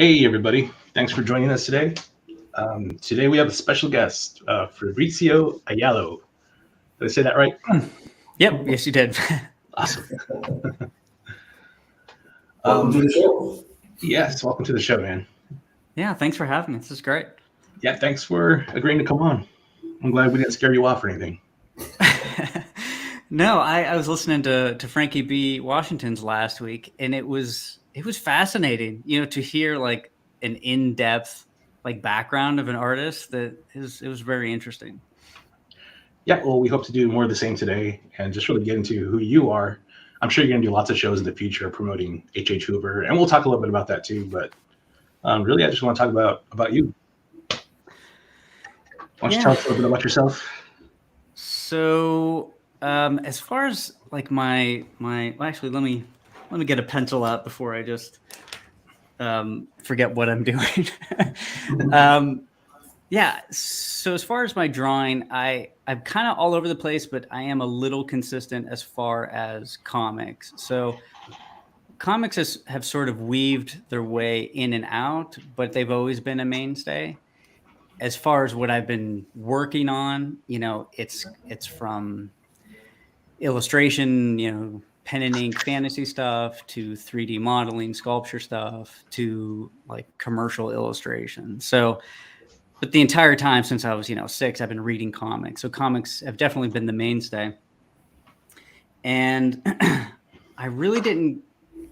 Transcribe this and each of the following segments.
Hey, everybody. Thanks for joining us today. Today we have a special guest, Fabrizio Aiello. Did I say that right? Yep, yes, you did. Awesome. Welcome to the show. Yes, welcome to the show, man. Yeah, thanks for having me. This is great. Yeah, thanks for agreeing to come on. I'm glad we didn't scare you off or anything. No, I was listening to Frankie B. Washington's last week, and it was fascinating, to hear like an in-depth like background of an artist. It was very interesting. Yeah, well, we hope to do more of the same today and just really get into who you are. I'm sure you're going to do lots of shows in the future promoting Hoover, and we'll talk a little bit about that too. But really, I just want to talk about you. Why don't you tell us a little bit about yourself? So, as far as like my well, actually, let me get a pencil out before I just forget what I'm doing. Yeah. So as far as my drawing, I'm kind of all over the place, but I am a little consistent as far as comics. So comics have sort of weaved their way in and out, but they've always been a mainstay. As far as what I've been working on, it's from illustration, pen and ink fantasy stuff to 3D modeling, sculpture stuff to like commercial illustration. So, but the entire time since I was, 6, I've been reading comics. So comics have definitely been the mainstay. And I really didn't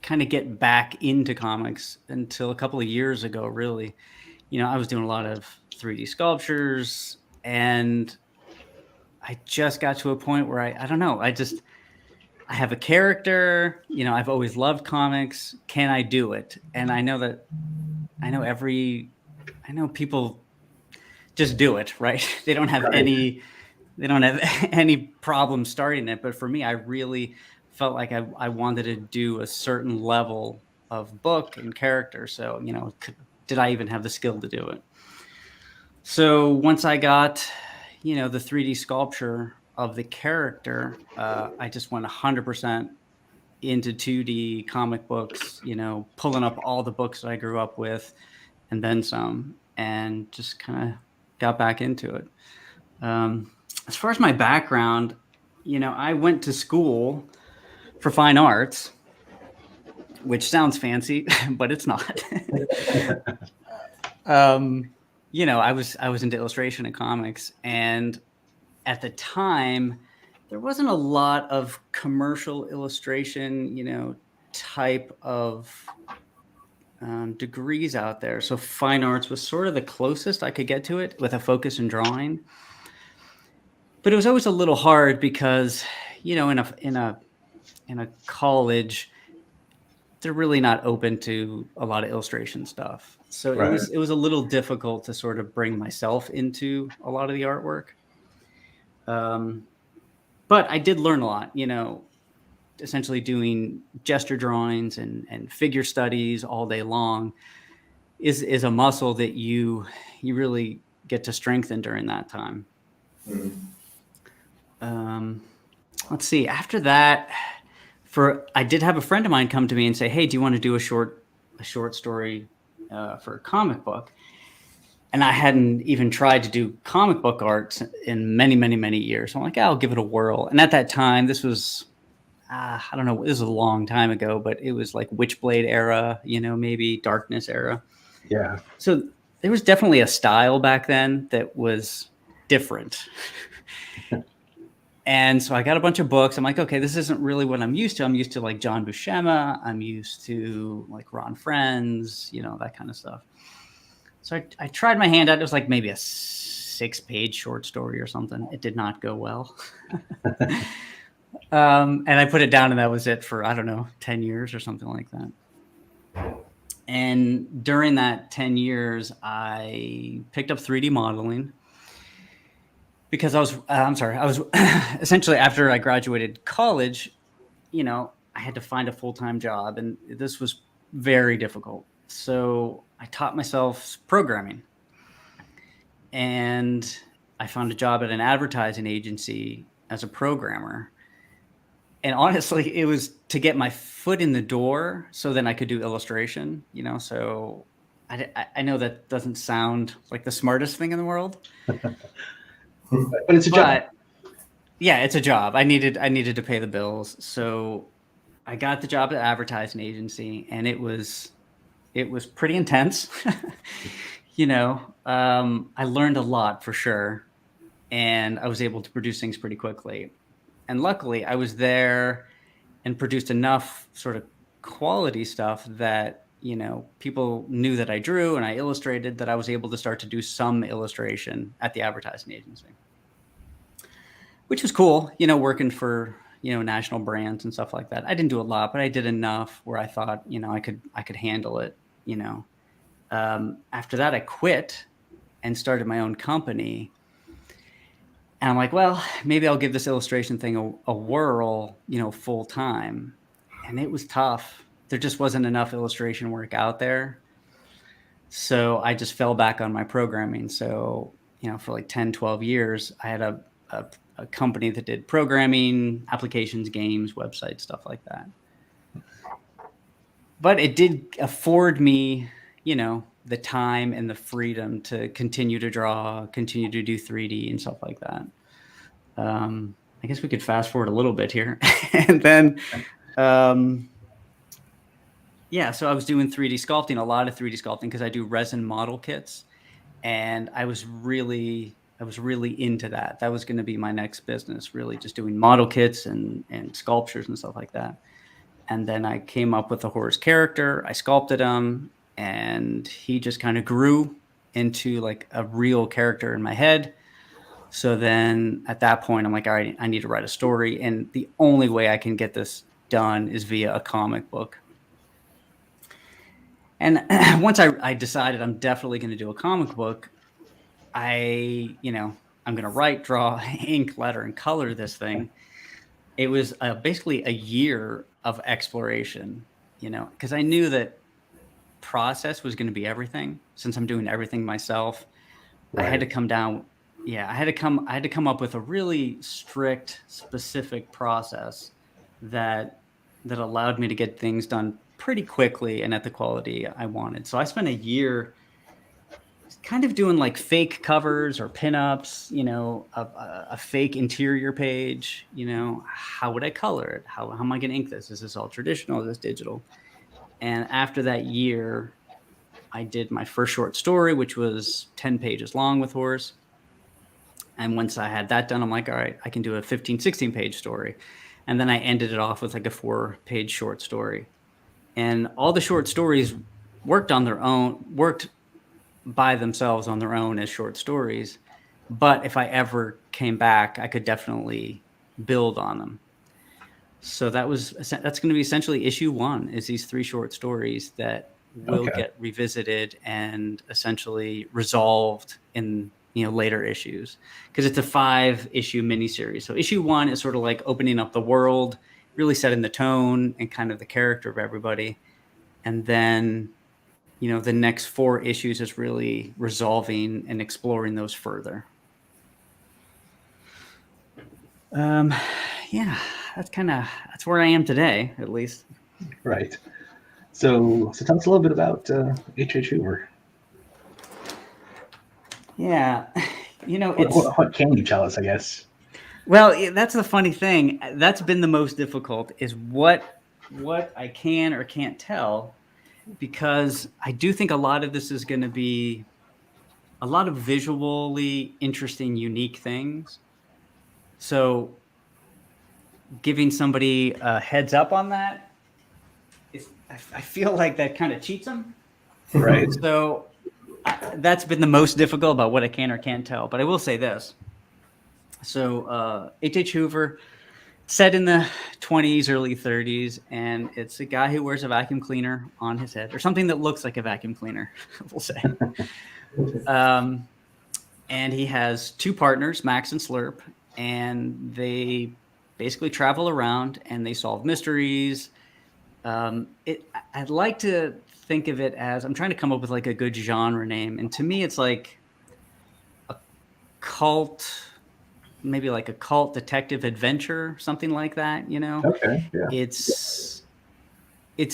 kind of get back into comics until a couple of years ago, really. I was doing a lot of 3D sculptures, and I just got to a point where I don't know, I have a character, I've always loved comics. Can I do it? And I know people just do it, right? They don't have any problem starting it. But for me, I really felt like I wanted to do a certain level of book and character. So, did I even have the skill to do it? So once I got, the 3D sculpture of the character, I just went 100% into 2D comic books, pulling up all the books that I grew up with and then some, and just kind of got back into it. As far as my background, I went to school for fine arts, which sounds fancy, but it's not. I was into illustration and comics, and at the time, there wasn't a lot of commercial illustration, type of degrees out there. So fine arts was sort of the closest I could get to it with a focus in drawing. But it was always a little hard because, in a college, they're really not open to a lot of illustration stuff. So Right. it was a little difficult to sort of bring myself into a lot of the artwork. But I did learn a lot, essentially doing gesture drawings and figure studies all day long is a muscle that you really get to strengthen during that time. Let's see. After that, I did have a friend of mine come to me and say, "Hey, do you want to do a short story for a comic book?" And I hadn't even tried to do comic book art in many, many, many years. So I'm like, I'll give it a whirl. And at that time, this was, I don't know, this was a long time ago, but it was like Witchblade era, maybe Darkness era. Yeah. So there was definitely a style back then that was different. And so I got a bunch of books. I'm like, okay, this isn't really what I'm used to. I'm used to like John Bushema. I'm used to like Ron Friends, that kind of stuff. So I tried my hand at it. It was like maybe a 6-page short story or something. It did not go well. And I put it down, and that was it for, I don't know, 10 years or something like that. And during that 10 years, I picked up 3D modeling because I was essentially, after I graduated college, I had to find a full-time job, and this was very difficult. So I taught myself programming, and I found a job at an advertising agency as a programmer. And honestly, it was to get my foot in the door so then I could do illustration, so I know that doesn't sound like the smartest thing in the world, but it's a job. Yeah, it's a job. I needed to pay the bills, so I got the job at advertising agency, and it was pretty intense. I learned a lot for sure, and I was able to produce things pretty quickly. And luckily, I was there and produced enough sort of quality stuff that people knew that I drew and I illustrated, that I was able to start to do some illustration at the advertising agency, which was cool. Working for national brands and stuff like that. I didn't do a lot, but I did enough where I thought I could handle it. After that, I quit and started my own company. And I'm like, well, maybe I'll give this illustration thing a whirl, full time. And it was tough. There just wasn't enough illustration work out there. So I just fell back on my programming. So, for like 10, 12 years, I had a company that did programming, applications, games, websites, stuff like that. But it did afford me, the time and the freedom to continue to draw, continue to do 3D and stuff like that. I guess we could fast forward a little bit here. And then, so I was doing 3D sculpting, a lot of 3D sculpting, because I do resin model kits. And I was really into that. That was going to be my next business, really just doing model kits and sculptures and stuff like that. And then I came up with a horse character. I sculpted him, and he just kind of grew into like a real character in my head. So then at that point, I'm like, all right, I need to write a story. And the only way I can get this done is via a comic book. And once I decided I'm definitely going to do a comic book, I'm going to write, draw, ink, letter, and color this thing. It was basically a year of exploration, because I knew that process was going to be everything. Since I'm doing everything myself, right. I had to come up with a really strict, specific process that allowed me to get things done pretty quickly and at the quality I wanted. So I spent a year kind of doing like fake covers or pinups, a fake interior page. How would I color it? How am I going to ink this? Is this all traditional? Is this digital? And after that year, I did my first short story, which was 10 pages long with horse. And once I had that done, I'm like, all right, I can do a 15, 16 page story. And then I ended it off with like a 4-page short story. And all the short stories worked by themselves on their own as short stories. But if I ever came back, I could definitely build on them. So that's going to be essentially issue 1, is these 3 short stories that will get revisited and essentially resolved in later issues, because it's a 5-issue miniseries. So issue 1 is sort of like opening up the world, really setting the tone and kind of the character of everybody. And then, the next 4 issues is really resolving and exploring those further. That's where I am today, at least. Right. So tell us a little bit about H.H. Hoover. Yeah, what can you tell us, I guess? Well, that's the funny thing. That's been the most difficult, is what I can or can't tell, because I do think a lot of this is going to be a lot of visually interesting, unique things. So giving somebody a heads up on that, I feel like that kind of cheats them. Right. So that's been the most difficult about what I can or can't tell. But I will say this. So H.H. Hoover, set in the 20s, early 30s, and it's a guy who wears a vacuum cleaner on his head, or something that looks like a vacuum cleaner, we'll say. And he has 2 partners, Max and Slurp, and they basically travel around and they solve mysteries. I'd like to think of it as, I'm trying to come up with like a good genre name, and to me it's like a cult, maybe like a cult detective adventure, something like that, Okay, yeah. It's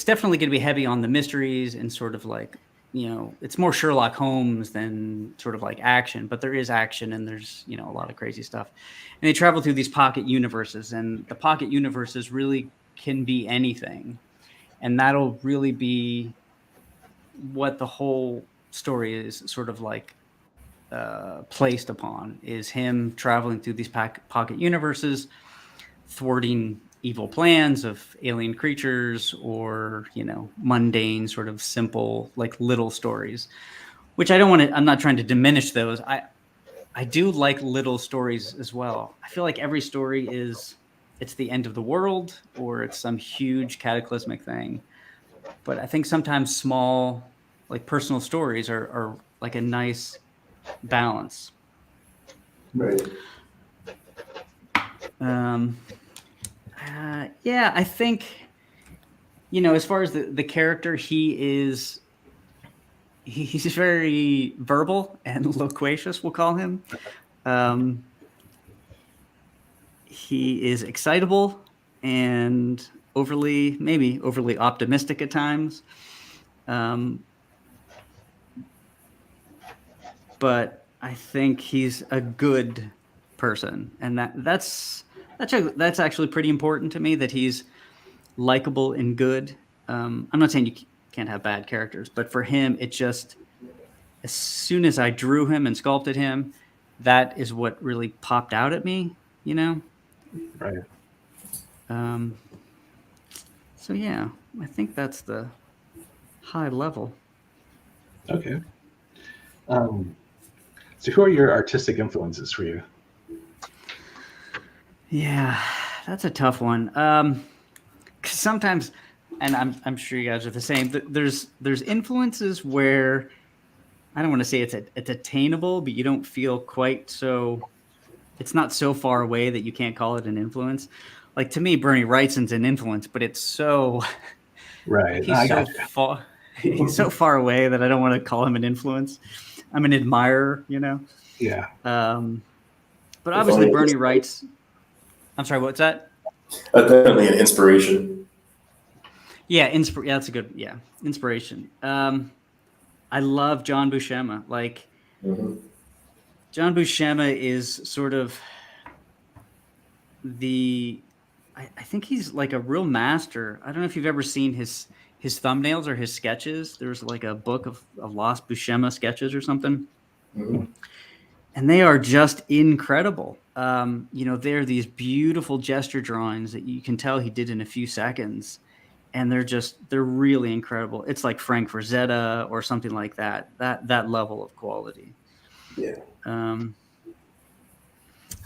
definitely going to be heavy on the mysteries and sort of like it's more Sherlock Holmes than sort of like action, but there is action and there's, a lot of crazy stuff. And they travel through these pocket universes, and the pocket universes really can be anything. And that'll really be what the whole story is sort of like placed upon, is him traveling through these pocket universes, thwarting evil plans of alien creatures, or mundane sort of simple like little stories, which I'm not trying to diminish those. I do like little stories as well. I feel like every story it's the end of the world or it's some huge cataclysmic thing, but I think sometimes small like personal stories are like a nice balance. Right. Yeah, I think, as far as the character, he's very verbal and loquacious, we'll call him. He is excitable and maybe overly optimistic at times. But I think he's a good person, and that's actually pretty important to me, that he's likable and good. I'm not saying you can't have bad characters, but for him, it just, as soon as I drew him and sculpted him, that is what really popped out at me, Right. So yeah, I think that's the high level. Okay. So who are your artistic influences for you? Yeah, that's a tough one. 'Cause sometimes, and I'm sure you guys are the same, there's influences where I don't want to say it's attainable, but you don't feel quite so. It's not so far away that you can't call it an influence. Like, to me, Bernie Wrightson's an influence, but it's so Right. he's so far he's so far away that I don't want to call him an influence. I'm an admirer, Yeah. But obviously Bernie Wright's. I'm sorry, what's that? Definitely an inspiration. Yeah, that's a good inspiration. I love John Bushema. Like, John Bushema is sort of I think he's like a real master. I don't know if you've ever seen his thumbnails or his sketches. There's like a book of lost Bushema sketches or something. And they are just incredible. They're these beautiful gesture drawings that you can tell he did in a few seconds. And they're really incredible. It's like Frank Frazetta or something like that level of quality. Yeah.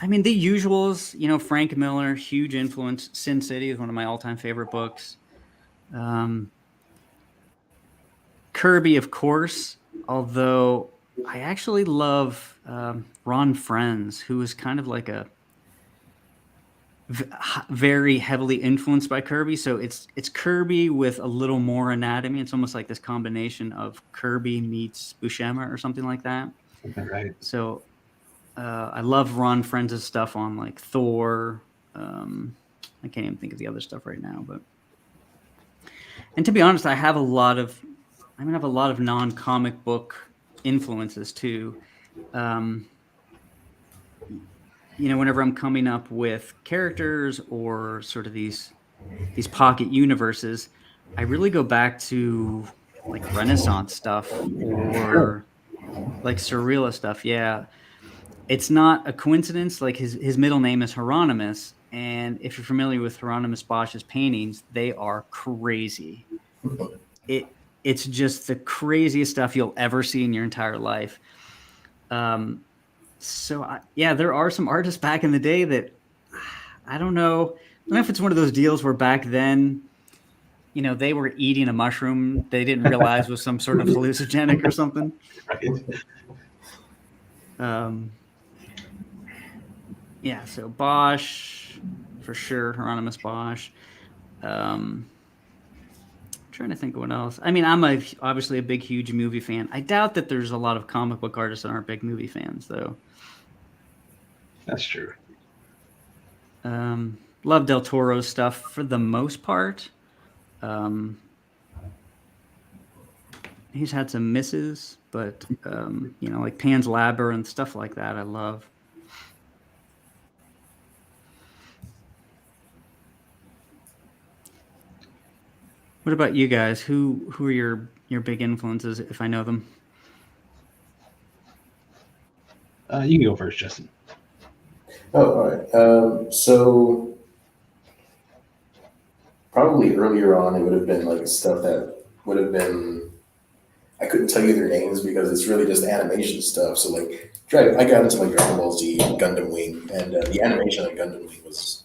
I mean, the usuals, Frank Miller, huge influence. Sin City is one of my all-time favorite books. Kirby, of course, although I actually love Ron Frenz, who is kind of like a very heavily influenced by Kirby. So it's Kirby with a little more anatomy. It's almost like this combination of Kirby meets Bushema or something like that. Right. So I love Ron Frenz's stuff on like Thor. I can't even think of the other stuff right now, and to be honest, I have a lot of non-comic book influences too. Whenever I'm coming up with characters or sort of these pocket universes, I really go back to like Renaissance stuff or like surrealist stuff. Yeah. It's not a coincidence. Like, his middle name is Hieronymus. And if you're familiar with Hieronymus Bosch's paintings, they are crazy. It's just the craziest stuff you'll ever see in your entire life. So there are some artists back in the day that I don't know if it's one of those deals where back then, they were eating a mushroom they didn't realize was some sort of hallucinogenic or something. Right. Yeah, so Bosch, for sure, Hieronymus Bosch. Trying to think of what else. I mean, I'm obviously a big, huge movie fan. I doubt that there's a lot of comic book artists that aren't big movie fans, though. That's true. Love Del Toro's stuff for the most part. he's had some misses, but like Pan's Labyrinth, stuff like that, I love. What about you guys? Who are your big influences, if I know them? You can go first, Justin. Oh, all right. So probably earlier on, it would have been like stuff that would have been. I couldn't tell you their names because it's really just animation stuff. So like, I got into like Dragon Ball Z, Gundam Wing, and the animation on Gundam Wing was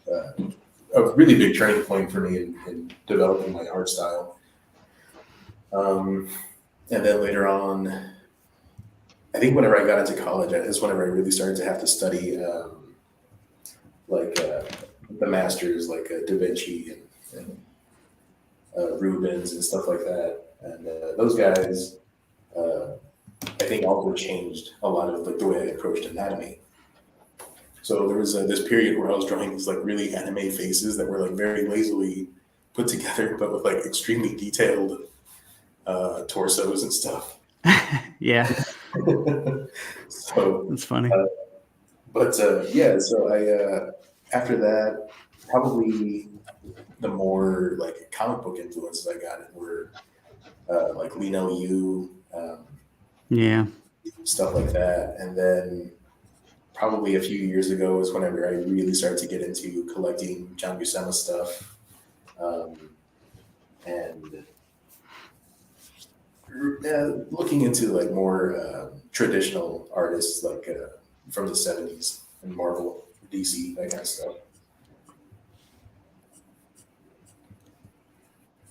a really big turning point for me in developing my art style. And then later on, I think whenever I got into college, is whenever I really started to have to study like the masters, like Da Vinci and Rubens and stuff like that. And those guys, I think, also changed a lot of like the way I approached anatomy. So there was this period where I was drawing these like really anime faces that were like very lazily put together, but with like extremely detailed torsos and stuff. Yeah, So that's funny. Yeah, so I after that, probably the more like comic book influences I got were like Lino Yu, Yeah. stuff like that. And then probably a few years ago was whenever I really started to get into collecting John Buscema stuff. And looking into like more traditional artists like from the 70s and Marvel, DC, that kind of stuff.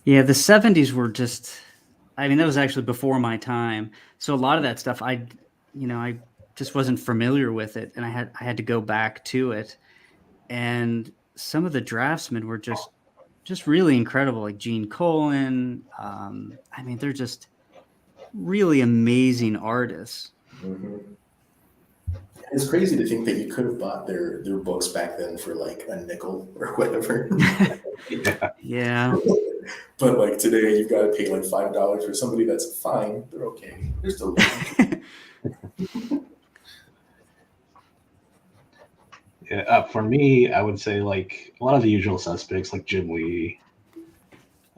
Yeah, the 70s were just, I mean, that was actually before my time. So a lot of that stuff, I just wasn't familiar with it, and I had to go back to it. And some of the draftsmen were just really incredible, like Gene Colan. I mean, they're just really amazing artists. Mm-hmm. It's crazy to think that you could have bought their books back then for like a nickel or whatever. Yeah. Yeah. But like today, you've got to pay like $5 for somebody that's fine. They're okay. They're still. Yeah, for me, I would say like a lot of the usual suspects, like Jim Lee,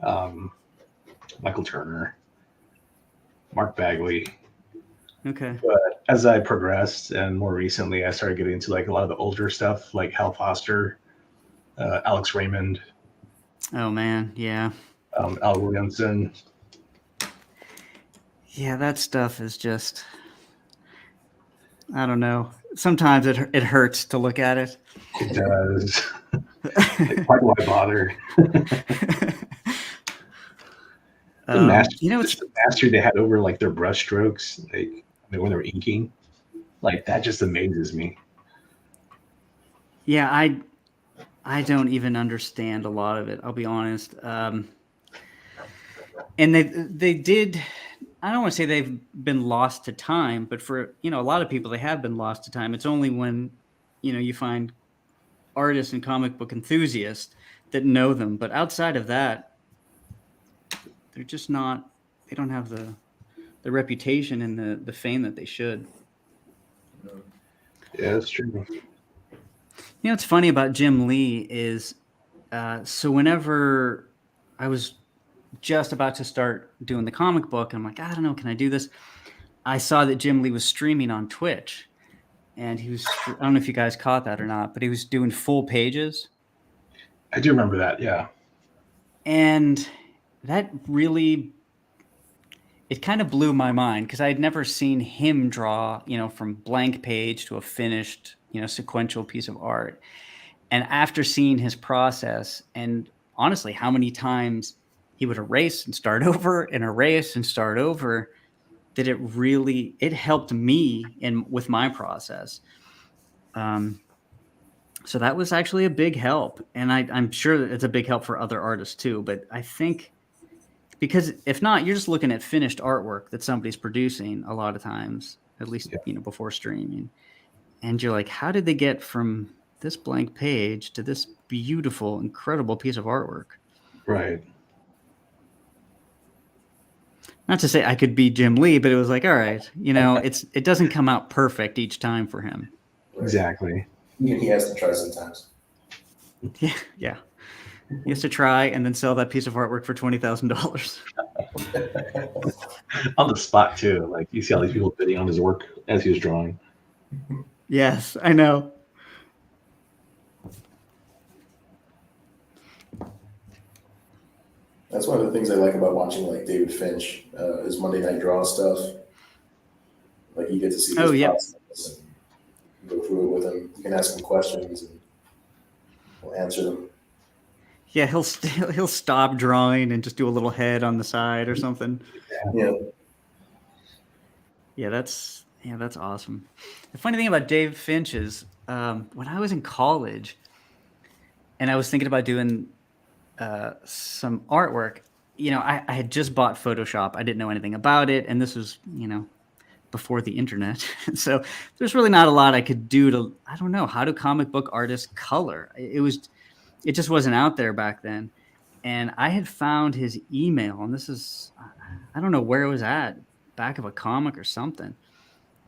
um, Michael Turner, Mark Bagley. Okay. But as I progressed, and more recently, I started getting into like a lot of the older stuff, like Hal Foster, Alex Raymond, Oh man, yeah. Al Williamson. Yeah, that stuff is just, I don't know. Sometimes it hurts to look at it. It does. Like, why do I bother? The master, It's just the mastery they had over like their brush strokes, like when they're inking, like that just amazes me. yeah, I don't even understand a lot of it. I'll be honest. And they did. I don't want to say they've been lost to time, but for a lot of people, they have been lost to time. It's only when you find artists and comic book enthusiasts that know them, but outside of that, they're just not. They don't have the reputation and the fame that they should. Yeah, that's true. What's funny about Jim Lee is, so whenever I was just about to start doing the comic book, I'm like, I don't know, can I do this? I saw that Jim Lee was streaming on Twitch, and he was, I don't know if you guys caught that or not, but he was doing full pages. I do remember that. Yeah. And that really, it kind of blew my mind because I had never seen him draw, from blank page to a finished, sequential piece of art. And after seeing his process, and honestly, how many times he would erase and start over and erase and start over, that it helped me with my process. So that was actually a big help. And I'm sure that it's a big help for other artists too. But I think, because if not, you're just looking at finished artwork that somebody's producing a lot of times, at least, before streaming. And you're like, how did they get from this blank page to this beautiful, incredible piece of artwork? Right. Not to say I could be Jim Lee, but it was like, all right, it doesn't come out perfect each time for him. Right. Exactly. Even he has to try sometimes. Yeah. He has to try and then sell that piece of artwork for $20,000. On the spot too. Like you see all these people bidding on his work as he was drawing. Yes, I know. That's one of the things I like about watching like David Finch, his Monday Night Draw stuff. Like you get to see his process and go through it with him. You can ask him questions and he'll answer them. Yeah, he'll stop drawing and just do a little head on the side or something. Yeah. Yeah, that's awesome. The funny thing about Dave Finch is when I was in college and I was thinking about doing some artwork, I had just bought Photoshop. I didn't know anything about it. And this was, before the internet. So there's really not a lot I could do to, I don't know, how do comic book artists color? It just wasn't out there back then. And I had found his email, and this is, I don't know where it was at, back of a comic or something.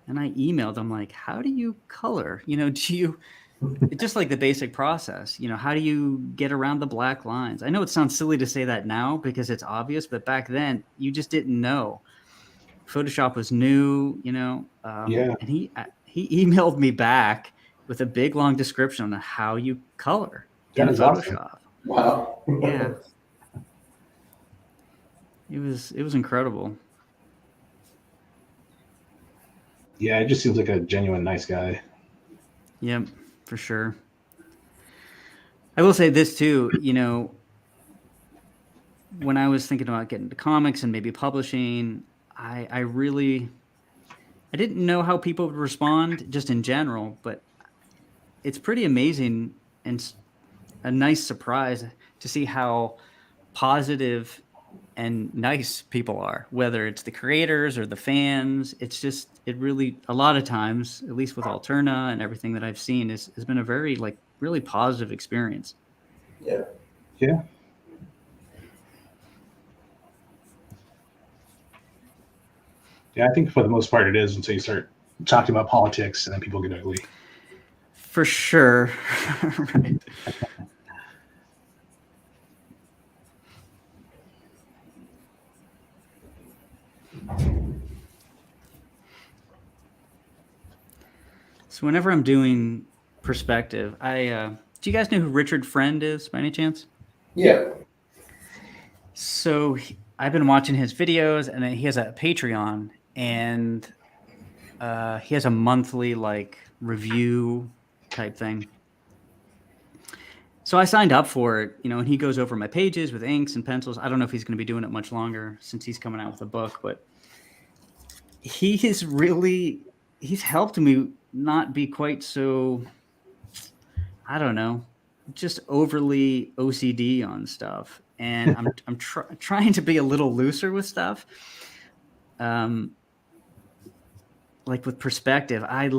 And I emailed him like, how do you color? It's just like the basic process, how do you get around the black lines? I know it sounds silly to say that now because it's obvious, but back then you just didn't know. Photoshop was new, Yeah. and he emailed me back with a big long description on how you color in Photoshop. Awesome. Wow. Yeah. It was incredible. Yeah, it just seems like a genuine nice guy. Yep, for sure. I will say this too, when I was thinking about getting into comics and maybe publishing, I didn't know how people would respond just in general, but it's pretty amazing and a nice surprise to see how positive and nice people are, whether it's the creators or the fans. It's just, it really, a lot of times, at least with Alterna and everything that I've seen, has been a very, really positive experience. Yeah. Yeah. Yeah, I think for the most part it is until you start talking about politics and then people get ugly. For sure. Right. So whenever I'm doing perspective, do you guys know who Richard Friend is by any chance? Yeah. So I've been watching his videos, and then he has a Patreon, and he has a monthly review type thing. So I signed up for it, and he goes over my pages with inks and pencils. I don't know if he's going to be doing it much longer since he's coming out with a book, but he's helped me not be quite so, I don't know, just overly OCD on stuff. And I'm trying to be a little looser with stuff. Like with perspective, I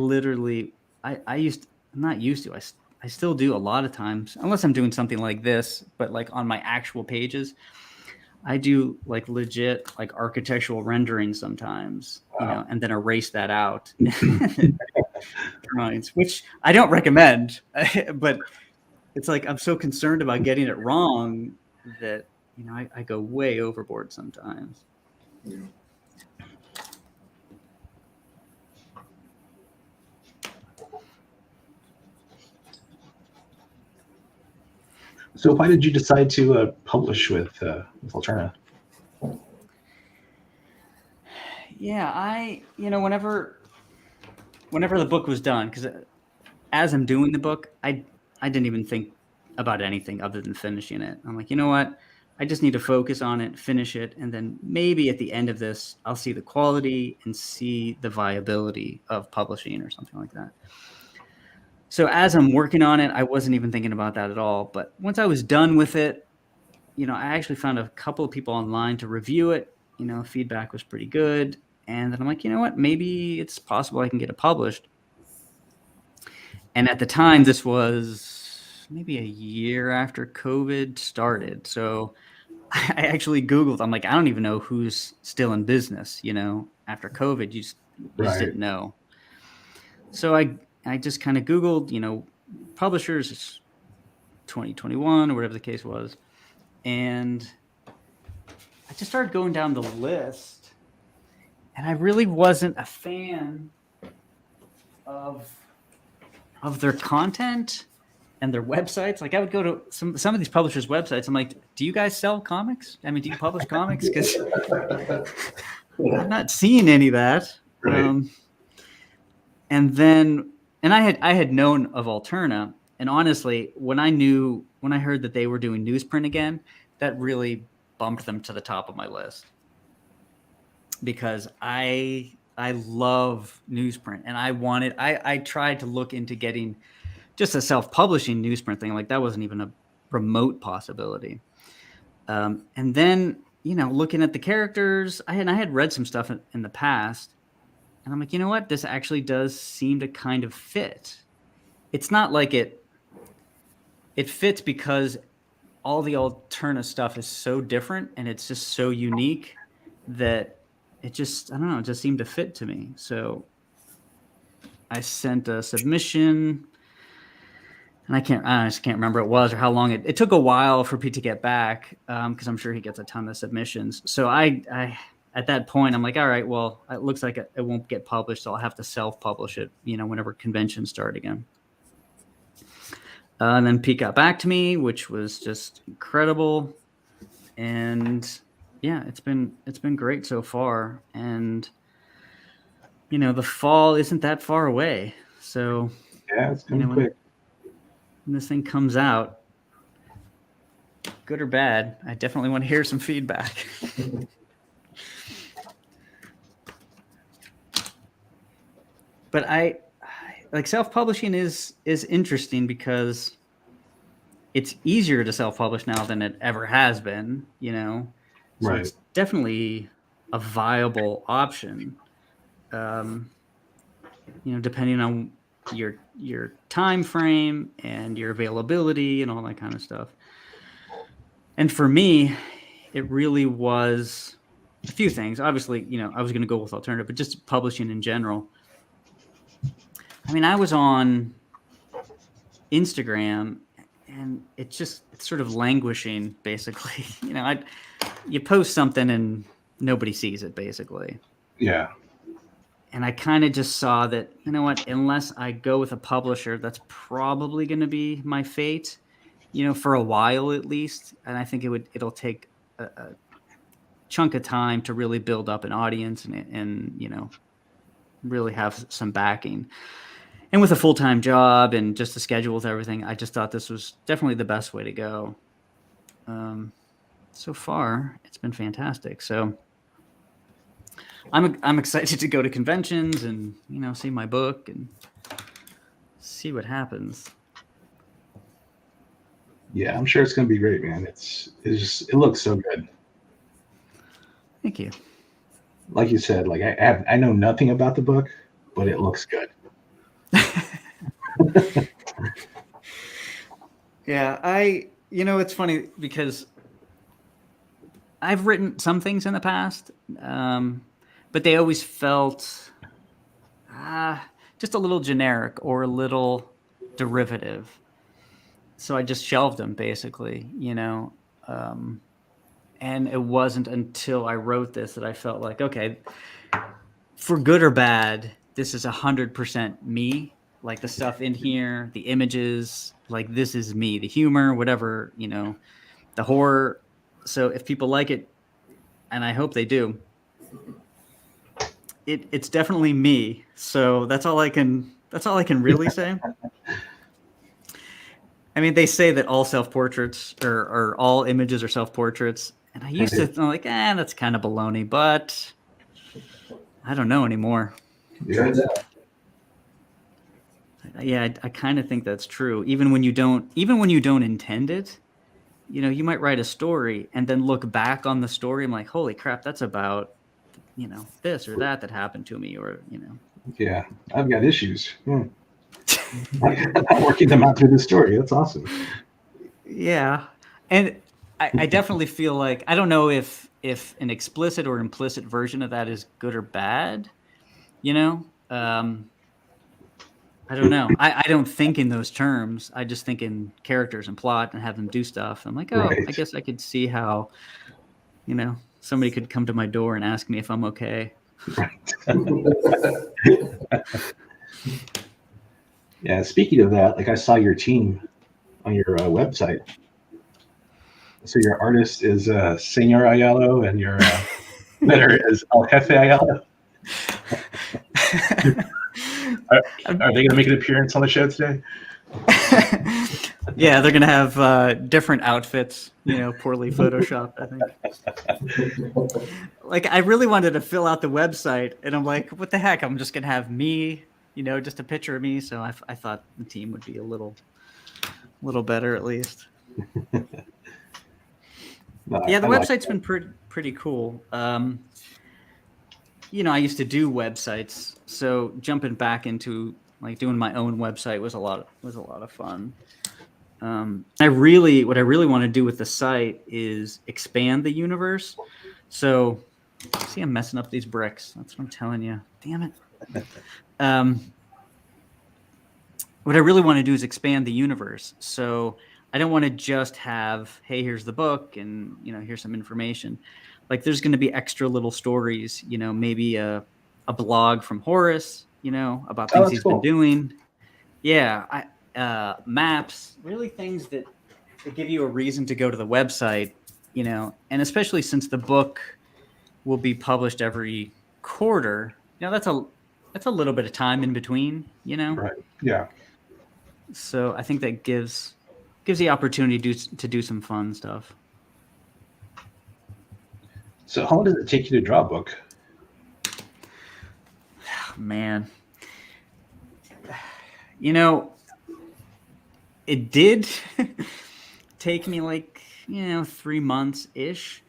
still do a lot of times, unless I'm doing something like this, but on my actual pages, I do legit architectural rendering sometimes, Wow. and then erase that out. Drawings, which I don't recommend, but it's I'm so concerned about getting it wrong that, I go way overboard sometimes. Yeah. So why did you decide to publish with Alterna? Yeah, whenever the book was done, because as I'm doing the book, I didn't even think about anything other than finishing it. I'm like, you know what? I just need to focus on it, finish it, and then maybe at the end of this, I'll see the quality and see the viability of publishing or something like that. So as I'm working on it, I wasn't even thinking about that at all. But once I was done with it, I actually found a couple of people online to review it. Feedback was pretty good. And then I'm like, you know what? Maybe it's possible I can get it published. And at the time, this was maybe a year after COVID started. So I actually Googled. I'm like, I don't even know who's still in business. After COVID, you just didn't know. So I just kind of Googled, publishers 2021 or whatever the case was, and I just started going down the list, and I really wasn't a fan of their content and their websites. Like I would go to some of these publishers' websites. I'm like, do you guys sell comics? I mean, do you publish comics? Because I'm not seeing any of that. Right. And I had known of Alterna, and honestly, when I heard that they were doing newsprint again, that really bumped them to the top of my list, because I love newsprint, and I tried to look into getting just a self-publishing newsprint thing. Like that wasn't even a remote possibility. And then, looking at the characters, I had read some stuff in the past, and I'm like, you know what? This actually does seem to kind of fit. It's not like it fits because all the Alterna stuff is so different and it's just so unique that it just, I don't know, it just seemed to fit to me. So I sent a submission, and I just can't remember what it was or how long it took a while for Pete to get back, because I'm sure he gets a ton of submissions. So I at that point, I'm like, all right, well, it looks like it won't get published, so I'll have to self-publish it, whenever conventions start again. And then Pete got back to me, which was just incredible. And yeah, it's been great so far. And, the fall isn't that far away. So yeah, it's coming quick. When this thing comes out, good or bad, I definitely want to hear some feedback. But I like self-publishing is interesting because it's easier to self-publish now than it ever has been, So Right. It's definitely a viable option. Depending on your time frame and your availability and all that kind of stuff. And for me, it really was a few things. Obviously, I was going to go with alternative, but just publishing in general. I mean, I was on Instagram, and it's sort of languishing, basically. You post something and nobody sees it, basically. Yeah. And I kind of just saw that, unless I go with a publisher, that's probably going to be my fate, for a while at least. And I think it'll take a chunk of time to really build up an audience and really have some backing. And with a full-time job and just the schedule with everything, I just thought this was definitely the best way to go. So far, it's been fantastic. So I'm excited to go to conventions and see my book and see what happens. Yeah, I'm sure it's going to be great, man. It looks so good. Thank you. Like you said, like I know nothing about the book, but it looks good. Yeah, it's funny because I've written some things in the past, but they always felt just a little generic or a little derivative. So I just shelved them, basically, and it wasn't until I wrote this that I felt like, okay, for good or bad, this is 100% me. Like the stuff in here, the images, like this is me, the humor, whatever, the horror. So if people like it, and I hope they do, it's definitely me. So that's all I can really say. I mean, they say that all self-portraits or all images are self-portraits. And I used to think like, that's kind of baloney, but I don't know anymore. Yeah. Yeah, I kind of think that's true. Even when you don't intend it, you might write a story and then look back on the story. I'm like, holy crap, that's about, this or that happened to me, or Yeah, I've got issues. I'm working them out through the story. That's awesome. Yeah, and I definitely feel like I don't know if an explicit or implicit version of that is good or bad. You know, I don't know. I don't think in those terms. I just think in characters and plot and have them do stuff. I'm like, oh, I Right. guess I could see how, somebody could come to my door and ask me if I'm okay. Yeah. Speaking of that, like I saw your team on your website. So your artist is Senor Aiello, and your letter is El Jefe Aiello. Are they going to make an appearance on the show today? Yeah, they're gonna have different outfits, poorly photoshopped, I think. Like, I really wanted to fill out the website, and I'm like, what the heck? I'm just gonna have me, just a picture of me. So I thought the team would be a little better at least. No, Yeah, the I like website's that. been pretty cool. I used to do websites, so jumping back into like doing my own website was a lot of fun. What I really want to do with the site is expand the universe. So, see, I'm messing up these bricks. That's what I'm telling you. Damn it. What I really want to do is expand the universe. So I don't want to just have, hey, here's the book and, here's some information. Like there's going to be extra little stories, maybe a blog from Horace, about Oh, things that's he's been cool. doing. Yeah. Maps, really things that give you a reason to go to the website, and especially since the book will be published every quarter, that's a little bit of time in between, Right. Yeah. So I think that gives the opportunity to do some fun stuff. So how long does it take you to draw a book? Man, it did take me like 3 months ish,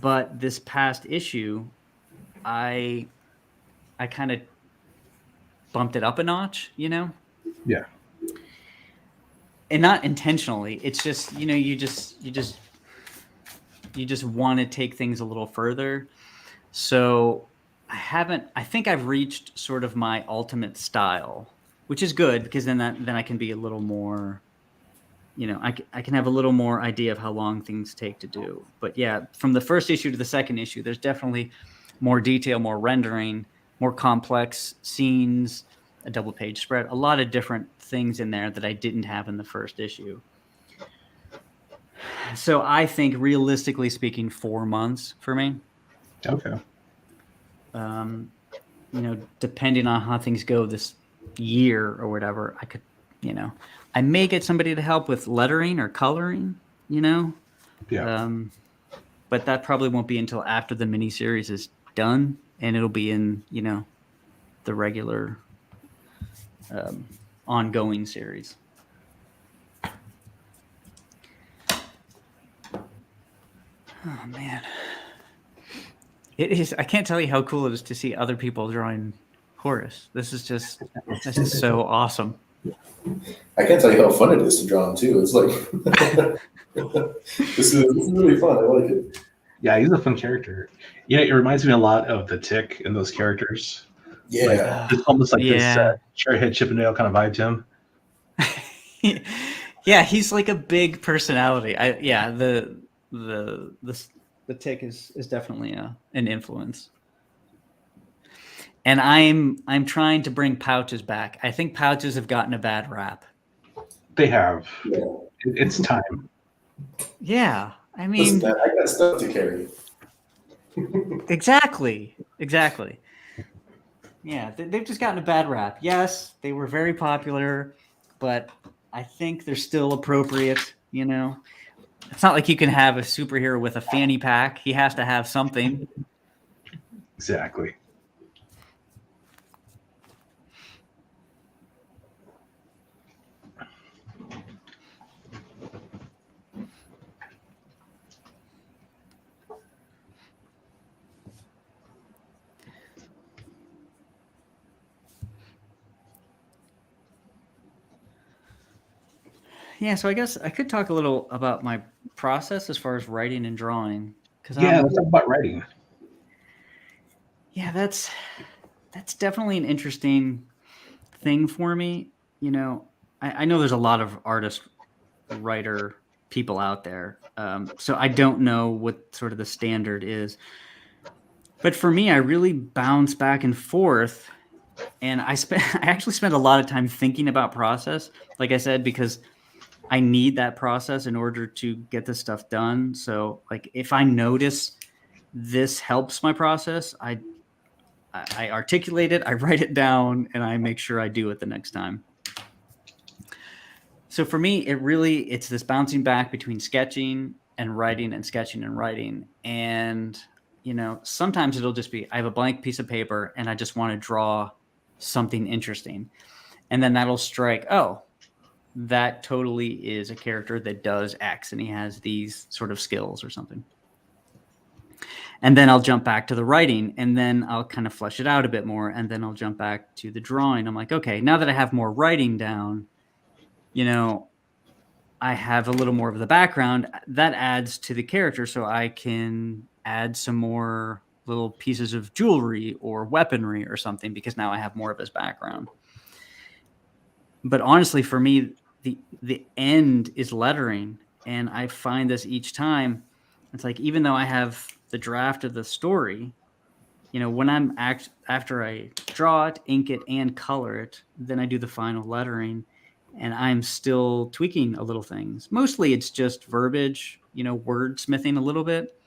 but this past issue, I kind of bumped it up a notch, Yeah. and not intentionally. It's just you just want to take things a little further. So I think I've reached sort of my ultimate style, which is good because then I can be a little more, I can have a little more idea of how long things take to do. But yeah, from the first issue to the second issue, there's definitely more detail, more rendering, more complex scenes, a double page spread, a lot of different things in there that I didn't have in the first issue. So I think realistically speaking, 4 months for me. Okay. Depending on how things go this year or whatever, I could, I may get somebody to help with lettering or coloring, Yeah. But that probably won't be until after the miniseries is done, and it'll be in, the regular ongoing series. Oh man. It is. I can't tell you how cool it is to see other people drawing Horace. This is just so awesome. I can't tell you how fun it is to draw him too. It's like this is really fun. I like it. Yeah, he's a fun character. Yeah, it reminds me a lot of the Tick and those characters. Yeah. Like, it's almost like this Yeah. Cherryhead Chippendale kind of vibe to him. Yeah, he's like a big personality. The Tick is definitely an influence. And I'm trying to bring Pouches back. I think Pouches have gotten a bad rap. They have. Yeah. It's time. Yeah, I mean, Listen, man, I got stuff to carry. exactly. Yeah, they've just gotten a bad rap. Yes, they were very popular, but I think they're still appropriate. It's not like you can have a superhero with a fanny pack. He has to have something. Exactly. Yeah, so I guess I could talk a little about my process as far as writing and drawing. Because Yeah, let's talk about writing. yeah, that's definitely an interesting thing for me. You know, I know there's a lot of artist, writer people out there, so I don't know what sort of the standard is. But for me, I really bounce back and forth, and I actually spend a lot of time thinking about process. Like I said, because I need that process in order to get this stuff done. So, like, if I notice this helps my process, I articulate it, I write it down, and I make sure I do it the next time. So for me, it's this bouncing back between sketching and writing and sketching and writing. And, you know, sometimes it'll just be, I have a blank piece of paper and I just want to draw something interesting. And then that'll strike, oh, that totally is a character that does X and he has these sort of skills or something. And then I'll jump back to the writing and then I'll kind of flesh it out a bit more. And then I'll jump back to the drawing. I'm like, okay, now that I have more writing down, you know, I have a little more of the background that adds to the character. So I can add some more little pieces of jewelry or weaponry or something because now I have more of his background. But honestly, for me, the end is lettering. And I find this each time. It's like, even though I have the draft of the story, you know, when after I draw it, ink it, and color it, then I do the final lettering, and I'm still tweaking a little things. Mostly it's just verbiage, you know, wordsmithing a little bit.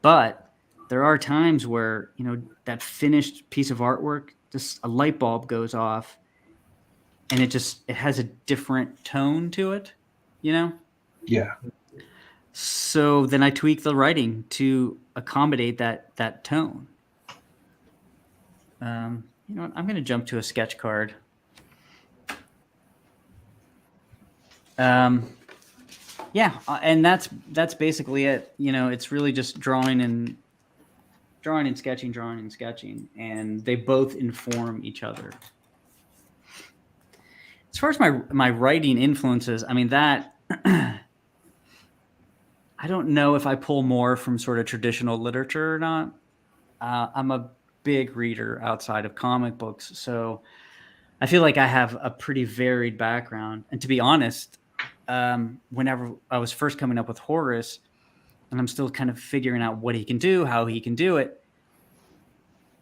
But there are times where, you know, that finished piece of artwork, just a light bulb goes off, and it has a different tone to it, you know? Yeah. So then I tweak the writing to accommodate that tone. You know what? I'm going to jump to a sketch card. Yeah, and that's basically it. You know, it's really just drawing and sketching, and they both inform each other. As far as my writing influences, I mean, that I don't know if I pull more from sort of traditional literature or not. I'm a big reader outside of comic books, so I feel like I have a pretty varied background. And to be honest, whenever I was first coming up with Horace, and I'm still kind of figuring out what he can do, how he can do it,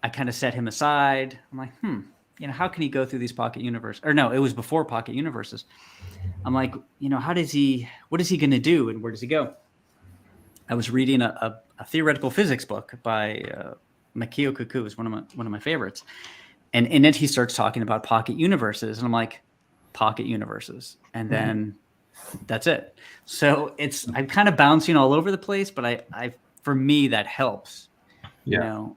I kind of set him aside. I'm like, you know, how can he go through these pocket universes? Or no, it was before pocket universes. I'm like, you know, what is he going to do, and where does he go? I was reading a theoretical physics book by Mikio Kaku, is one of my favorites. And in it, he starts talking about pocket universes. And I'm like, pocket universes. And then that's it. So I'm kind of bouncing all over the place, but I for me, that helps. Yeah. You know?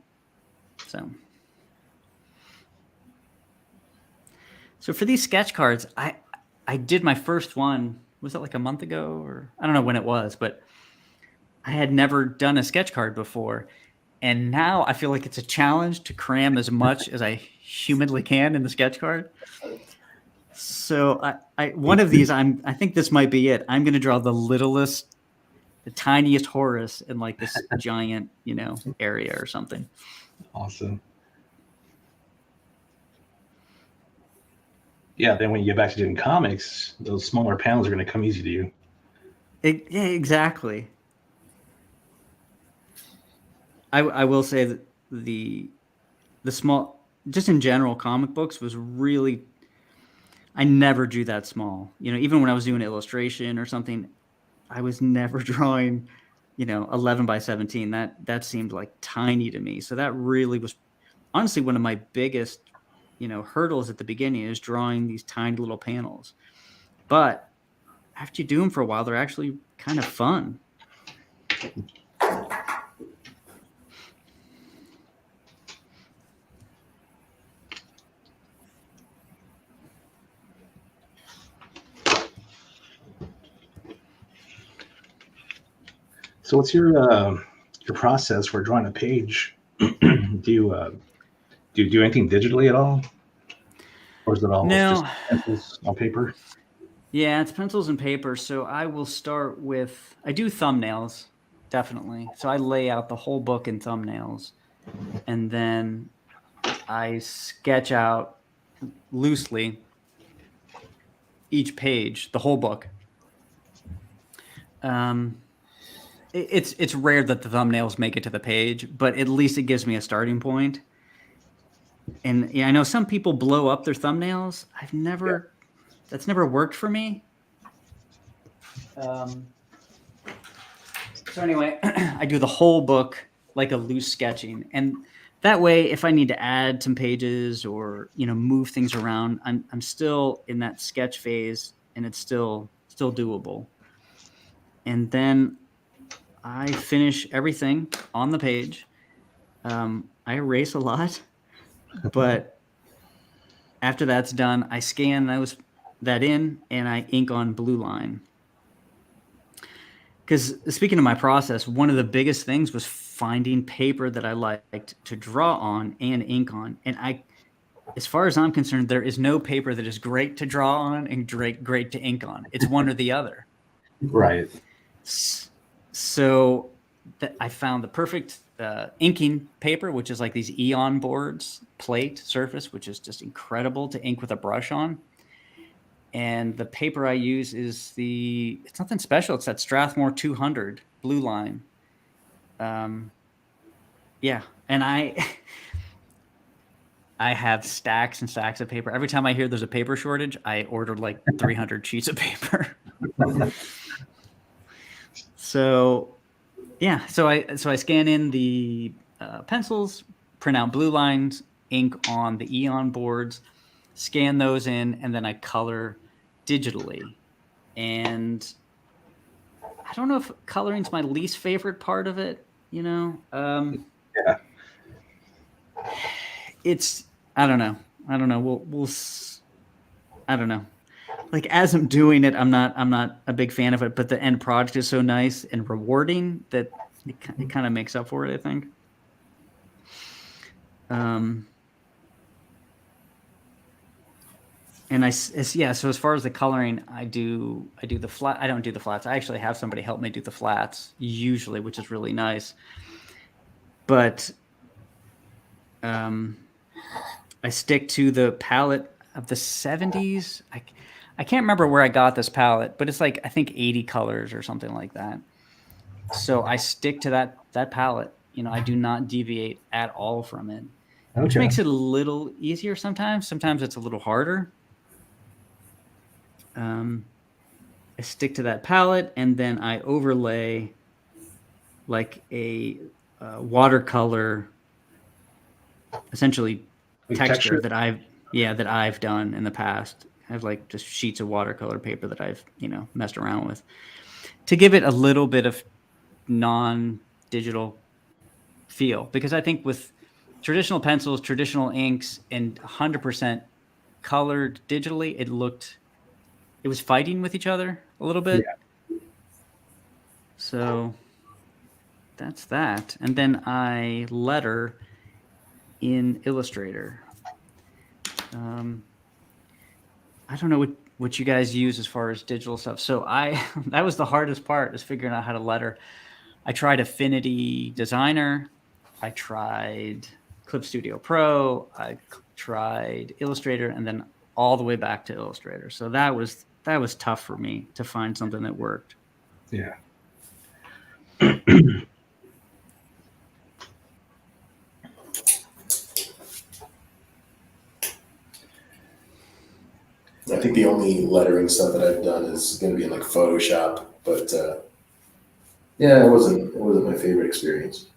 So for these sketch cards, I did my first one. Was it like a month ago? Or I don't know when it was, but I had never done a sketch card before. And now I feel like it's a challenge to cram as much as I humanly can in the sketch card. So one of these, I think this might be it. I'm going to draw the tiniest Horus in like this giant, you know, area or something. Awesome. Yeah, then when you get back to doing comics, those smaller panels are going to come easy to you. Yeah, exactly. I will say that the small, just in general, comic books was really, I never drew that small. You know, even when I was doing illustration or something, I was never drawing, you know, 11 by 17. That seemed like tiny to me. So that really was honestly one of my biggest, you know, hurdles at the beginning, is drawing these tiny little panels. But after you do them for a while, they're actually kind of fun. So what's your process for drawing a page? Do you do anything digitally at all, or is it all just pencils on paper? Yeah, it's pencils and paper. So I will start with, I do thumbnails, definitely. So I lay out the whole book in thumbnails, and then I sketch out loosely each page, the whole book. It's rare that the thumbnails make it to the page, but at least it gives me a starting point. And yeah, I know some people blow up their thumbnails. That's never worked for me. So anyway, I do the whole book like a loose sketching, and that way, if I need to add some pages or move things around, I'm still in that sketch phase, and it's still doable. And then I finish everything on the page. I erase a lot, but after that's done, I scan that in, and I ink on blue line. Because speaking of my process, one of the biggest things was finding paper that I liked to draw on and ink on. And as far as I'm concerned, there is no paper that is great to draw on and great to ink on. It's one or the other. Right. So I found the perfect inking paper, which is like these Eon boards plate surface, which is just incredible to ink with a brush on. And the paper I use is it's nothing special. It's that Strathmore 200 blue line. Yeah. And I have stacks and stacks of paper. Every time I hear there's a paper shortage, I ordered like 300 sheets of paper. So yeah. So I scan in the pencils, print out blue lines, ink on the Eon boards, scan those in, and then I color digitally. And I don't know if coloring's my least favorite part of it, Yeah. It's, I don't know. I don't know. Like, as I'm doing it, I'm not a big fan of it, but the end product is so nice and rewarding that it kind of makes up for it, I think. And so as far as the coloring, I do the flat. I don't do the flats. I actually have somebody help me do the flats usually, which is really nice. But I stick to the palette of the 70s. I can't remember where I got this palette, but it's like, I think 80 colors or something like that. So I stick to that palette. I do not deviate at all from it, which makes it a little easier sometimes. Sometimes it's a little harder. I stick to that palette, and then I overlay like a watercolor, essentially Like texture that I've done in the past. I have like just sheets of watercolor paper that I've messed around with to give it a little bit of non-digital feel, because I think with traditional pencils, traditional inks, and 100% colored digitally, it was fighting with each other a little bit. Yeah. So that's that. And then I letter in Illustrator. I don't know what you guys use as far as digital stuff. So that was the hardest part, is figuring out how to letter. I tried Affinity Designer. I tried Clip Studio Pro. I tried Illustrator, and then all the way back to Illustrator. So that was tough for me to find something that worked. Yeah. I think the only lettering stuff that I've done is going to be in like Photoshop, but yeah, it wasn't my favorite experience.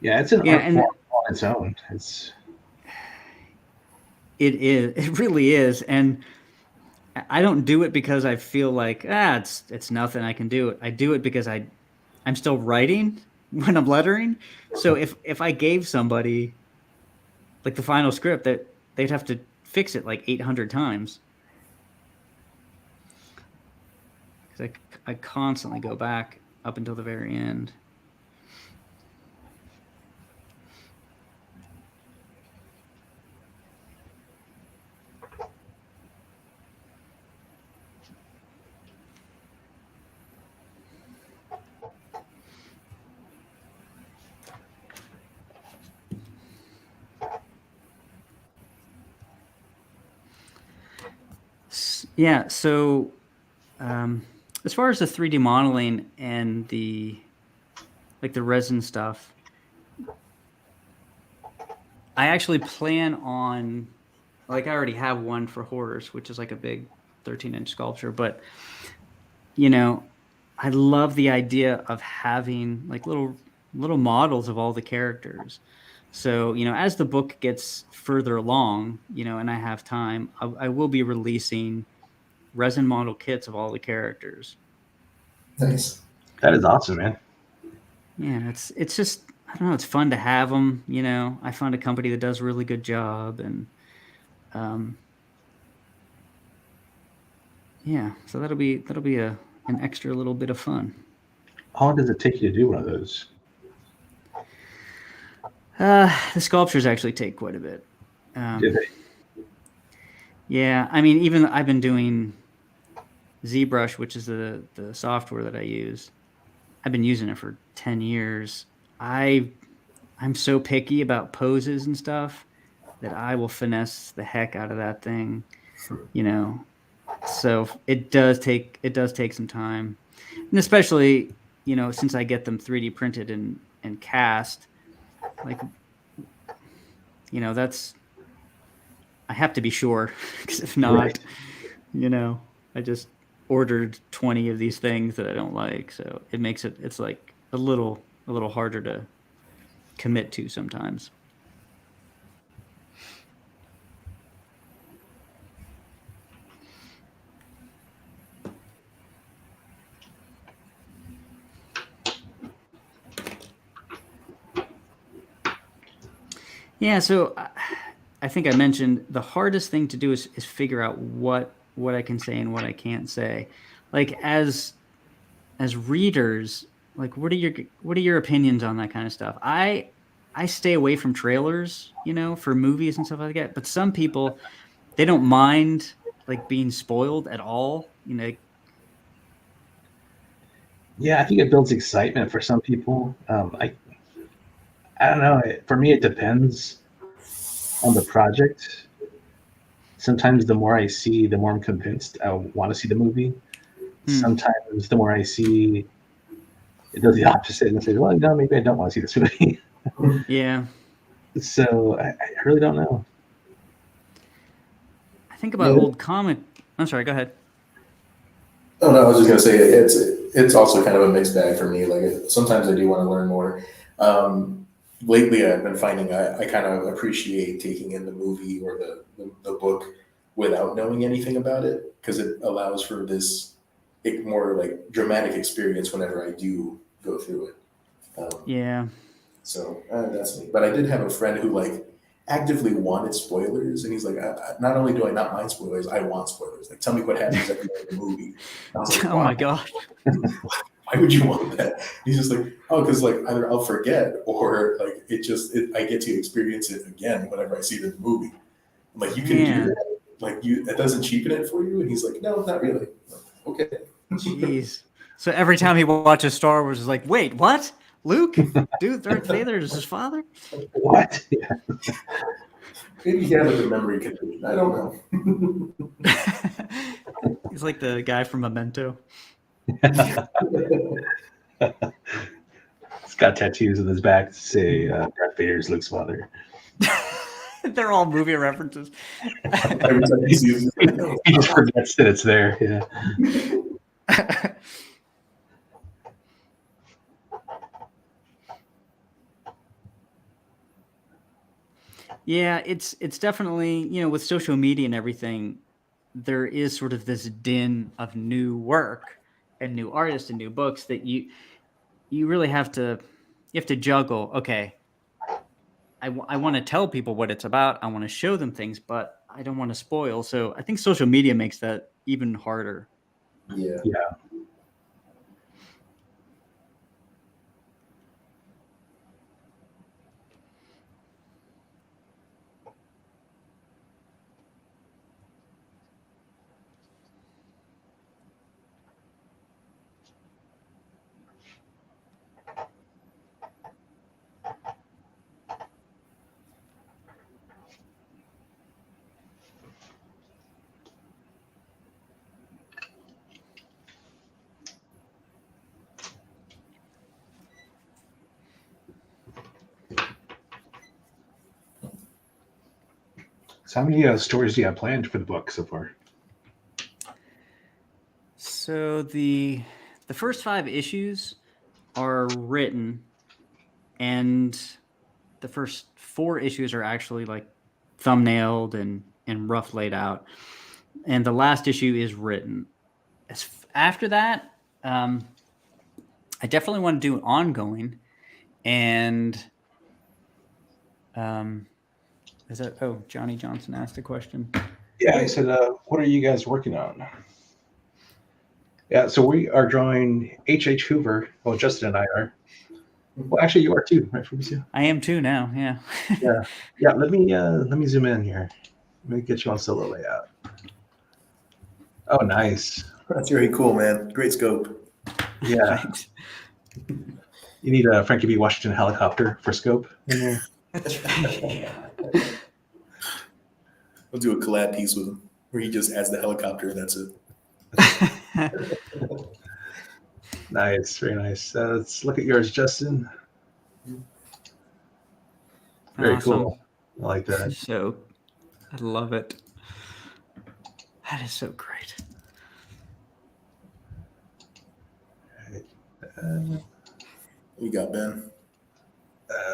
Yeah, it's an art form on its own. It is. It really is. And I don't do it because I feel like it's nothing, I can do it. I do it because I'm still writing when I'm lettering. So if I gave somebody like the final script, that they'd have to fix it like 800 times. Because I constantly go back up until the very end. Yeah. So as far as the 3D modeling and the resin stuff, I actually plan on, like, I already have one for Hoarders, which is like a big 13-inch sculpture, but you know, I love the idea of having like little models of all the characters. So, as the book gets further along, and I have time, I will be releasing resin model kits of all the characters. Nice. That is awesome, man. Yeah, it's just, I don't know, it's fun to have them. I found a company that does a really good job, and um, yeah, so that'll be an extra little bit of fun. How long does it take you to do one of those? The sculptures actually take quite a bit. Do Um, they? yeah, I mean, even I've been doing ZBrush, which is the software that I use. I've been using it for 10 years. I'm so picky about poses and stuff that I will finesse the heck out of that thing, you know. So it does take some time. And especially, since I get them 3D printed and cast, like, that's, I have to be sure, because if Right. not, you know, I just ordered 20 of these things that I don't like. So it's like a little harder to commit to sometimes. Yeah. So I think I mentioned the hardest thing to do is figure out what I can say and what I can't say. Like, as readers, like, what are your opinions on that kind of stuff? I stay away from trailers, for movies and stuff like that. But some people, they don't mind like being spoiled at all. Yeah, I think it builds excitement for some people. I don't know. For me, it depends on the project. Sometimes the more I see, the more I'm convinced I want to see the movie. Hmm. Sometimes the more I see, it does the opposite and says, well, no, maybe I don't want to see this movie. Yeah. So I really don't know. I think about Yeah. old comic. I'm sorry. Go ahead. Oh no, I was just gonna say it's also kind of a mixed bag for me. Like sometimes I do want to learn more. Lately, I've been finding I kind of appreciate taking in the movie or the book without knowing anything about it because it allows for this more like dramatic experience whenever I do go through it. Um, Yeah. so that's me. But I did have a friend who like actively wanted spoilers, and he's like, not only do I not mind spoilers, I want spoilers. Like, tell me what happens at the end of the movie. And I was like, Oh why? my god. Why would you want that? He's just like, oh, because like either I'll forget or like I get to experience it again whenever I see it in the movie. I'm like, you can do Man. that? Like that doesn't cheapen it for you? And he's like, no, not really. I'm like, okay. Jeez. So every time he watches Star Wars, is like, wait, what? Luke? Dude, Darth Vader is his father? What? Yeah. Maybe he had like a memory condition. I don't know. He's like the guy from Memento. He's got tattoos on his back that say Darth Vader's Luke's father. They're all movie references. Every time he sees it, like, no, He just forgets that it's there. Yeah. Yeah, it's definitely, with social media and everything, there is sort of this din of new work and new artists and new books that you really have to juggle. Okay, I want to tell people what it's about. I want to show them things, but I don't want to spoil. So I think social media makes that even harder. yeah. Yeah. So how many stories do you have planned for the book so far? So the first 5 issues are written, and the first 4 issues are actually like thumbnailed and rough laid out, and the last issue is written. After that, I definitely want to do an ongoing, and is that? Oh, Johnny Johnson asked a question. Yeah, I said, what are you guys working on? Yeah, so we are drawing H.H. Hoover. Well, Justin and I are. Well, actually, you are too, right, Fabrizio? I am too now. Yeah. Yeah. Let me zoom in here. Let me get you on solo layout. Oh, nice. That's very cool, man. Great scope. Yeah. Thanks. You need a Frankie B. Washington helicopter for scope in there. We'll do a collab piece with him where he just adds the helicopter and that's it. Nice, very nice. Let's look at yours, Justin. Very Awesome. cool. I like that. So, I love it. That is so great. We got Ben.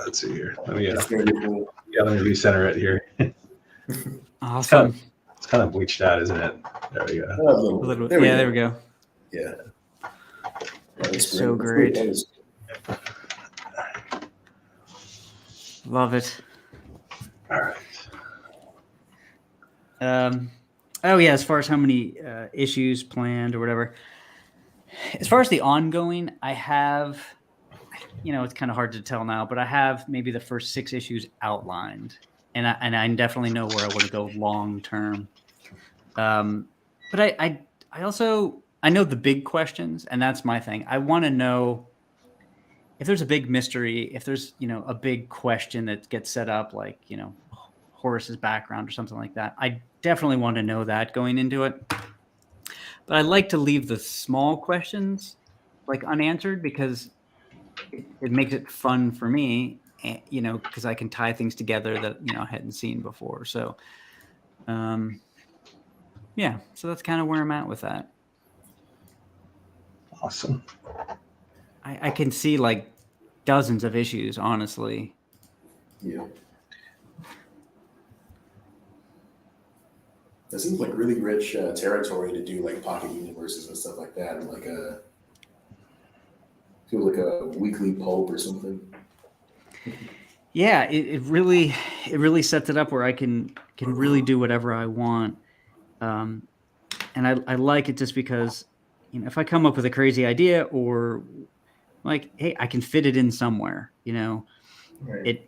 Let's see here. Let me It's very cool. let me recenter it here. Awesome. It's kind of bleached out, isn't it? There we go. Oh, There we go. Yeah. It's so great. Love it. All right. Oh yeah, as far as how many issues planned or whatever. As far as the ongoing, I have, it's kind of hard to tell now, but I have maybe the first 6 issues outlined, and I definitely know where I want to go long term. But I also know the big questions, and that's my thing. I want to know if there's a big mystery, if there's a big question that gets set up, like Horace's background or something like that. I definitely want to know that going into it. But I like to leave the small questions like unanswered because it makes it fun for me, because I can tie things together that I hadn't seen before. So, yeah. So that's kind of where I'm at with that. Awesome. I can see like dozens of issues, honestly. Yeah. That seems like really rich territory to do like pocket universes and stuff like that, and like feel like a weekly pulp or something. Yeah, it really sets it up where I can really do whatever I want, and I like it just because if I come up with a crazy idea or like, hey, I can fit it in somewhere. Right.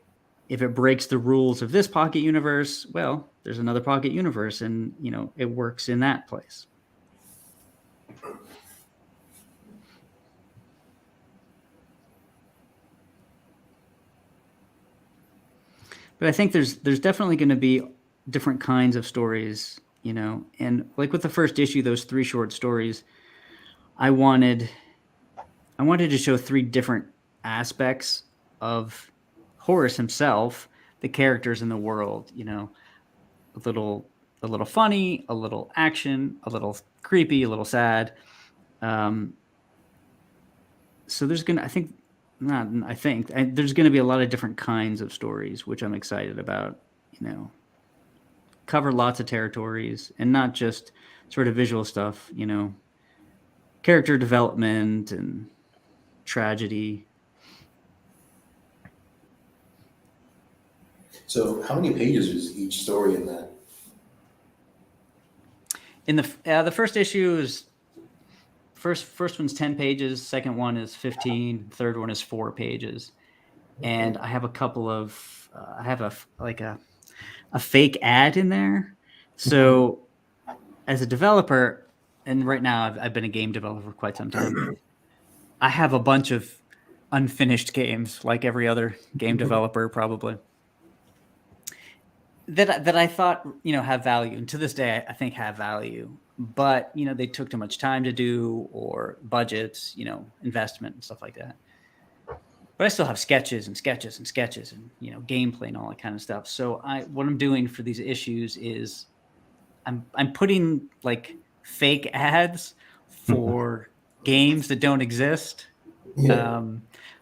If it breaks the rules of this pocket universe, well, there's another pocket universe, and it works in that place. But I think there's definitely going to be different kinds of stories, and like with the first issue, those 3 short stories, I wanted to show 3 different aspects of Horace himself, the characters in the world, a little funny, a little action, a little creepy, a little sad. So there's there's going to be a lot of different kinds of stories, which I'm excited about, cover lots of territories and not just sort of visual stuff, character development and tragedy. So, how many pages is each story in that? In the first issue is first one's 10 pages, second one is 15, third one is 4 pages, and I have a couple of I have a fake ad in there. So, as a developer, and right now I've been a game developer for quite some time, I have a bunch of unfinished games, like every other game developer probably, that I thought have value, and to this day I think have value, but they took too much time to do, or budgets, investment and stuff like that. but I still have sketches and sketches and sketches and, you know, gameplay and all that kind of stuff. So what I'm doing for these issues is I'm putting like fake ads for games that don't exist. Yeah.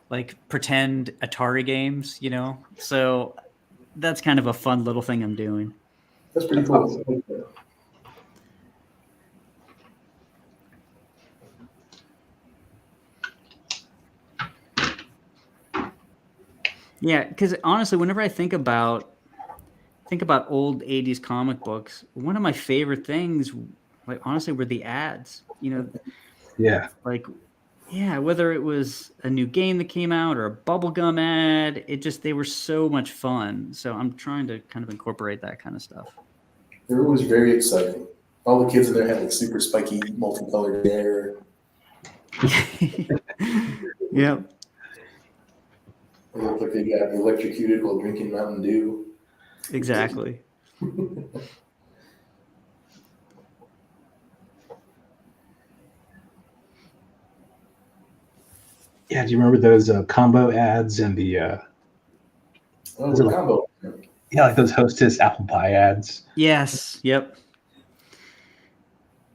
Like pretend Atari games, you know? So that's kind of a fun little thing I'm doing. That's pretty cool. Awesome. Yeah, because honestly, whenever I think about old 80s comic books, one of my favorite things, like honestly, were the ads. You know, Yeah. like, yeah, whether it was a new game that came out or a bubblegum ad, they were so much fun. So I'm trying to kind of incorporate that kind of stuff. It was very exciting. All the kids in there had like super spiky, multicolored hair. Yep. It looked like they got electrocuted while drinking Mountain Dew. Exactly. Yeah, do you remember those combo ads and the combo. Yeah, like those Hostess apple pie ads. Yes. Yep.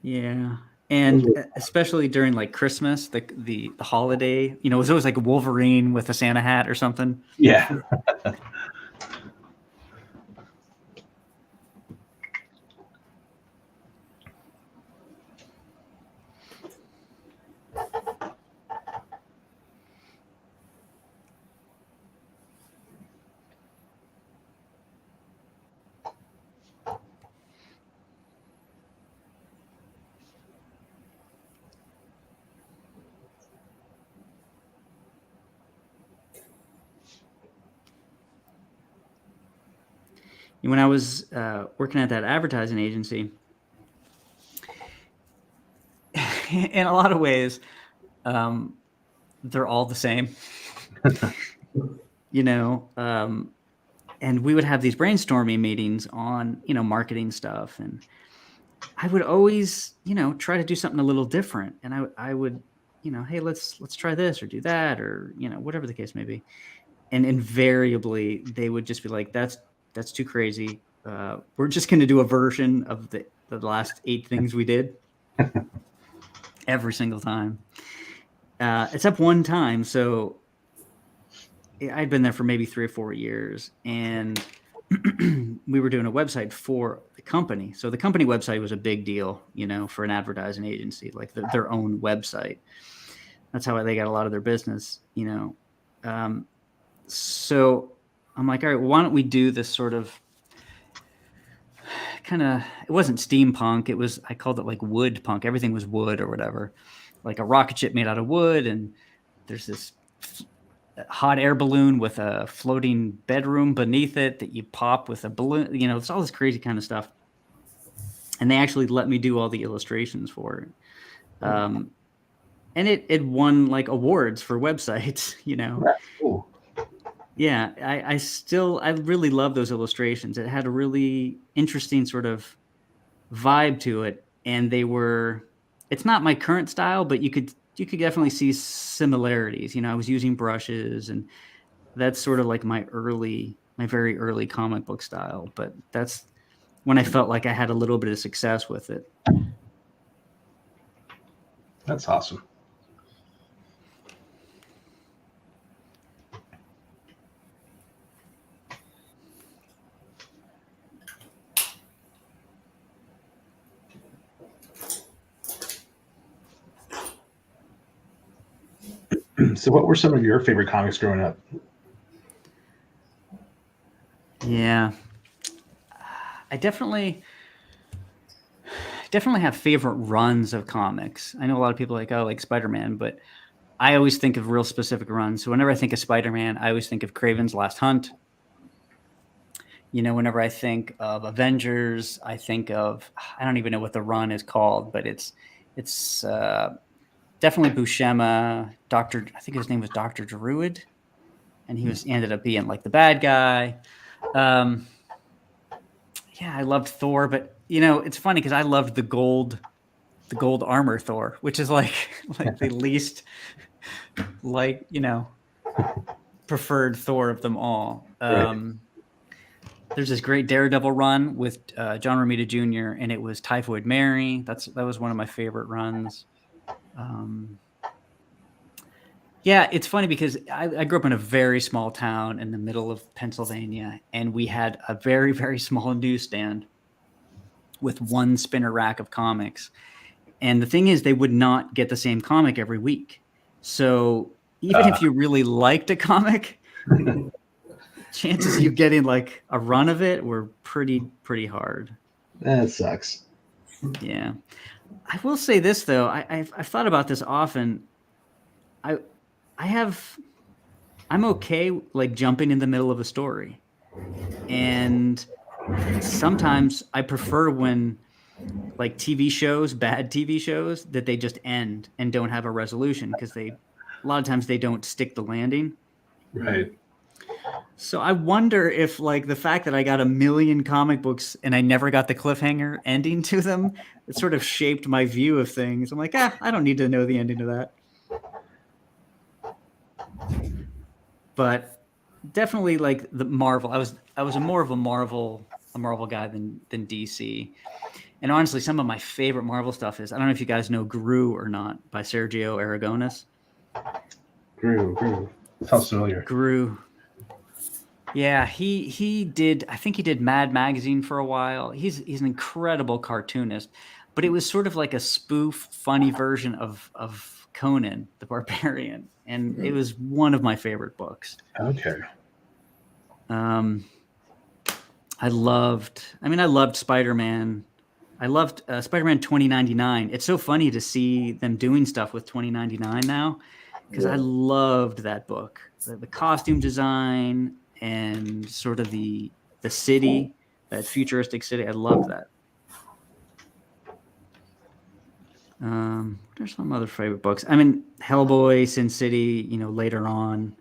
Yeah. And especially during like Christmas, the holiday, you know, it was always like a Wolverine with a Santa hat or something. Yeah. When I was working at that advertising agency, in a lot of ways, they're all the same, you know, and we would have these brainstorming meetings on, you know, marketing stuff. And I would always, you know, try to do something a little different. And I would, you know, hey, let's try this or do that, or, you know, whatever the case may be. And invariably they would just be like, that's too crazy. We're just going to do a version of the last 8 things we did every single time. Except one time. So I'd been there for maybe 3 or 4 years, and we were doing a website for the company. So the company website was a big deal, you know, for an advertising agency, like their own website. That's how they got a lot of their business, you know. So I'm like, all right, well, why don't we do this sort of kind of, it wasn't steampunk. It was, I called it like wood punk. Everything was wood or whatever, like a rocket ship made out of wood. And there's this hot air balloon with a floating bedroom beneath it that you pop with a balloon, you know, it's all this crazy kind of stuff. And they actually let me do all the illustrations for it. And it won like awards for websites, you know. That's cool. Yeah, I really love those illustrations. It had a really interesting sort of vibe to it, and it's not my current style, but you could definitely see similarities. You know, I was using brushes, and that's sort of like my very early comic book style, but that's when I felt like I had a little bit of success with it. That's awesome. So what were some of your favorite comics growing up? Yeah. I definitely have favorite runs of comics. I know a lot of people are like, oh, like Spider-Man, but I always think of real specific runs. So whenever I think of Spider-Man, I always think of Kraven's Last Hunt. You know, whenever I think of Avengers, I think of, I don't even know what the run is called, but it's definitely Bushema, I think his name was Dr. Druid, and he ended up being like the bad guy. Yeah, I loved Thor, but you know, it's funny because I loved the gold armor Thor, which is like the least, like, you know, preferred Thor of them all. Right. There's this great Daredevil run with John Romita Jr. and it was Typhoid Mary. That was one of my favorite runs. Yeah, it's funny because I grew up in a very small town in the middle of Pennsylvania, and we had a very, very small newsstand with one spinner rack of comics. And the thing is, they would not get the same comic every week. So even if you really liked a comic, chances of you getting like a run of it were pretty Uh, hard. that sucks. Yeah. I will say this though, I've thought about this often. I'm okay like jumping in the middle of a story. And sometimes I prefer when like TV shows, bad TV shows, that they just end and don't have a resolution because a lot of times they don't stick the landing. Right. So I wonder if like the fact that I got a million comic books and I never got the cliffhanger ending to them, it sort of shaped my view of things. I'm like, I don't need to know the ending to that. But definitely like the Marvel. I was more of a Marvel guy than DC. And honestly, some of my favorite Marvel stuff is, I don't know if you guys know Gru or not by Sergio Aragonis. Gru. Sounds familiar. Gru. Yeah, he did, I think he did Mad Magazine for a while. He's an incredible cartoonist, but it was sort of like a spoof, funny version of Conan the Barbarian. And it was one of my favorite books. Okay. I loved Spider-Man. I loved Spider-Man 2099. It's so funny to see them doing stuff with 2099 now because I loved that book. The costume design and sort of the city, that futuristic city. I loved that. What are some other favorite books? I mean, Hellboy, Sin City, later on.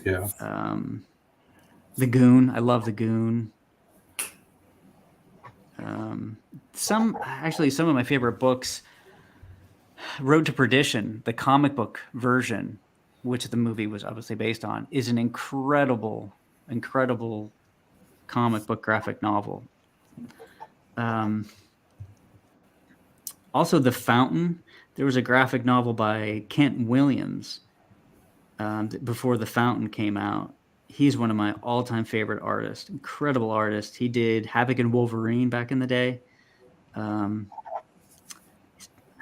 Yeah. The Goon. I love The Goon. Some of my favorite books, Road to Perdition, the comic book version, which the movie was obviously based on, is an incredible comic book graphic novel. Also, The Fountain. There was a graphic novel by Kent Williams before The Fountain came out. He's one of my all-time favorite artists. Incredible artist. He did Havoc and Wolverine back in the day.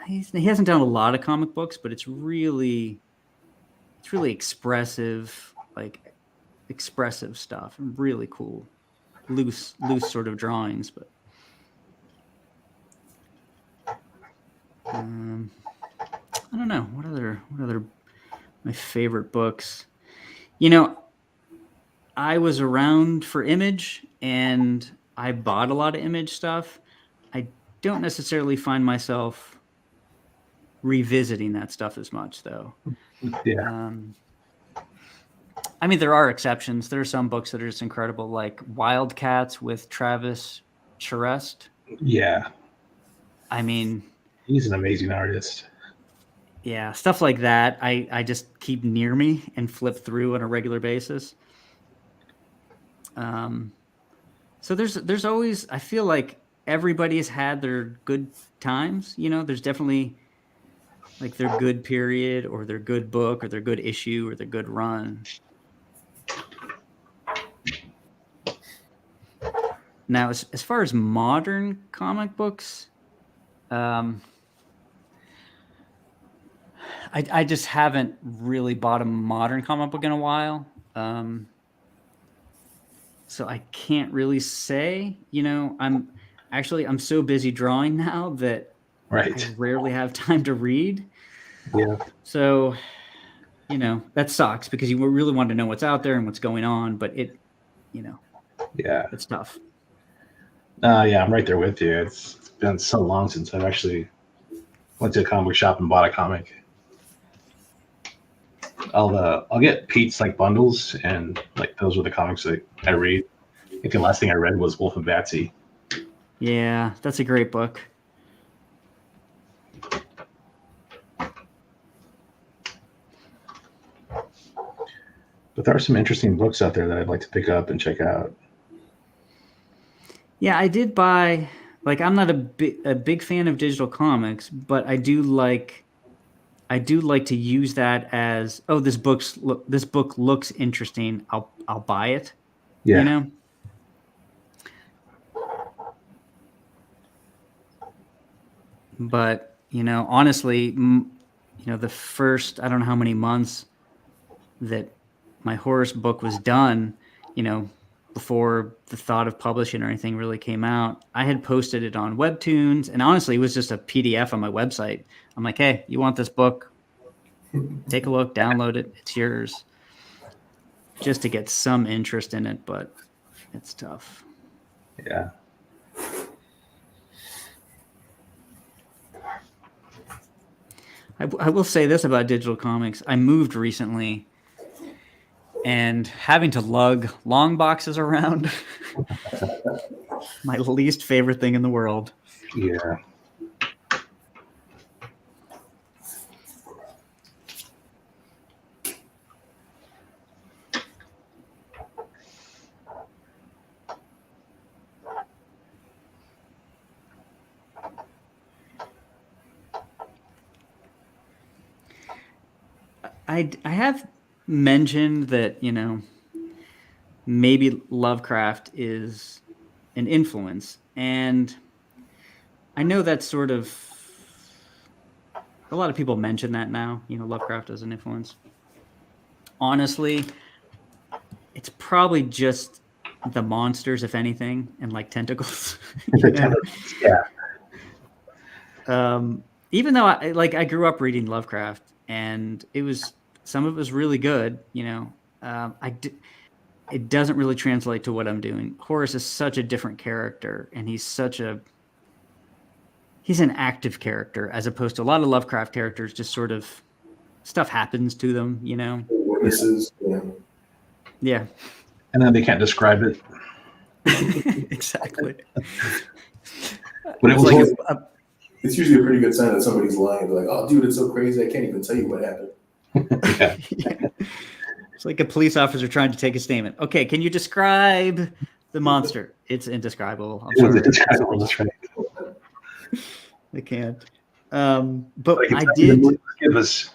He hasn't done a lot of comic books, but it's really expressive, like expressive stuff. Really cool, loose sort of drawings. But I don't know what other my favorite books. I was around for Image, and I bought a lot of Image stuff. I don't necessarily find myself revisiting that stuff as much, though. Yeah. I mean, there are exceptions. There are some books that are just incredible, like Wildcats with Travis Charest. Yeah. I mean, he's an amazing artist. Yeah, stuff like that. I just keep near me and flip through on a regular basis. So there's always, I feel like everybody has had their good times. There's definitely like their good period or their good book or their good issue or their good run. Now, as far as modern comic books, I just haven't really bought a modern comic book in a while. So I can't really say, I'm so busy drawing now that Right. I rarely have time to read. Yeah. So, that sucks because you really want to know what's out there and what's going on, but yeah, it's tough. Yeah, I'm right there with you. It's been so long since I've actually went to a comic shop and bought a comic. I'll get Pete's like bundles, and like those were the comics that I read. I think the last thing I read was Wolf of Batsy. Yeah, that's a great book. But there are some interesting books out there that I'd like to pick up and check out. Yeah, I did buy. Like, I'm not a big fan of digital comics, but I do like to use that as, oh, this book looks interesting. I'll buy it. Yeah. You know. But honestly, the first, I don't know how many months that my Horace book was done, before the thought of publishing or anything really came out, I had posted it on Webtoons, and honestly, it was just a PDF on my website. I'm like, hey, you want this book? Take a look, download it. It's yours. Just to get some interest in it, but it's tough. Yeah. I will say this about digital comics. I moved recently, and having to lug long boxes around, my least favorite thing in the world. Yeah. I have mentioned that, maybe Lovecraft is an influence. And I know that's sort of, a lot of people mention that now, Lovecraft as an influence. Honestly, it's probably just the monsters, if anything, and like tentacles. Yeah. Even though I grew up reading Lovecraft, and some of it was really good, it doesn't really translate to what I'm doing. Horace is such a different character, and he's an active character, as opposed to a lot of Lovecraft characters, just sort of stuff happens to them, Witnesses, Yeah. And then they can't describe it. Exactly. But it was like it's usually a pretty good sign that somebody's lying. They're like, "Oh, dude, it's so crazy. I can't even tell you what happened." Yeah. Yeah. It's like a police officer trying to take a statement. Okay, can you describe the monster? It's indescribable. I'm sorry. Indescribable, that's right. I can't. But Like, I did. Give us.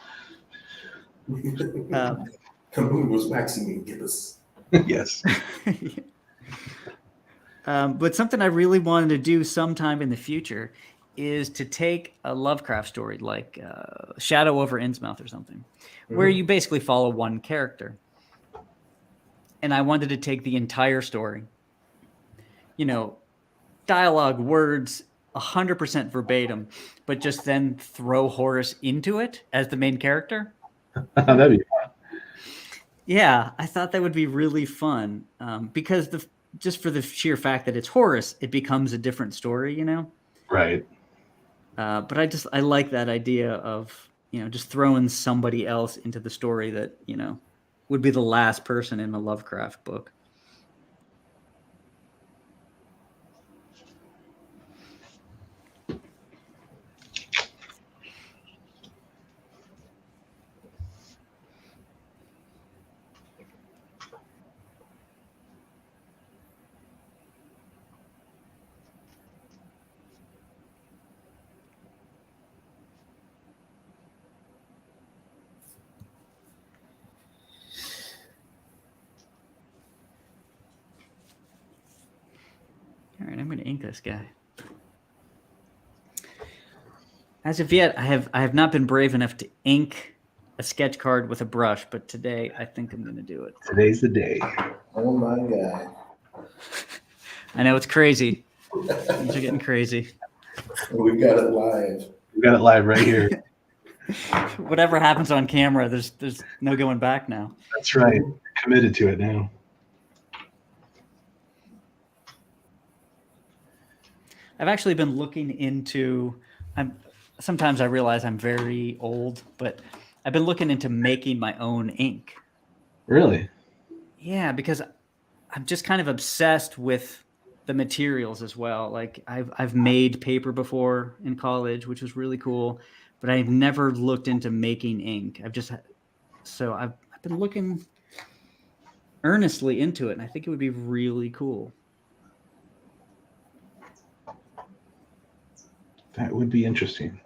The moon was waxing me, gibbous. Yes. But something I really wanted to do sometime in the future is to take a Lovecraft story like Shadow over Innsmouth or something, where you basically follow one character. And I wanted to take the entire story, dialogue, words, 100% verbatim, but just then throw Horace into it as the main character. That'd be fun. Yeah, I thought that would be really fun, because just for the sheer fact that it's Horace, it becomes a different story, Right. But I like that idea of, just throwing somebody else into the story that, would be the last person in a Lovecraft book. All right, I'm going to ink this guy. As of yet, I have not been brave enough to ink a sketch card with a brush, but today I think I'm going to do it. Today's the day. Oh my God. I know, it's crazy. Things are getting crazy. We got it live. We got it live right here. Whatever happens on camera, there's no going back now. That's right. Committed to it now. I've actually been looking into, sometimes I realize I'm very old, but I've been looking into making my own ink. Really? Yeah, because I'm just kind of obsessed with the materials as well. Like I've made paper before in college, which was really cool, but I've never looked into making ink. I've been looking earnestly into it, and I think it would be really cool. That would be interesting.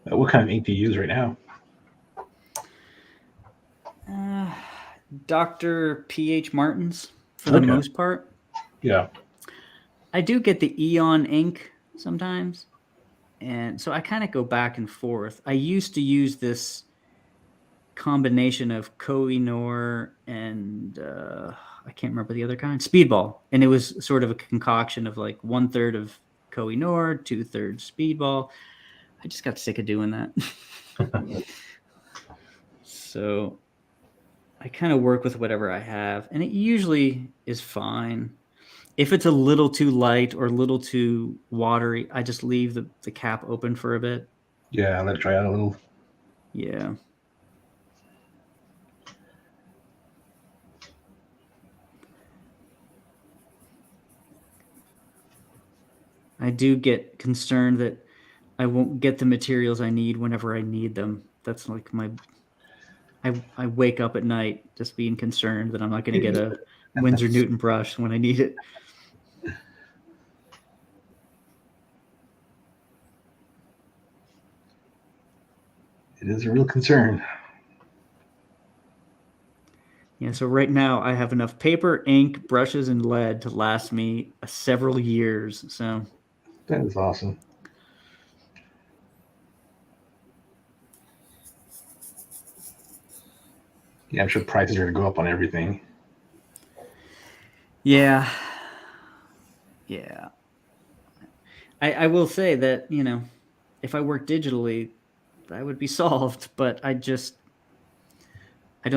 What kind of ink do you use right now? Dr. P.H. Martin's for the most part. Yeah. I do get the Eon ink sometimes. And so I kind of go back and forth. I used to use this combination of Koh-i-Noor and I can't remember the other kind, Speedball. And it was sort of a concoction of like 1/3 of Koh-i-Noor, 2/3 Speedball. I just got sick of doing that. So I kind of work with whatever I have, and it usually is fine. If it's a little too light or a little too watery, I just leave the cap open for a bit. Yeah, let it dry out a little. Yeah. I do get concerned that I won't get the materials I need whenever I need them. That's like I wake up at night just being concerned that I'm not going to get a Winsor Newton brush when I need it. It is a real concern. Yeah, so right now I have enough paper, ink, brushes, and lead to last me several years. So that is awesome. Yeah, I'm sure prices are going to go up on everything. Yeah. Yeah. I will say that, if I work digitally, that would be solved, but I don't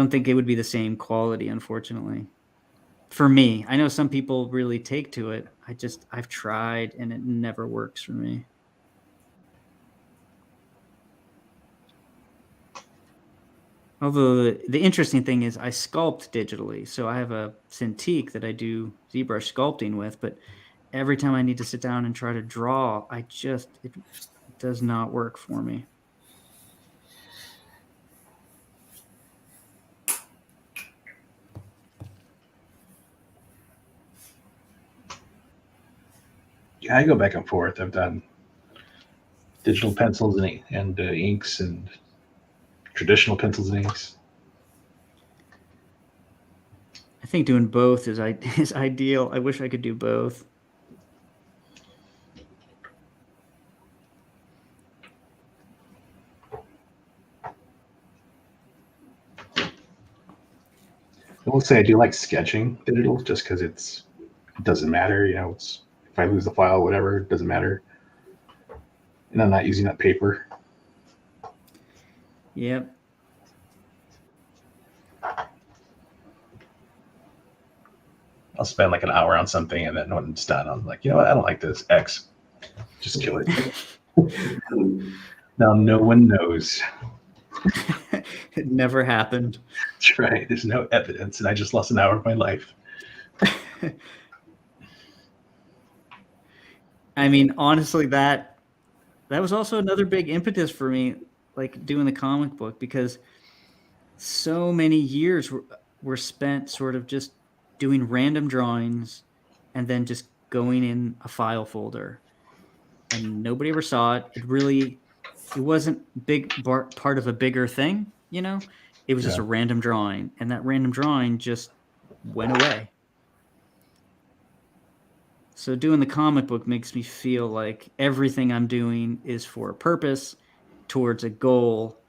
think it would be the same quality, unfortunately. For me, I know some people really take to it. I've tried and it never works for me. Although the interesting thing is I sculpt digitally. So I have a Cintiq that I do ZBrush sculpting with, but every time I need to sit down and try to draw, it does not work for me. Yeah, I go back and forth. I've done digital pencils and inks and traditional pencils and inks. I think doing both is ideal. I wish I could do both. I will say I do like sketching digital just because it doesn't matter. If I lose the file, whatever, it doesn't matter. And I'm not using that paper. Yep. I'll spend like an hour on something, and then when it's done, I'm like, you know what? I don't like this. X. Just kill it. Now no one knows. It never happened. That's right. There's no evidence, and I just lost an hour of my life. I mean, honestly, that was also another big impetus for me, like doing the comic book, because so many years were spent sort of just doing random drawings and then just going in a file folder, and nobody ever saw it. It wasn't part of a bigger thing, It was just a random drawing, and that random drawing just went away. So doing the comic book makes me feel like everything I'm doing is for a purpose, towards a goal,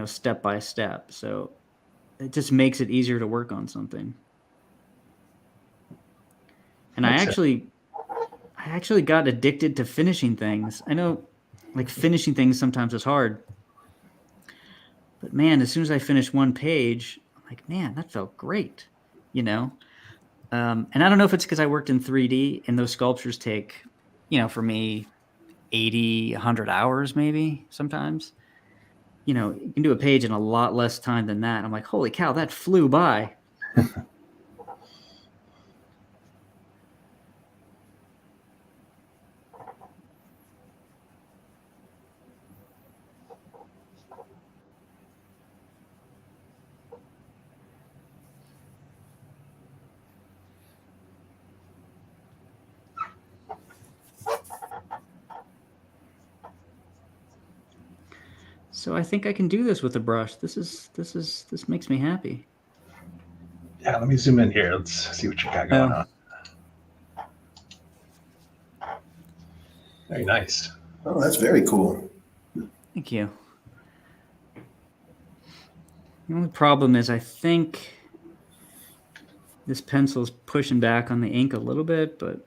step by step. So it just makes it easier to work on something. And I actually got addicted to finishing things. I know, like, finishing things sometimes is hard. But man, as soon as I finish one page, I'm like, man, that felt great, And I don't know if it's because I worked in 3D and those sculptures take, for me, 80, 100 hours maybe sometimes. You can do a page in a lot less time than that. I'm like, holy cow, that flew by. So I think I can do this with a brush. This makes me happy. Yeah, let me zoom in here. Let's see what you got going on. Very nice. Oh, that's very cool. Thank you. The only problem is I think this pencil is pushing back on the ink a little bit, but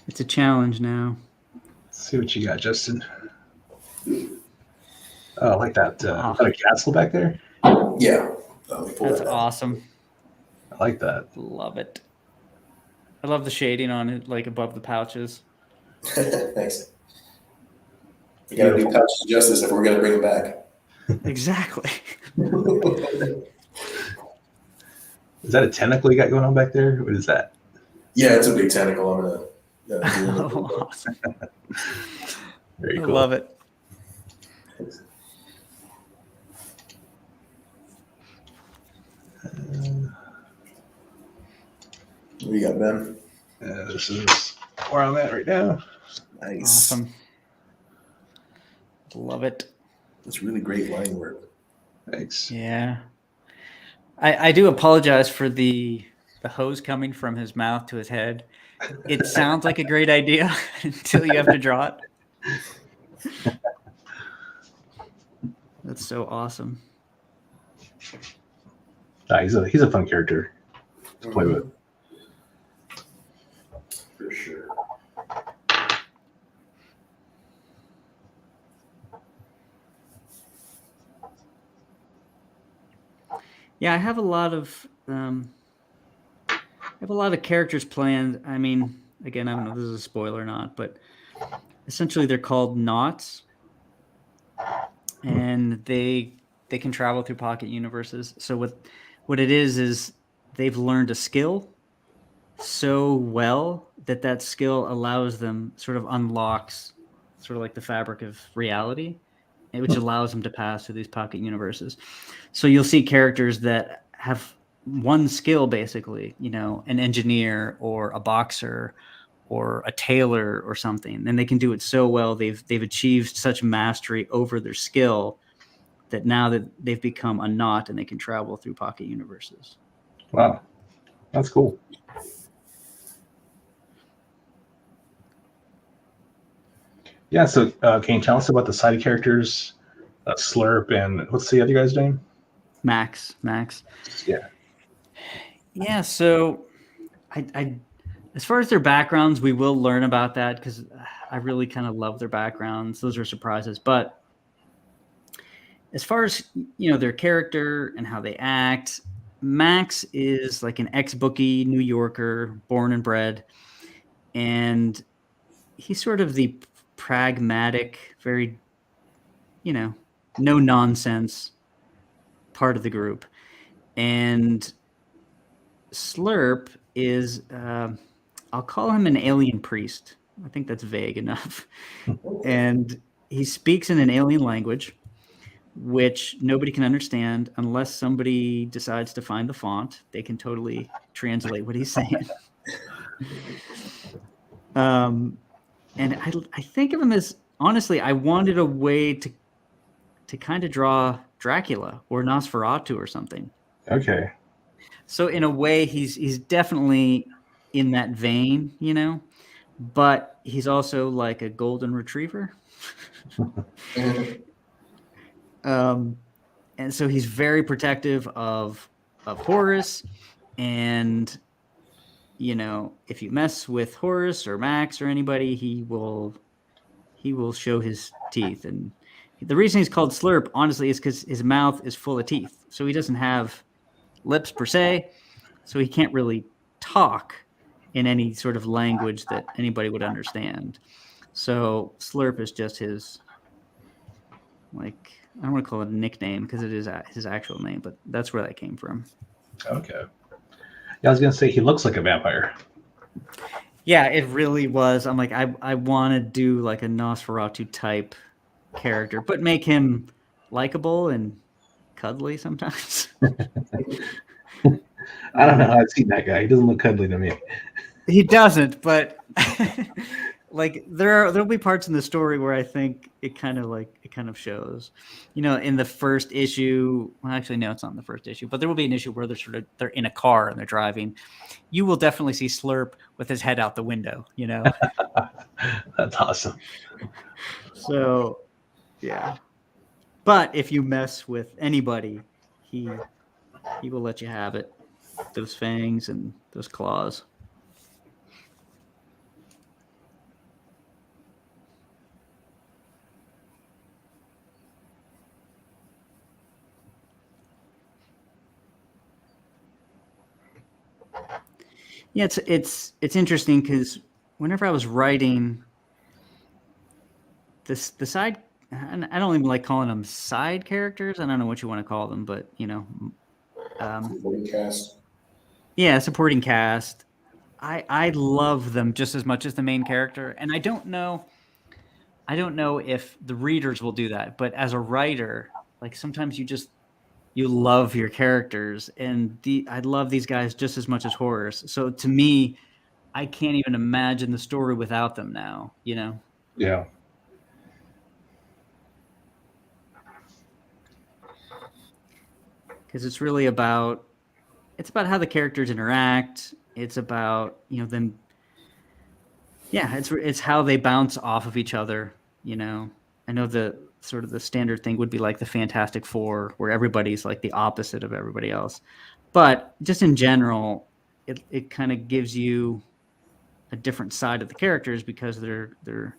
it's a challenge now. Let's see what you got, Justin. Oh, I like that. Is that a castle back there? Yeah. That's awesome. I like that. Love it. I love the shading on it, like above the pouches. Thanks. You gotta do pouches justice if we're gonna bring it back. Exactly. Is that a tentacle you got going on back there? What is that? Yeah, it's a big tentacle. I'm gonna awesome. Very cool. I love it. What do you got, Ben? This is where I'm at right now. Nice. Awesome. Love it. That's really great line work. Thanks. Yeah. I do apologize for the hose coming from his mouth to his head. It sounds like a great idea until you have to draw it. That's so awesome. He's a fun character to play with. For sure. Yeah, I have a lot of characters planned. I mean, again, I don't know if this is a spoiler or not, but essentially they're called knots, and they can travel through pocket universes. So what it is they've learned a skill so well that skill allows them, sort of unlocks sort of like the fabric of reality, which allows them to pass through these pocket universes. So you'll see characters that have one skill, basically, an engineer or a boxer or a tailor or something, and they can do it so well. They've achieved such mastery over their skill that now that they've become a knot and they can travel through pocket universes. Wow, that's cool. Yeah, so can you tell us about the side characters, Slurp, and what's the other guy's name? Max. Yeah. So, I as far as their backgrounds, we will learn about that because I really kind of love their backgrounds. Those are surprises. But as far as their character and how they act, Max is like an ex-bookie New Yorker, born and bred, and he's sort of the pragmatic, very, no nonsense part of the group. And Slurp is, I'll call him an alien priest. I think that's vague enough. And he speaks in an alien language, which nobody can understand unless somebody decides to find the font. They can totally translate what he's saying. And I think of him as, honestly, I wanted a way to kind of draw Dracula or Nosferatu or something. Okay. So in a way, he's definitely in that vein, but he's also like a golden retriever. And so he's very protective of Horace, and if you mess with Horace or Max or anybody, he will show his teeth. And the reason he's called Slurp, honestly, is because his mouth is full of teeth. So he doesn't have lips per se, so he can't really talk in any sort of language that anybody would understand. So Slurp is just his, like, I don't want to call it a nickname because it is his actual name, but that's where that came from. Okay. Yeah, I was going to say he looks like a vampire. Yeah, it really was. I'm like, I want to do like a Nosferatu type character, but make him likable and cuddly sometimes. I don't know. I've seen that guy. He doesn't look cuddly to me. He doesn't, but like there'll be parts in the story where I think it kind of shows. In the first issue, well, actually no, it's not in the first issue, but there will be an issue where they're in a car and they're driving. You will definitely see Slurp with his head out the window, That's awesome. So, yeah. But if you mess with anybody, he will let you have it. Those fangs and those claws. Yeah, it's interesting because whenever I was writing the side, I don't even like calling them side characters. I don't know what you want to call them, but Supporting cast. Yeah, supporting cast. I love them just as much as the main character, and I don't know if the readers will do that, but as a writer, like sometimes you love your characters, and I love these guys just as much as Horace. So to me, I can't even imagine the story without them now, Yeah. Because it's really about how the characters interact. It's about, them. Yeah, it's how they bounce off of each other, I know the sort of the standard thing would be like the Fantastic Four, where everybody's like the opposite of everybody else. But just in general, it kind of gives you a different side of the characters because they're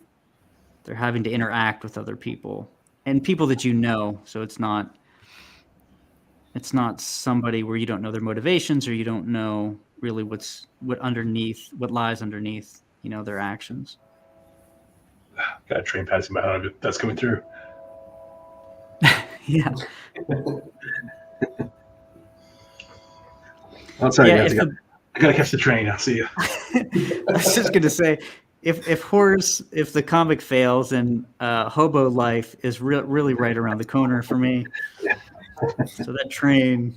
having to interact with other people and people that so it's not somebody where you don't know their motivations or you don't know really what lies underneath their actions. Got a train passing by. That's coming through. Yeah. I'm sorry, guys. I gotta catch the train. I'll see you. I was just gonna say, if the comic fails, and Hobo Life is really right around the corner for me. So that train.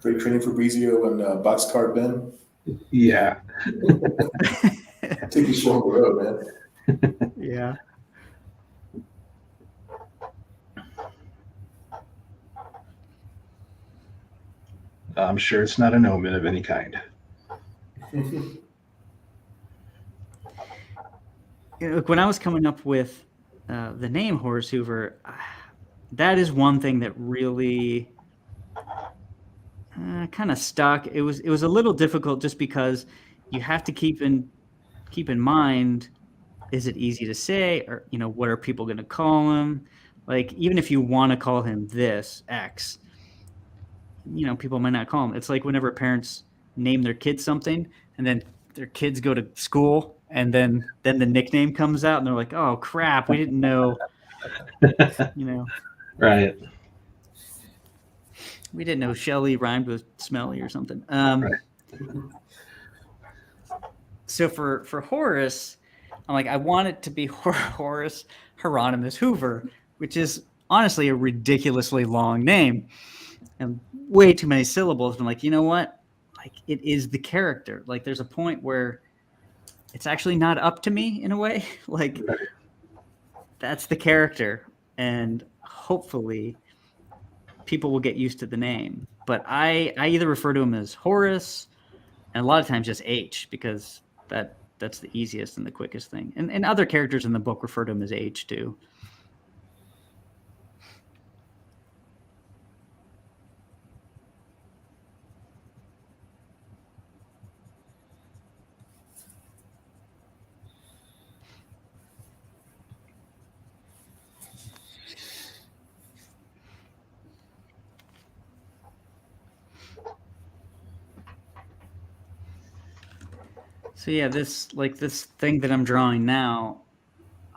Freight train Fabrizio and Boxcar Ben. Yeah. Take you slow on the road, man. Yeah. I'm sure it's not an omen of any kind. Look, when I was coming up with the name Horace Hoover, that is one thing that really kind of stuck. It was a little difficult just because you have to keep in mind, is it easy to say, or what are people going to call him? Like, even if you want to call him this X, people might not call him. It's like whenever parents name their kids something and then their kids go to school and then the nickname comes out and they're like, oh crap, we didn't know. Right. We didn't know Shelly rhymed with smelly or something. Right. So for Horace, I'm like, I want it to be Horace Hieronymus Hoover, which is honestly a ridiculously long name and way too many syllables. I'm like, you know what? Like, it is the character. Like, there's a point where it's actually not up to me in a way. Like, that's the character, and hopefully people will get used to the name. But I either refer to him as Horace, and a lot of times just H, because that's the easiest and the quickest thing. And other characters in the book refer to him as H too. So yeah, this thing that I'm drawing now,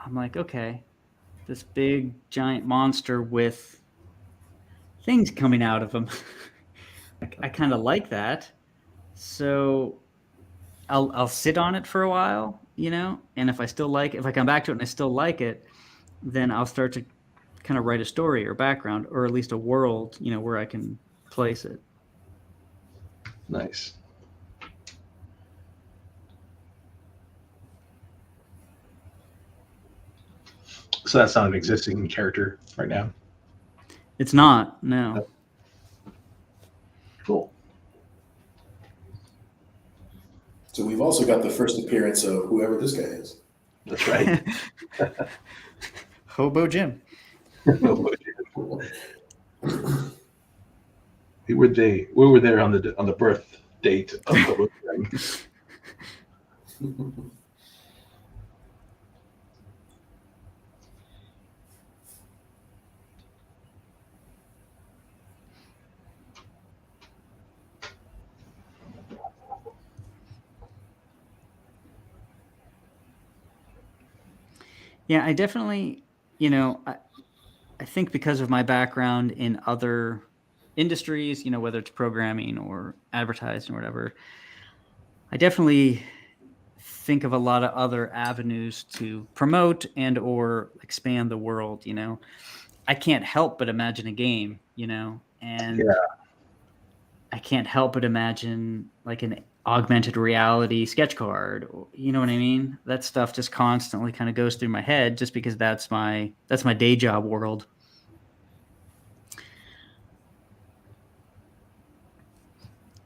I'm like, okay, this big giant monster with things coming out of him. I kind of like that. So I'll sit on it for a while, and if I come back to it and I still like it, then I'll start to kind of write a story or background, or at least a world, where I can place it. Nice. So that's not an existing character right now. It's not, no. Cool. So we've also got the first appearance of whoever this guy is. That's right. Hobo Jim. We were there on the birth date of Hobo Jim. Yeah, I definitely, I think because of my background in other industries, whether it's programming or advertising or whatever, I definitely think of a lot of other avenues to promote and or expand the world. I can't help but imagine a game, and I can't help but imagine like an augmented reality sketch card. You know what I mean? That stuff just constantly kind of goes through my head just because that's my day job world.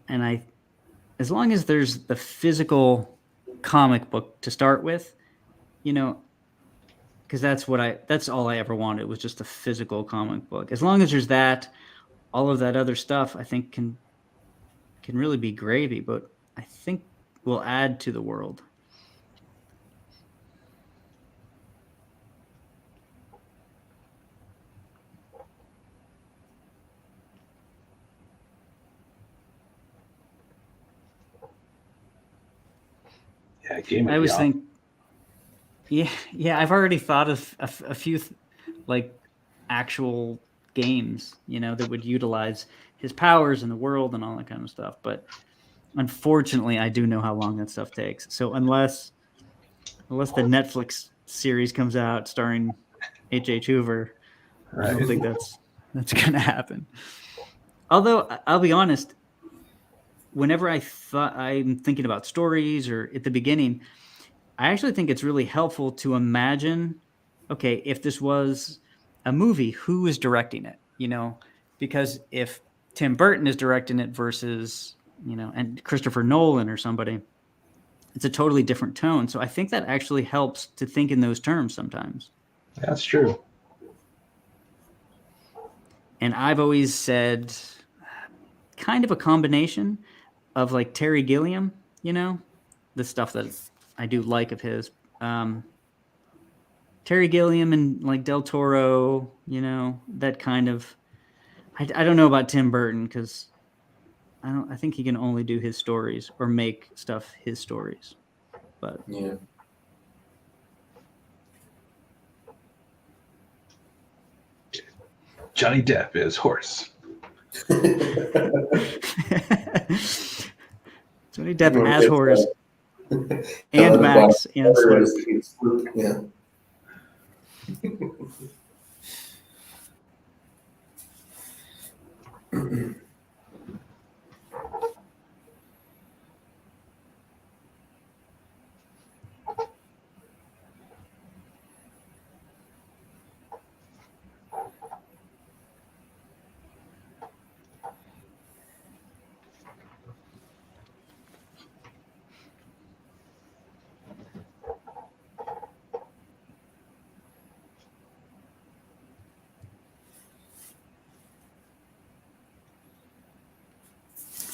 And as long as there's the physical comic book to start with, because that's all I ever wanted was just a physical comic book. As long as there's that, all of that other stuff I think can really be gravy, but I think will add to the world. Yeah, game. I always think, yeah. I've already thought of a few like actual games, that would utilize his powers in the world and all that kind of stuff. But unfortunately, I do know how long that stuff takes. So unless the Netflix series comes out starring H.H. Hoover, Right. I don't think that's going to happen. Although I'll be honest, whenever I'm thinking about stories or at the beginning, I actually think it's really helpful to imagine, okay, if this was a movie, who is directing it? Because if Tim Burton is directing it versus, and Christopher Nolan or somebody, it's a totally different tone. So I think that actually helps to think in those terms sometimes. That's true. And I've always said kind of a combination of like Terry Gilliam, the stuff that I do like of his. Terry Gilliam and like Del Toro, that kind of. I don't know about Tim Burton because I think he can only do his stories or make stuff his stories. But yeah. Johnny Depp is Horse. Johnny Depp as Horse and Max and Sloop. Yeah.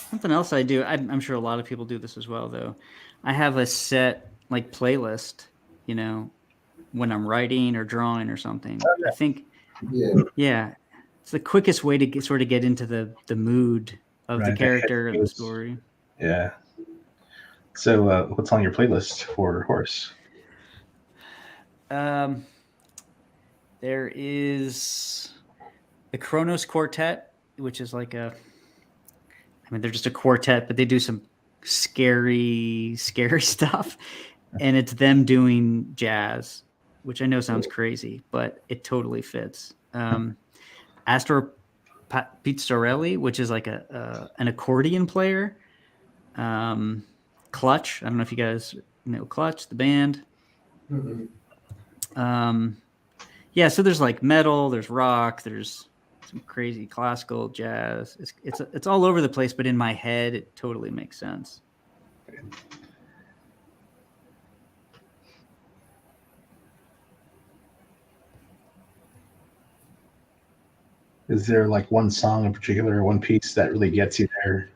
Something else I do, I'm sure a lot of people do this as well, though. I have a set like playlist, when I'm writing or drawing or something. Oh, yeah. I think, yeah, it's the quickest way to get into the mood of the character and the story. Yeah. So, what's on your playlist for Horse? There is the Kronos Quartet, which is like they're just a quartet, but they do some scary stuff. And it's them doing jazz, which I know sounds crazy, but it totally fits. Astor Pizzarelli, which is like an accordion player. Clutch. I don't know if you guys know Clutch, the band. Yeah, so there's like metal, there's rock, there's some crazy classical jazz. It's all over the place, but in my head, it totally makes sense. Is there like one song in particular or one piece that really gets you there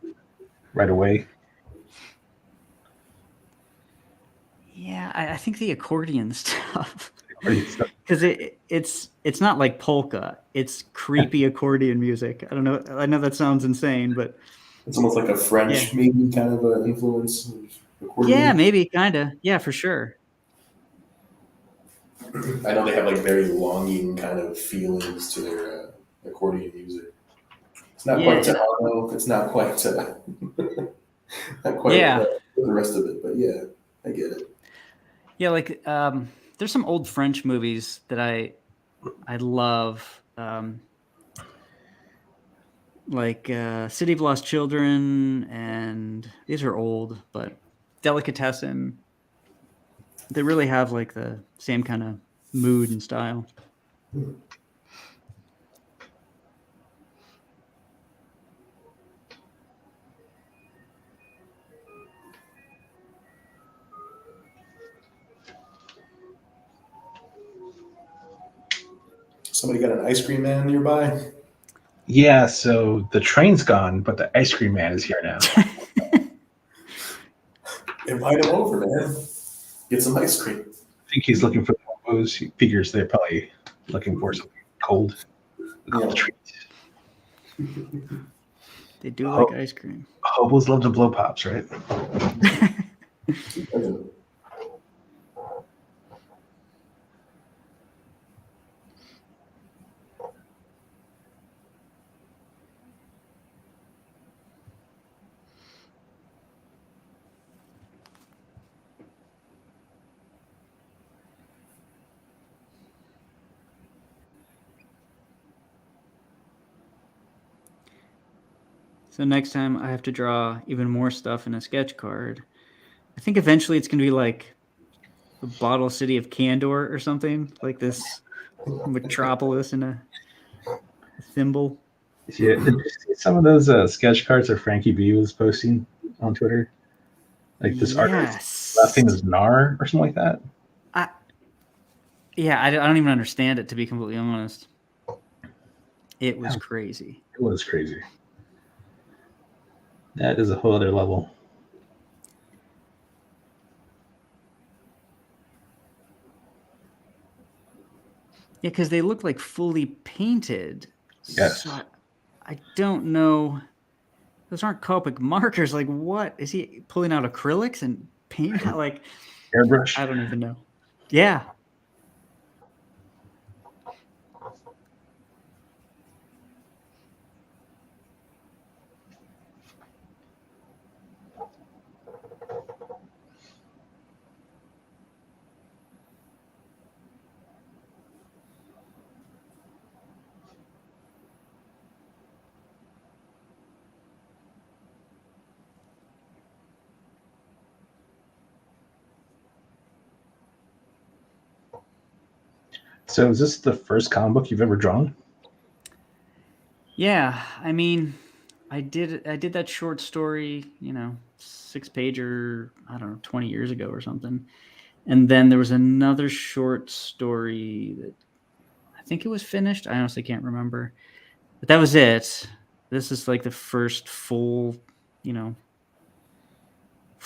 right away? Yeah, I think the accordion stuff. Accordion stuff. Because it's not like polka. It's creepy accordion music. I don't know. I know that sounds insane, but It's almost like a French maybe kind of an influence. Yeah, maybe, kind of. Yeah, for sure. I know they have like very longing kind of feelings to their accordion music. It's not quite techno. It's not quite not quite the rest of it, but yeah, I get it. Yeah, like there's some old French movies that I love, like City of Lost Children, and these are old, but Delicatessen. They really have like the same kind of mood and style. Somebody got an ice cream man nearby? Yeah, so the train's gone, but the ice cream man is here now. Invite him over, man. Get some ice cream. I think he's looking for hobos. He figures they're probably looking for something cold. Treat. They do like ice cream. Hobos love to blow pops, right? So next time I have to draw even more stuff in a sketch card. I think eventually it's going to be like the Bottle City of Candor or something, like this metropolis in a thimble. Yeah, did you see some of those sketch cards that Frankie B was posting on Twitter? Like this artist, last name is Nar or something like that. I don't even understand it, to be completely honest. It was crazy. It was crazy. That is a whole other level. Yeah, because they look like fully painted. Yes. So I don't know. Those aren't Copic markers. Like, what? Is he pulling out acrylics and painting? Like, airbrush? I don't even know. Yeah. So is this the first comic book you've ever drawn? Yeah, I mean, I did that short story, 6-pager, I don't know, 20 years ago or something. And then there was another short story that I think it was finished. I honestly can't remember. But that was it. This is like the first full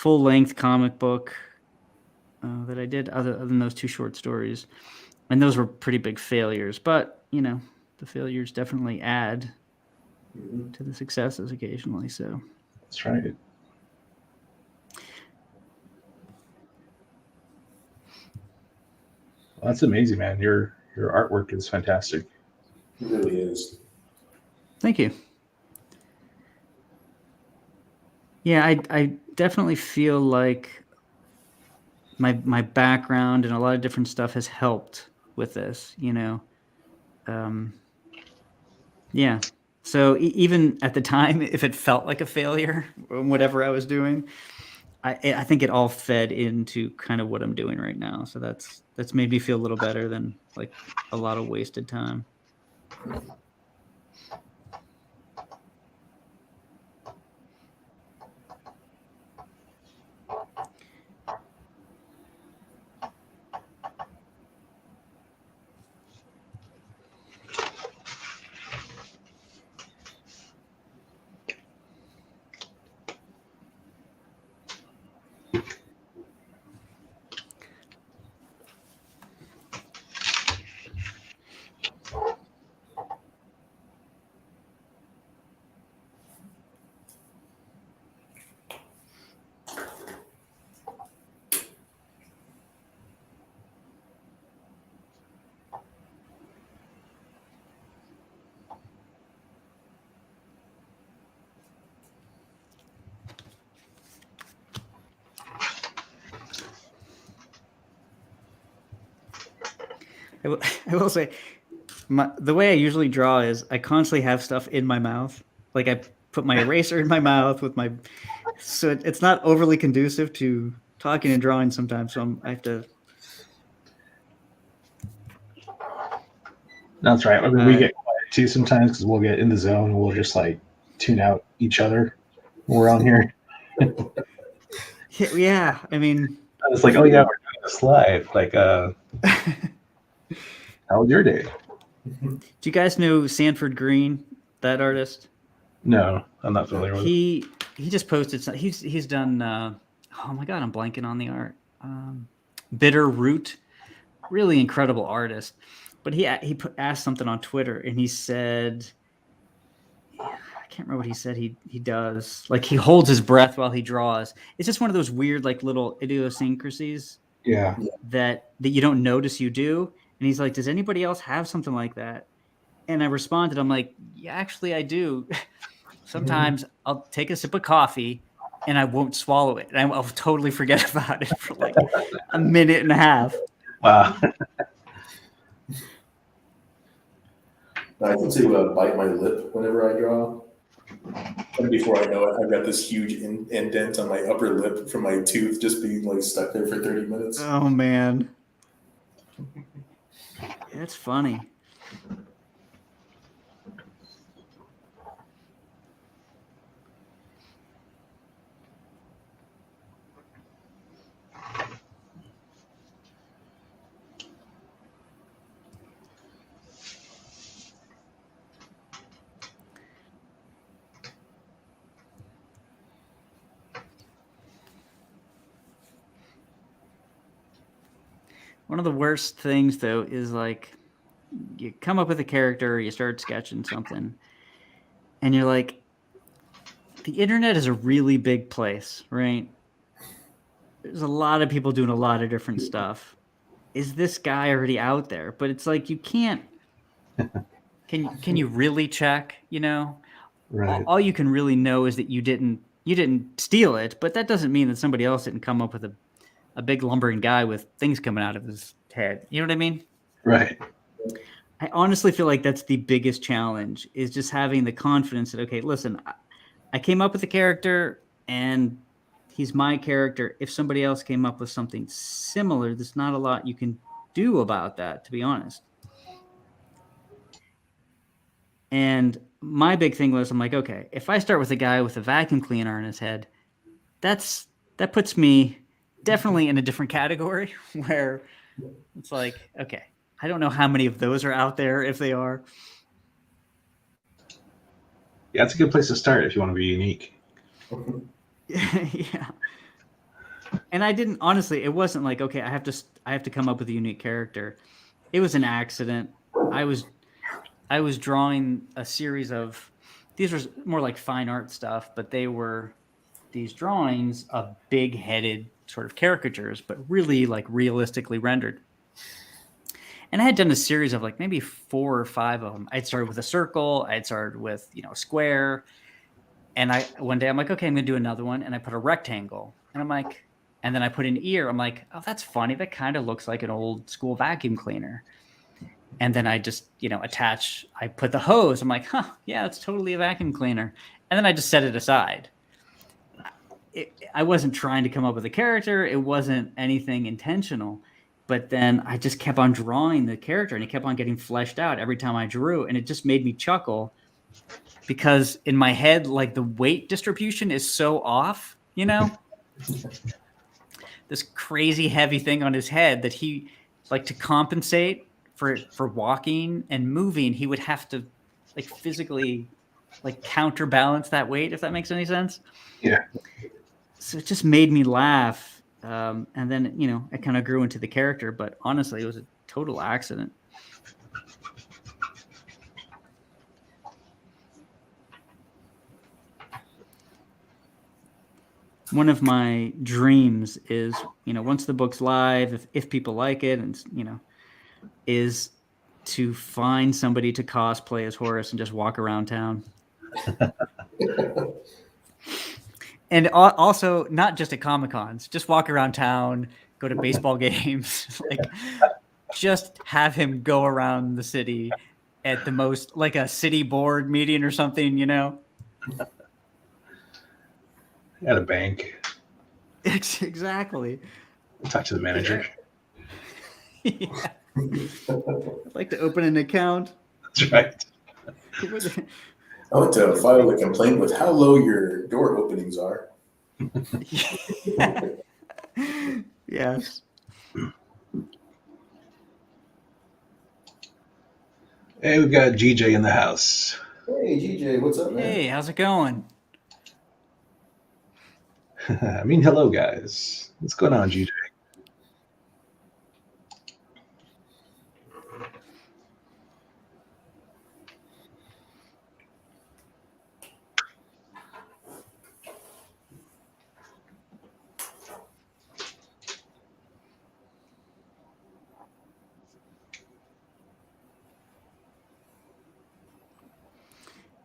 length comic book that I did, other than those two short stories. And those were pretty big failures, but the failures definitely add to the successes occasionally. So that's right. Well, that's amazing, man. Your artwork is fantastic. It really is. Thank you. Yeah, I definitely feel like my background and a lot of different stuff has helped with this. Yeah. So even at the time, if it felt like a failure, whatever I was doing, I think it all fed into kind of what I'm doing right now. So that's made me feel a little better than like a lot of wasted time. I will say, the way I usually draw is I constantly have stuff in my mouth. Like I put my eraser in my mouth with my, so it's not overly conducive to talking and drawing sometimes. So I have to. That's right. I mean, we get quiet too sometimes because we'll get in the zone. We'll just like tune out each other when we're on here. Yeah, I mean, it's like, oh yeah, we're doing this live. Like, how was your day? Do you guys know Sanford Green, that artist? No, I'm not familiar with it. He just posted. He's done. Oh my god, I'm blanking on the art. Bitter Root, really incredible artist. But he asked something on Twitter, and he said, I can't remember what he said. He does, like, he holds his breath while he draws. It's just one of those weird, like, little idiosyncrasies. Yeah. That you don't notice you do. And he's like, does anybody else have something like that? And I responded, I'm like, yeah, actually I do. Sometimes I'll take a sip of coffee and I won't swallow it. And I'll totally forget about it for like a minute and a half. Wow. I tend to bite my lip whenever I draw. And before I know it, I've got this huge indent on my upper lip from my tooth just being like stuck there for 30 minutes. Oh, man. That's funny. One of the worst things, though, is like you come up with a character, you start sketching something, and you're like, the internet is a really big place, right? There's a lot of people doing a lot of different stuff. Is this guy already out there? But it's like you can't. Can you really check? You know, Right. All you can really know is that you didn't steal it, but that doesn't mean that somebody else didn't come up with a big lumbering guy with things coming out of his head. You know what I mean? Right. I honestly feel like that's the biggest challenge, is just having the confidence that, okay, listen, I came up with a character and he's my character. If somebody else came up with something similar, there's not a lot you can do about that, to be honest. And my big thing was, I'm like, okay, if I start with a guy with a vacuum cleaner on his head, that puts me definitely in a different category where it's like, okay, I don't know how many of those are out there, if they are. Yeah, it's a good place to start if you want to be unique. Yeah. And I didn't, honestly, it wasn't like, okay, I have to come up with a unique character. It was an accident. I was drawing a series of, these were more like fine art stuff, but they were these drawings of big-headed sort of caricatures, but really like realistically rendered. And I had done a series of like maybe 4 or 5 of them. I'd started with a circle. I'd started with, a square. And one day I'm like, okay, I'm going to do another one. And I put a rectangle. And I'm like, and then I put an ear. I'm like, oh, that's funny. That kind of looks like an old school vacuum cleaner. And then I just, I put the hose. I'm like, yeah, it's totally a vacuum cleaner. And then I just set it aside. I wasn't trying to come up with a character. It wasn't anything intentional. But then I just kept on drawing the character, and it kept on getting fleshed out every time I drew. And it just made me chuckle because in my head, like, the weight distribution is so off, this crazy heavy thing on his head that he, like, to compensate for walking and moving, he would have to, like, physically, like, counterbalance that weight, if that makes any sense. Yeah. So it just made me laugh. And then, it kind of grew into the character, but honestly, it was a total accident. One of my dreams is, once the book's live, if people like it, and, is to find somebody to cosplay as Horace and just walk around town. And also, not just at Comic-Cons, just walk around town, go to baseball games, like, just have him go around the city at the most, like a city board meeting or something, At a bank. Exactly. Talk to the manager. Yeah. I'd like to open an account. That's right. I want to file a complaint with how low your door openings are. Yes. Hey, we've got GJ in the house. Hey, GJ, what's up, man? Hey, how's it going? Hello, guys. What's going on, GJ?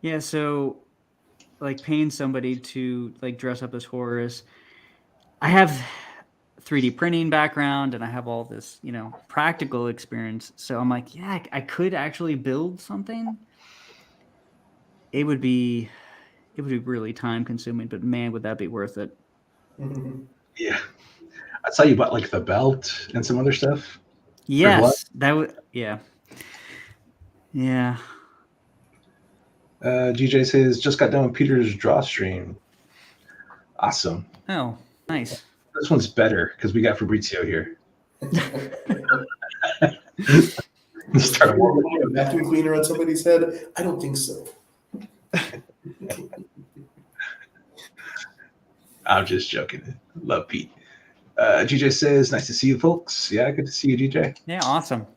Yeah, so, like, paying somebody to, like, dress up as Horace. I have 3D printing background, and I have all this, practical experience. So I'm like, yeah, I could actually build something. It would be really time consuming, but man, would that be worth it. Yeah. I saw you bought, like, the belt and some other stuff. Yes, that would, yeah. Yeah. GJ says, just got done with Peter's draw stream. Awesome. Oh, nice. This one's better because we got Fabrizio here. Start a vacuum cleaner on somebody's head? I don't think so. I'm just joking. Love Pete. GJ says, nice to see you, folks. Yeah, good to see you, GJ. Yeah, awesome.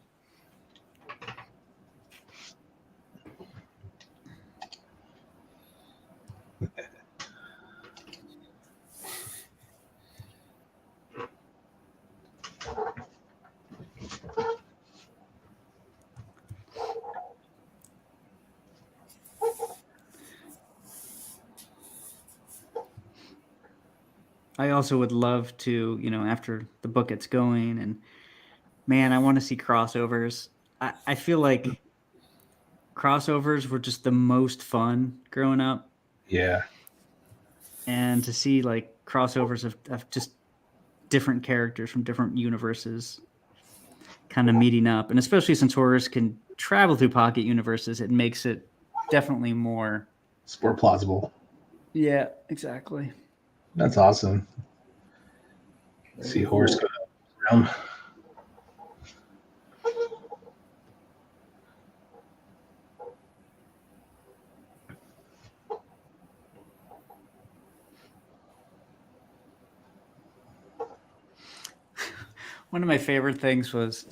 I also would love to, after the book gets going, and man, I want to see crossovers. I feel like crossovers were just the most fun growing up. Yeah. And to see, like, crossovers of just different characters from different universes kind of meeting up. And especially since Horace can travel through pocket universes, it makes it definitely more... It's more plausible. Yeah, exactly. That's awesome. Let's see Horace go around. One of my favorite things was,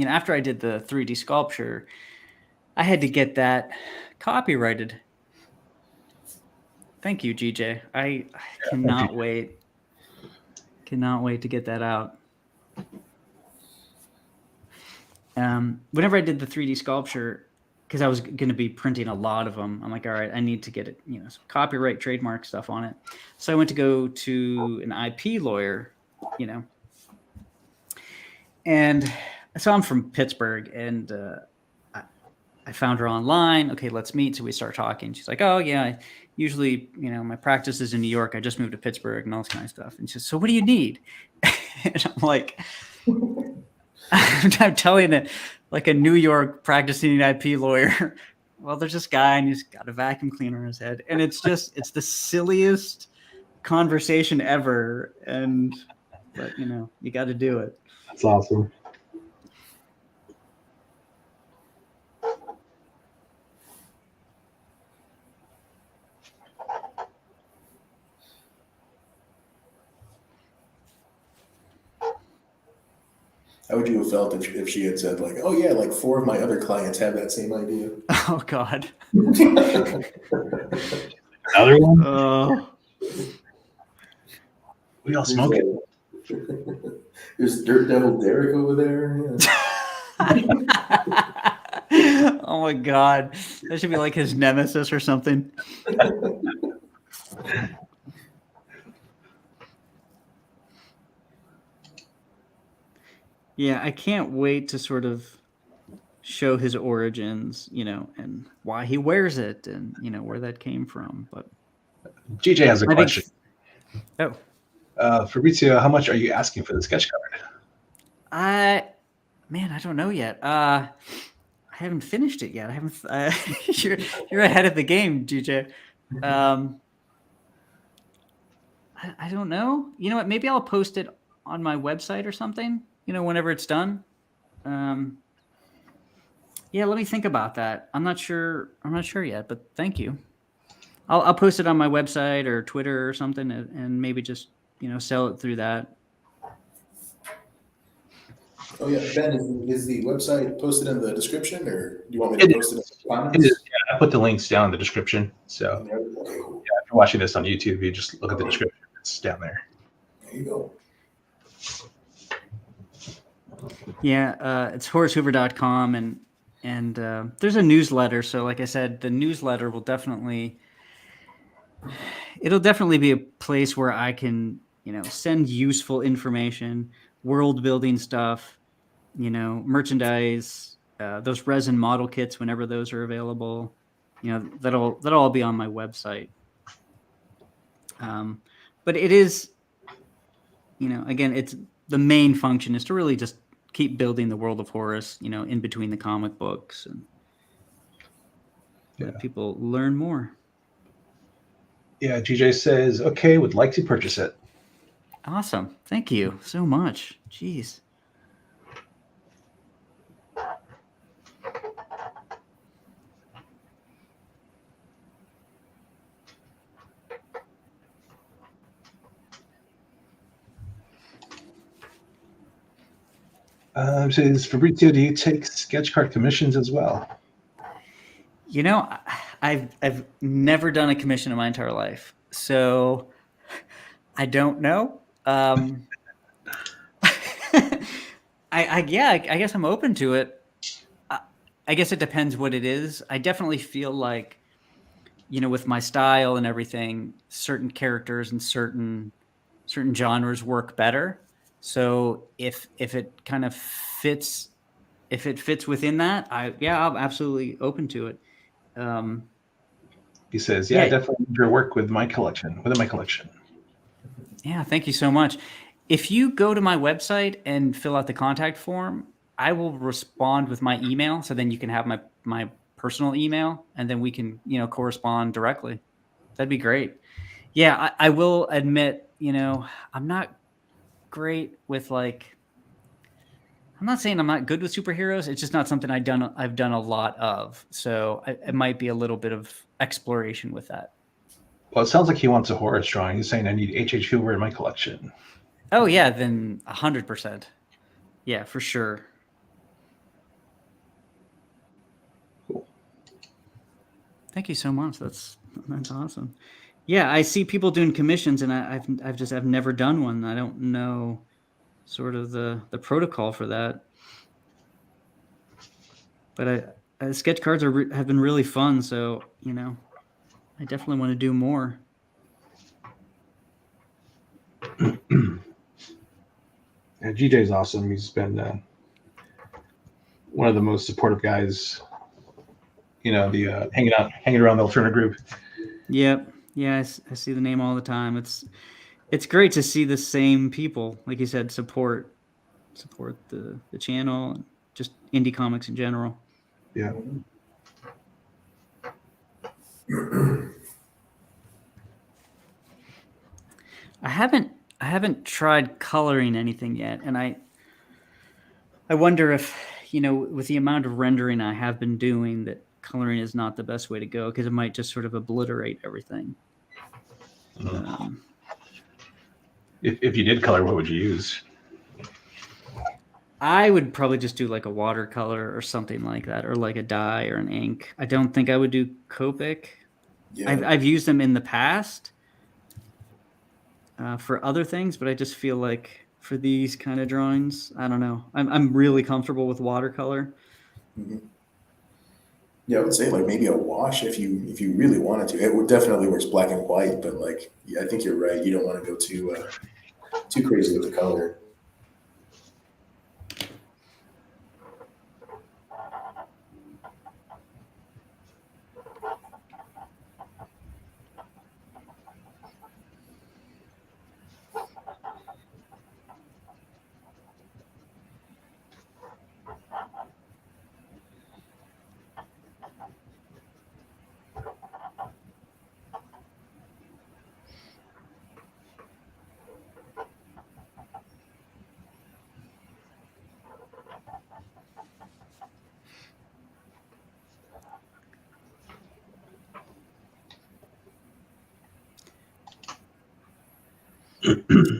after I did the 3D sculpture, I had to get that copyrighted. Thank you, GJ. I cannot wait. Cannot wait to get that out. Whenever I did the 3D sculpture, because I was going to be printing a lot of them, I'm like, all right, I need to get it, some copyright, trademark stuff on it. So I went to go to an IP lawyer, and So I'm from Pittsburgh, and I found her online. Okay, let's meet. So we start talking. She's like, oh, yeah, usually, my practice is in New York. I just moved to Pittsburgh and all this kind of stuff. And she says, so what do you need? And I'm like, I'm telling it like a New York practicing IP lawyer. Well, there's this guy and he's got a vacuum cleaner on his head. And it's the silliest conversation ever. But you got to do it. That's awesome. How would you have felt if she had said like, oh yeah, like 4 of my other clients have that same idea? Oh God. Another one? Oh. We all smoke it. There's Dirt Devil Derek over there. Yeah. Oh my God. That should be like his nemesis or something. Yeah, I can't wait to sort of show his origins, and why he wears it and, where that came from. But GJ has a question. Oh. Fabrizio, how much are you asking for the sketch card? I don't know yet. I haven't finished it yet. I haven't. You're ahead of the game, GJ. I don't know. You know what? Maybe I'll post it on my website or something. Whenever it's done. Yeah, let me think about that. I'm not sure yet, but thank you. I'll post it on my website or Twitter or something, and maybe just sell it through that. Oh yeah, Ben, is the website posted in the description, or do you want me to post it in the comments? It is. Yeah, I put the links down in the description. So Okay, cool. yeah, if you're watching this on YouTube, you just look at the description. It's down there. There you go. Yeah, it's HoraceHoover.com, and there's a newsletter. So like I said, the newsletter will definitely be a place where I can, send useful information, world building stuff, merchandise, those resin model kits whenever those are available. That'll all be on my website. But it is, again, it's the main function is to really just keep building the world of Horace, in between the comic books and let people learn more. Yeah, GJ says, okay, would like to purchase it. Awesome. Thank you so much. Jeez. Says Fabrizio, do you take sketch card commissions as well? I've never done a commission in my entire life, so I don't know. I guess I'm open to it. I guess it depends what it is. I definitely feel like, with my style and everything, certain characters and certain genres work better. So if it kind of fits, within that, I'm absolutely open to it. He says, I definitely need your work within my collection. Yeah, thank you so much. If you go to my website and fill out the contact form, I will respond with my email. So then you can have my personal email, and then we can, correspond directly. That'd be great. Yeah, I will admit, I'm not great with I'm not saying I'm not good with superheroes. It's just not something I've done a lot of. So it might be a little bit of exploration with that. Well, it sounds like he wants a Horace drawing. He's saying I need H.H. Hoover in my collection. Oh yeah, then 100%. Yeah, for sure. Cool. Thank you so much. That's awesome. Yeah, I see people doing commissions, and I've never done one. I don't know sort of the protocol for that. But sketch cards have been really fun, so I definitely want to do more. Yeah, GJ's awesome. He's been one of the most supportive guys. You know, the hanging around the alternative group. Yep. Yeah, I see the name all the time. It's great to see the same people, like you said, support the channel and just indie comics in general. Yeah. I haven't tried coloring anything yet, and I wonder if, with the amount of rendering I have been doing, that coloring is not the best way to go, because it might just sort of obliterate everything. If you did color, what would you use? I would probably just do like a watercolor or something like that, or like a dye or an ink. I don't think I would do Copic. Yeah. I've used them in the past for other things, but I just feel like for these kind of drawings, I don't know. I'm really comfortable with watercolor. Mm-hmm. Yeah, I would say like maybe a wash if you really wanted to. It would definitely works black and white, but like I think you're right. You don't want to go too crazy with the color.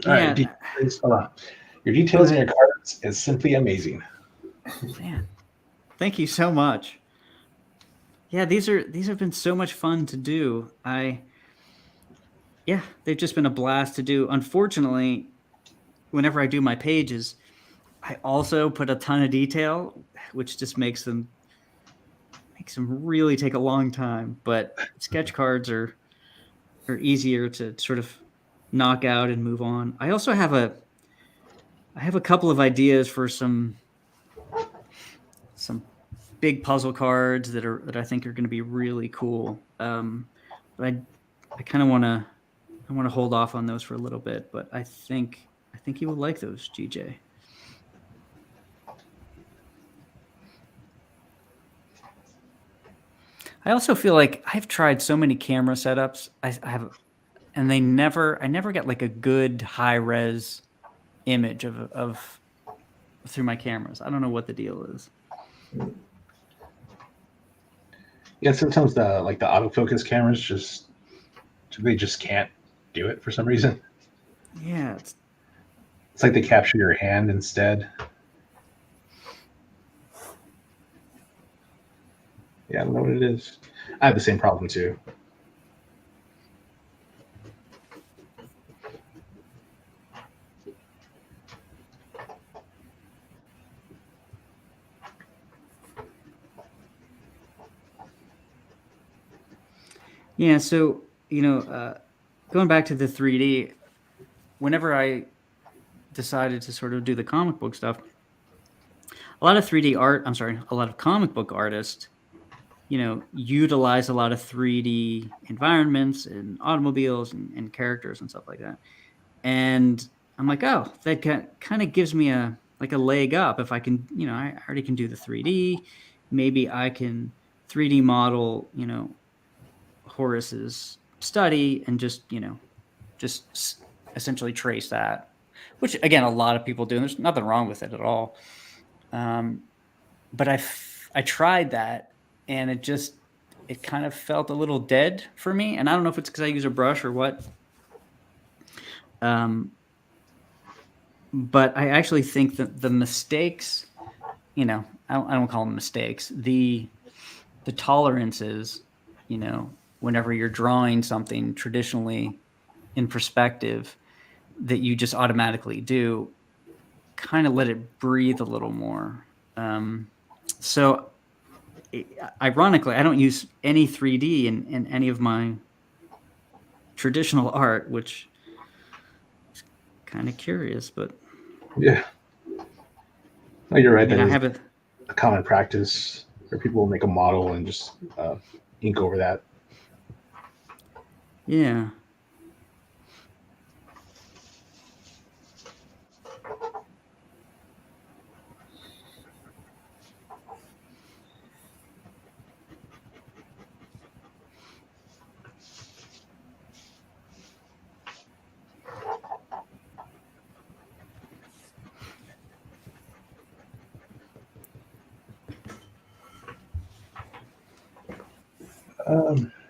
All right. Your details in your cards is simply amazing. Man, thank you so much. Yeah, these have been so much fun to do. They've just been a blast to do. Unfortunately, whenever I do my pages, I also put a ton of detail, which just makes them really take a long time. But sketch cards are easier to sort of knock out and move on. I also have a couple of ideas for some big puzzle cards that I think are going to be really cool. But I kind of want to hold off on those for a little bit. But I think you will like those, GJ. I also feel like I've tried so many camera setups. I have, and I never get like a good high res image of through my cameras. I don't know what the deal is. Yeah, sometimes the autofocus cameras just can't do it for some reason. Yeah, it's like they capture your hand instead. Yeah, I don't know what it is. I have the same problem too. Yeah, so going back to the 3D, whenever I decided to sort of do the comic book stuff, a lot of comic book artists, utilize a lot of 3D environments and automobiles and characters and stuff like that. And I'm like, oh, that kind of gives me a leg up. If I can, I already can do the 3D. Maybe I can 3D model, Horace's study and just essentially trace that, which again, a lot of people do, and there's nothing wrong with it at all. But I tried that, and it kind of felt a little dead for me. And I don't know if it's because I use a brush or what. But I actually think that the mistakes, I don't call them mistakes. The tolerances, whenever you're drawing something traditionally in perspective that you just automatically do, kind of let it breathe a little more. So ironically, I don't use any 3D in any of my traditional art, which is kind of curious, but yeah. No, you're right. I have a common practice where people will make a model and just ink over that. Yeah.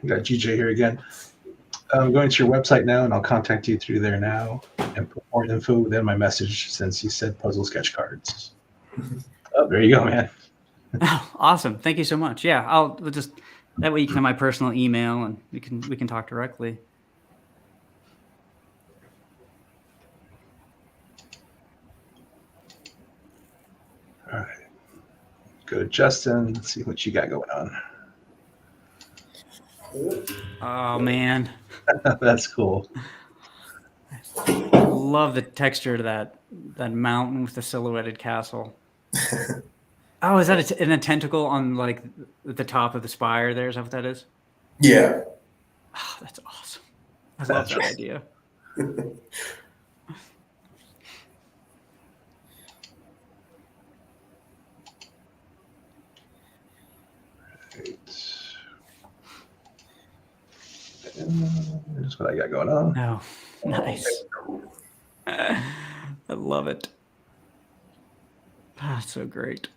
We got GJ here again. I'm going to your website now, and I'll contact you through there now and put more info within my message since you said puzzle sketch cards. Oh, there you go, man. Oh, awesome. Thank you so much. Yeah, we'll just that way you can have my personal email and we can talk directly. All right. Go to Justin. Let's see what you got going on. Oh man. That's cool. I love the texture to that mountain with the silhouetted castle. Oh, is that in a tentacle on like the top of the spire there? Is that what that is? Yeah. Oh, that's awesome. I love that idea. Here's what I got going on. Oh, nice. I love it. Ah, so great.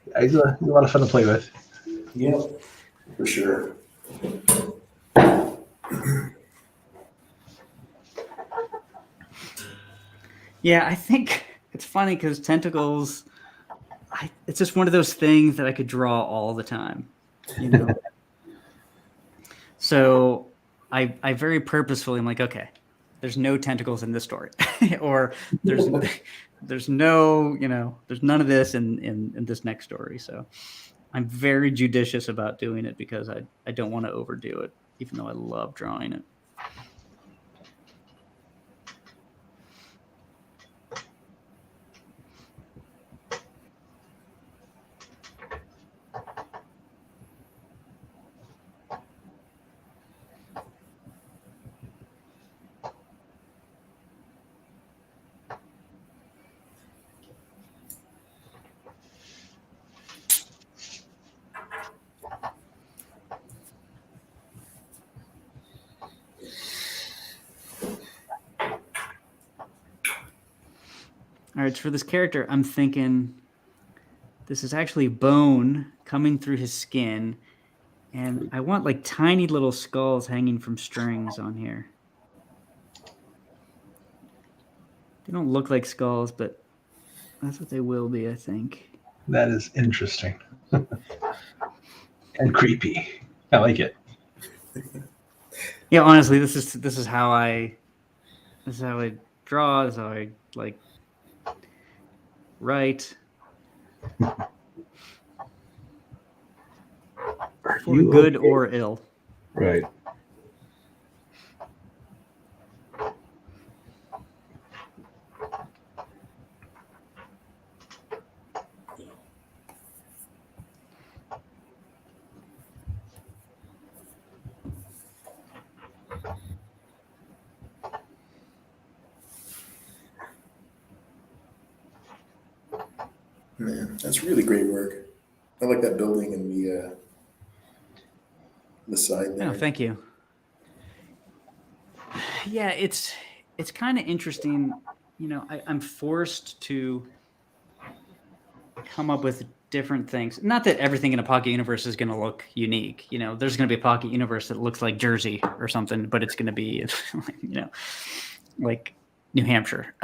Yeah, he's a lot of fun to play with. Yeah, for sure. Yeah, I think it's funny because tentacles, it's just one of those things that I could draw all the time, you know? So I very purposefully am like, okay, there's no tentacles in this story, or there's no, there's none of this in this next story. So I'm very judicious about doing it because I don't want to overdo it, even though I love drawing it. All right, so for this character, I'm thinking this is actually bone coming through his skin, and I want like tiny little skulls hanging from strings on here. They don't look like skulls, but that's what they will be, I think. That is interesting. And creepy. I like it. Yeah, honestly, this is how I draw, this is how I like write. For good or ill. Right. Man, that's really great work. I like that building and the side there. Oh, thank you. Yeah, it's kind of interesting. I'm forced to come up with different things. Not that everything in a Pocket universe is going to look unique. There's going to be a Pocket universe that looks like Jersey or something, but it's going to be, like New Hampshire.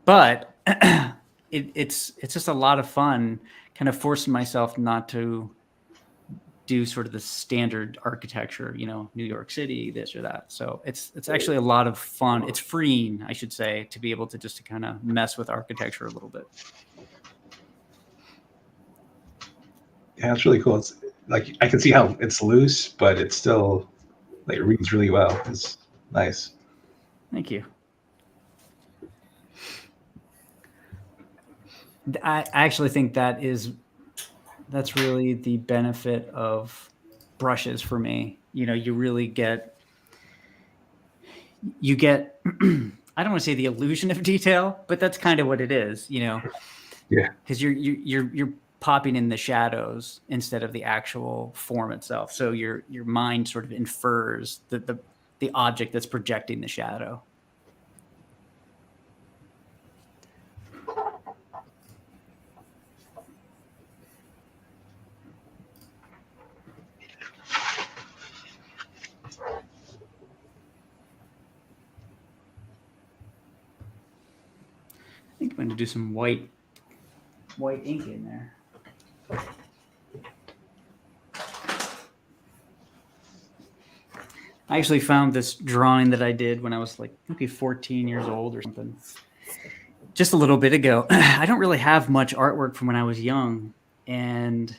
But it's just a lot of fun, kind of forcing myself not to do sort of the standard architecture, New York City, this or that. So it's actually a lot of fun. It's freeing, I should say, to be able to just to kind of mess with architecture a little bit. Yeah, it's really cool. It's like I can see how it's loose, but it's still like it reads really well. It's nice. Thank you. I actually think that's really the benefit of brushes for me. You know, you get I don't want to say the illusion of detail, but that's kind of what it is, you know. Yeah. Because you're popping in the shadows instead of the actual form itself. So your mind sort of infers the object that's projecting the shadow. I think I'm going to do some white ink in there. I actually found this drawing that I did when I was like maybe 14 years old or something, just a little bit ago. I don't really have much artwork from when I was young, and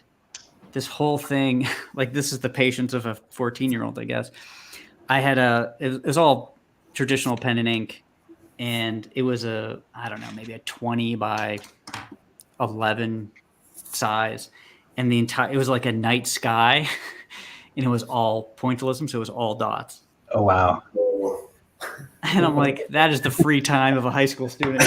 this whole thing, like, this is the patience of a 14-year-old, I guess. I had it was all traditional pen and ink, and it was I don't know, maybe a 20 by 11 size, and it was like a night sky, and it was all pointillism, so it was all dots. Oh, wow. And I'm like, that is the free time of a high school student.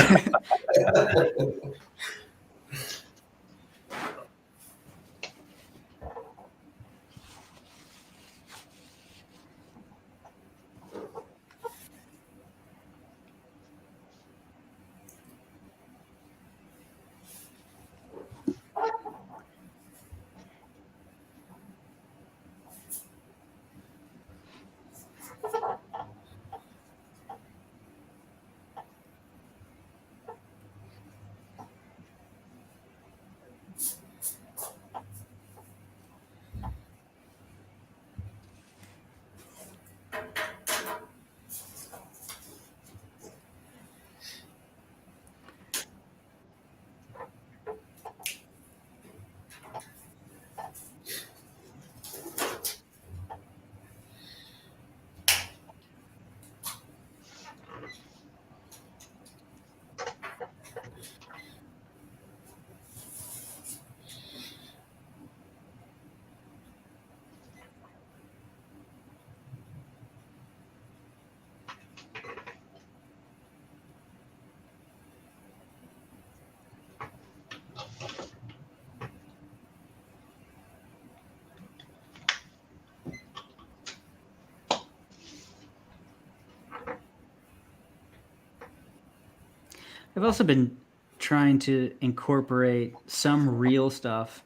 I've also been trying to incorporate some real stuff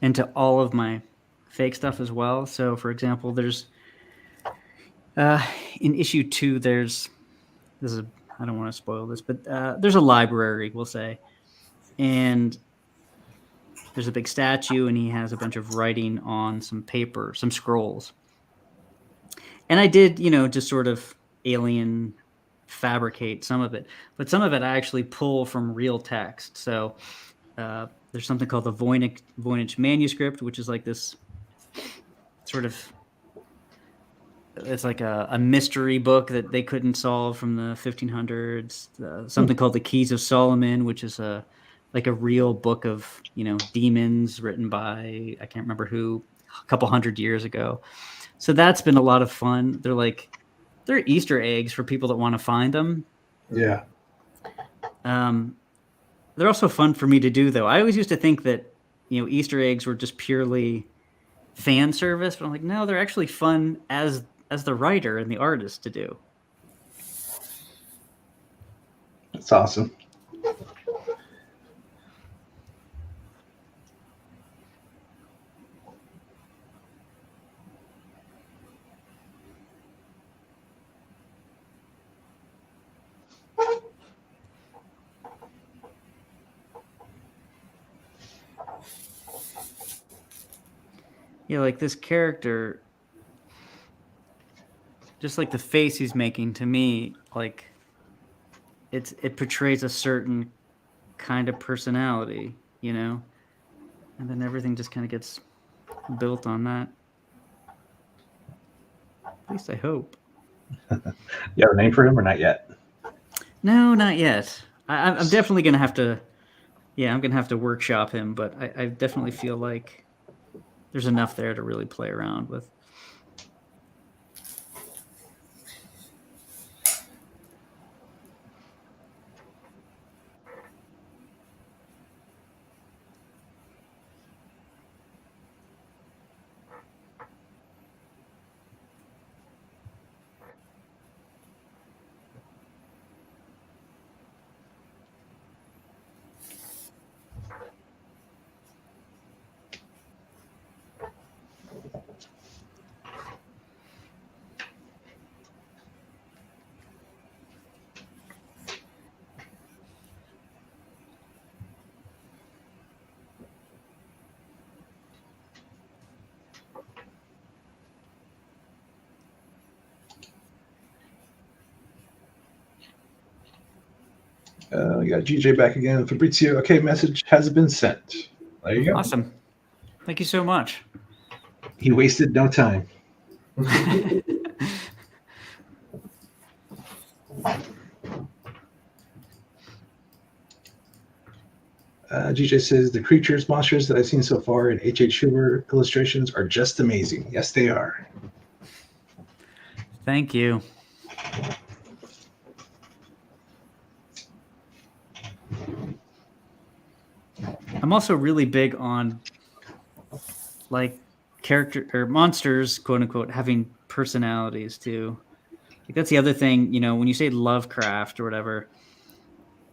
into all of my fake stuff as well. So, for example, there's in issue 2, I don't want to spoil this, but there's a library, we'll say, and there's a big statue, and he has a bunch of writing on some paper, some scrolls. And I did, just sort of alien fabricate some of it, but some of it I actually pull from real text. So there's something called the Voynich manuscript, which is like this sort of, it's like a mystery book that they couldn't solve from the 1500s. Something called the Keys of Solomon, which is like a real book of demons written by, I can't remember who, a couple hundred years ago. So that's been a lot of fun. They're Easter eggs for people that want to find them. Yeah. They're also fun for me to do, though. I always used to think that Easter eggs were just purely fan service, but I'm like, no, they're actually fun as the writer and the artist to do. That's awesome. Yeah, like this character, just like the face he's making, to me, like it portrays a certain kind of personality, and then everything just kind of gets built on that. At least I hope. You have a name for him or not yet? No, not yet. I'm definitely gonna have to Yeah, I'm gonna have to workshop him, but I definitely feel like there's enough there to really play around with. We got GJ back again. Fabrizio, okay, message has been sent. There you go. Awesome. Thank you so much. He wasted no time. GJ says the creatures, monsters that I've seen so far in H.H. Hoover illustrations are just amazing. Yes, they are. Thank you. I'm also really big on like character or monsters, quote unquote, having personalities too. Like that's the other thing, you know, when you say Lovecraft or whatever,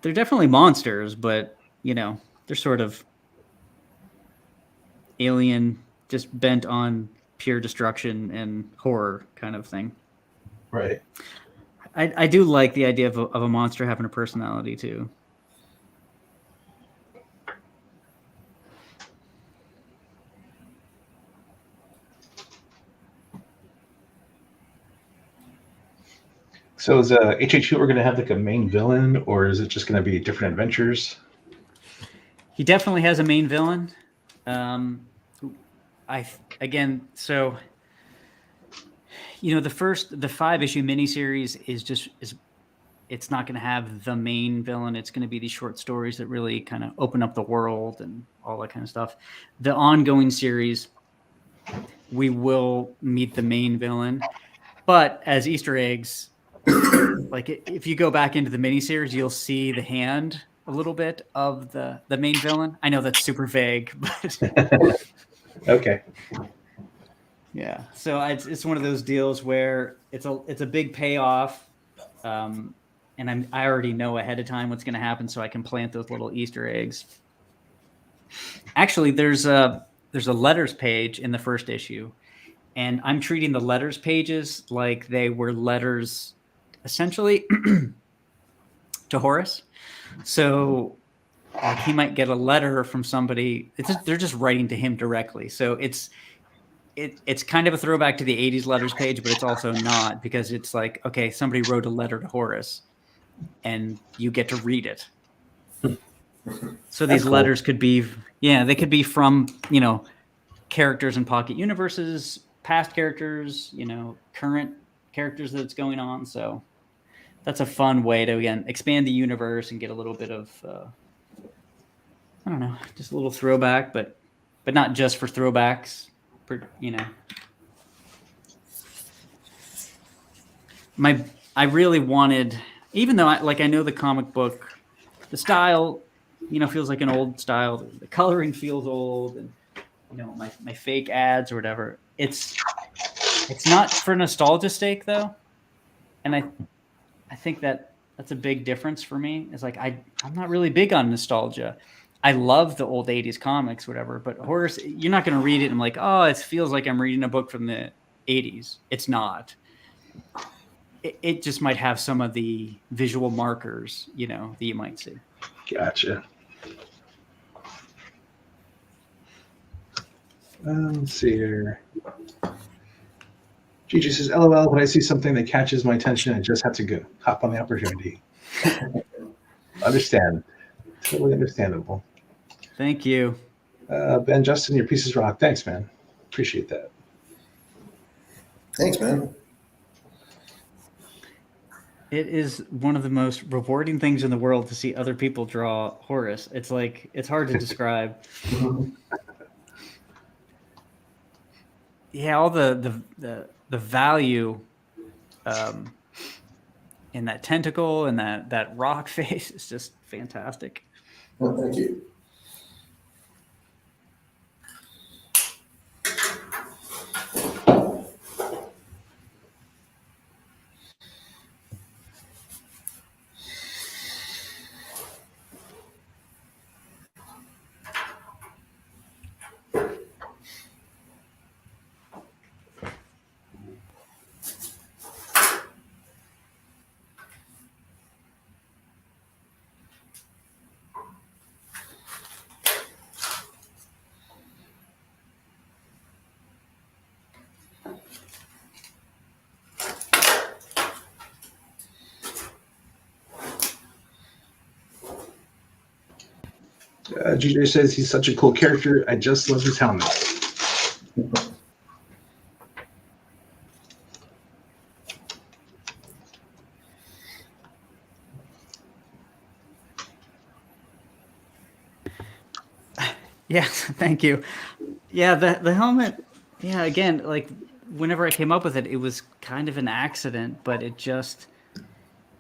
they're definitely monsters, but you know, they're sort of alien, just bent on pure destruction and horror kind of thing. Right. I do like the idea of a monster having a personality too. So is H.H. Hoover going to have like a main villain, or is it just going to be different adventures? He definitely has a main villain. So you know, the 5-issue miniseries is it's not going to have the main villain. It's going to be these short stories that really kind of open up the world and all that kind of stuff. The ongoing series, we will meet the main villain, but as Easter eggs, like if you go back into the miniseries, you'll see the hand a little bit of the main villain. I know that's super vague, but Okay. yeah. So it's one of those deals where it's a big payoff, and I already know ahead of time what's going to happen, so I can plant those little Easter eggs. Actually, there's a letters page in the first issue, and I'm treating the letters pages like they were letters, essentially, to Horace. So like he might get a letter from somebody. They're just writing to him directly. So it's kind of a throwback to the 80s letters page, but it's also not, because it's like, okay, somebody wrote a letter to Horace and you get to read it. So these letters could be, they could be from, you know, characters in Pocket Universes, past characters, you know, current characters that's going on. So that's a fun way to, again, expand the universe and get a little bit of, I don't know, just a little throwback, but not just for throwbacks, you know. I really wanted, even though I know the comic book, the style, you know, feels like an old style. The coloring feels old, and you know, my fake ads or whatever. It's not for nostalgia's sake though, and I think that's a big difference for me. It's like I'm not really big on nostalgia. I love the old 80s comics, whatever, but Horace, you're not going to read it and I'm like, oh, it feels like I'm reading a book from the 80s. It's not. It just might have some of the visual markers, you know, that you might see. Gotcha. Let's see here. Gigi says, LOL, when I see something that catches my attention, I just have to hop on the opportunity. Understand. Totally understandable. Thank you. Ben, Justin, your pieces rock. Thanks, man. Appreciate that. Thanks, man. It is one of the most rewarding things in the world to see other people draw Horus. It's like, it's hard to describe. Yeah, all the value in that tentacle and that rock face is just fantastic. Well, thank you. GJ says he's such a cool character. I just love his helmet. Yeah, thank you. Yeah, the helmet. Yeah, again, like whenever I came up with it, it was kind of an accident, but it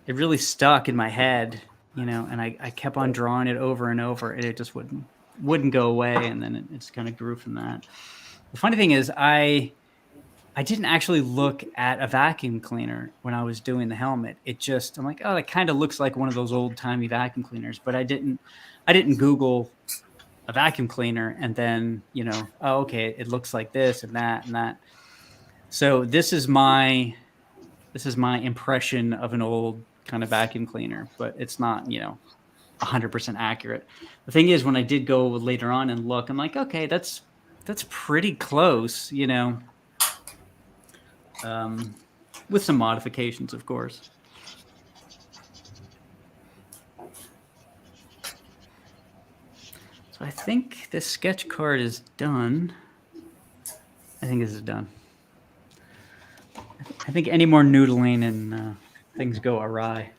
really stuck in my head, you know, and I kept on drawing it over and over, and it just wouldn't go away, and then it just kind of grew from that. The funny thing is, I didn't actually look at a vacuum cleaner when I was doing the helmet. I'm like, oh, it kind of looks like one of those old timey vacuum cleaners, but I didn't Google a vacuum cleaner and then, you know, oh, okay, it looks like this and that and that. So this is my impression of an old kind of vacuum cleaner, but it's not, you know, 100% accurate. The thing is, when I did go later on and look, I'm like, okay, that's pretty close, you know, with some modifications, of course. So I think this sketch card is done. I think this is done. I think any more noodling and things go awry.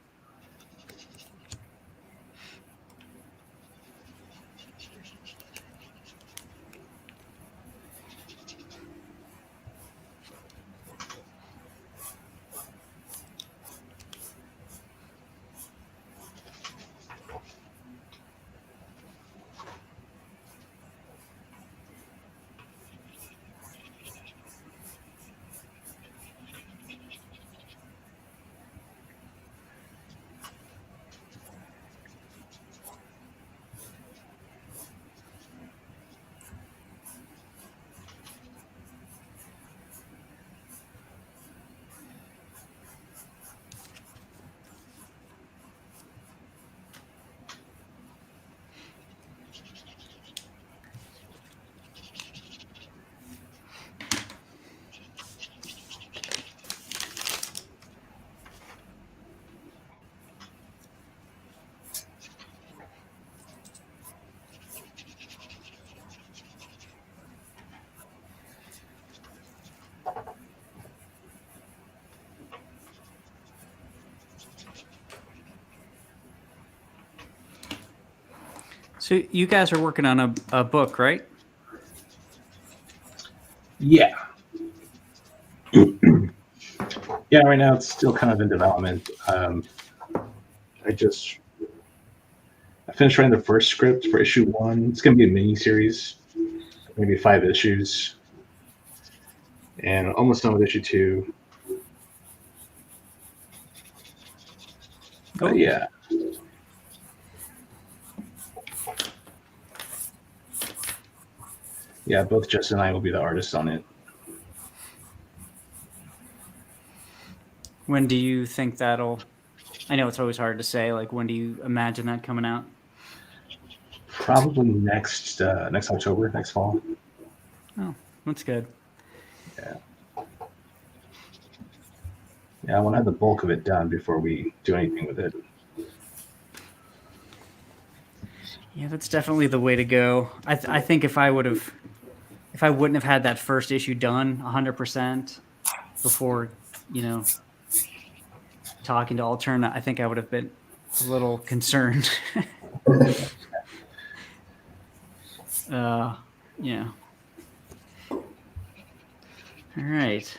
So you guys are working on a book, right? Yeah. Yeah, right now it's still kind of in development. I finished writing the first script for issue 1. It's going to be a mini series, maybe 5 issues, and almost done with issue 2. Cool. But yeah. Yeah, both Justin and I will be the artists on it. When do you think that'll? I know it's always hard to say. Like, when do you imagine that coming out? Probably next October, next fall. Oh, that's good. Yeah. Yeah, I want to have the bulk of it done before we do anything with it. Yeah, that's definitely the way to go. I think if I wouldn't have had that first issue done 100% before, you know, talking to Alterna, I think I would have been a little concerned. Yeah. All right.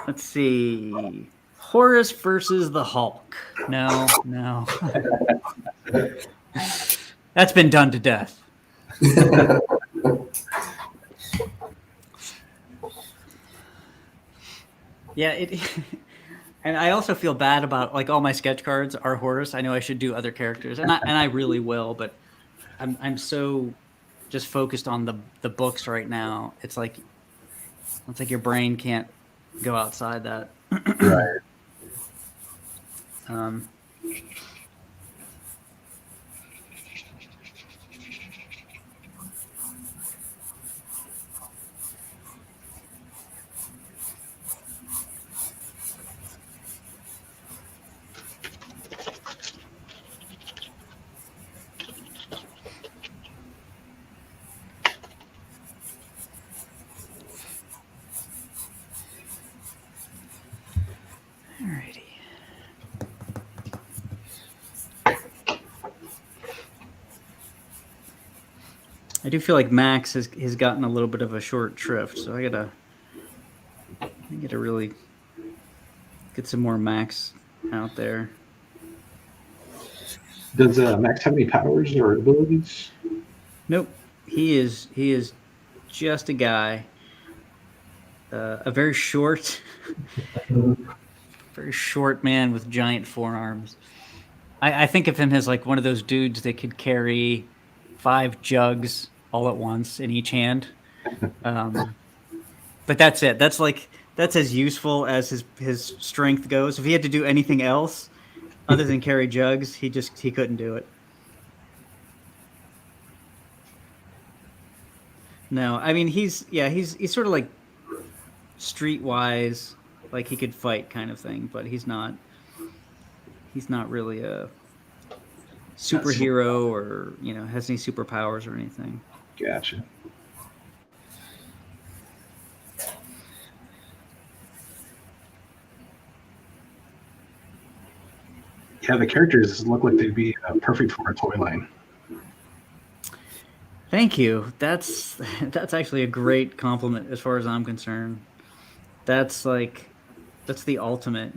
Let's see. Horus versus the Hulk. No. That's been done to death. Yeah, and I also feel bad about, like, all my sketch cards are Horus. I know I should do other characters, and I really will, but I'm so just focused on the books right now. It's like your brain can't go outside that. Right. Alrighty. I do feel like Max has gotten a little bit of a short shrift, so I gotta really get some more Max out there. Does Max have any powers or abilities? Nope. He is just a guy. A very short man with giant forearms. I think of him as like one of those dudes that could carry 5 jugs all at once in each hand. But that's it. That's as useful as his strength goes. If he had to do anything else other than carry jugs, he couldn't do it. No, I mean he's sort of like streetwise, like he could fight kind of thing, but he's not really a superhero or, has any superpowers or anything. Gotcha. Yeah, the characters look like they'd be perfect for a toy line. Thank you. That's actually a great compliment as far as I'm concerned. That's the ultimate,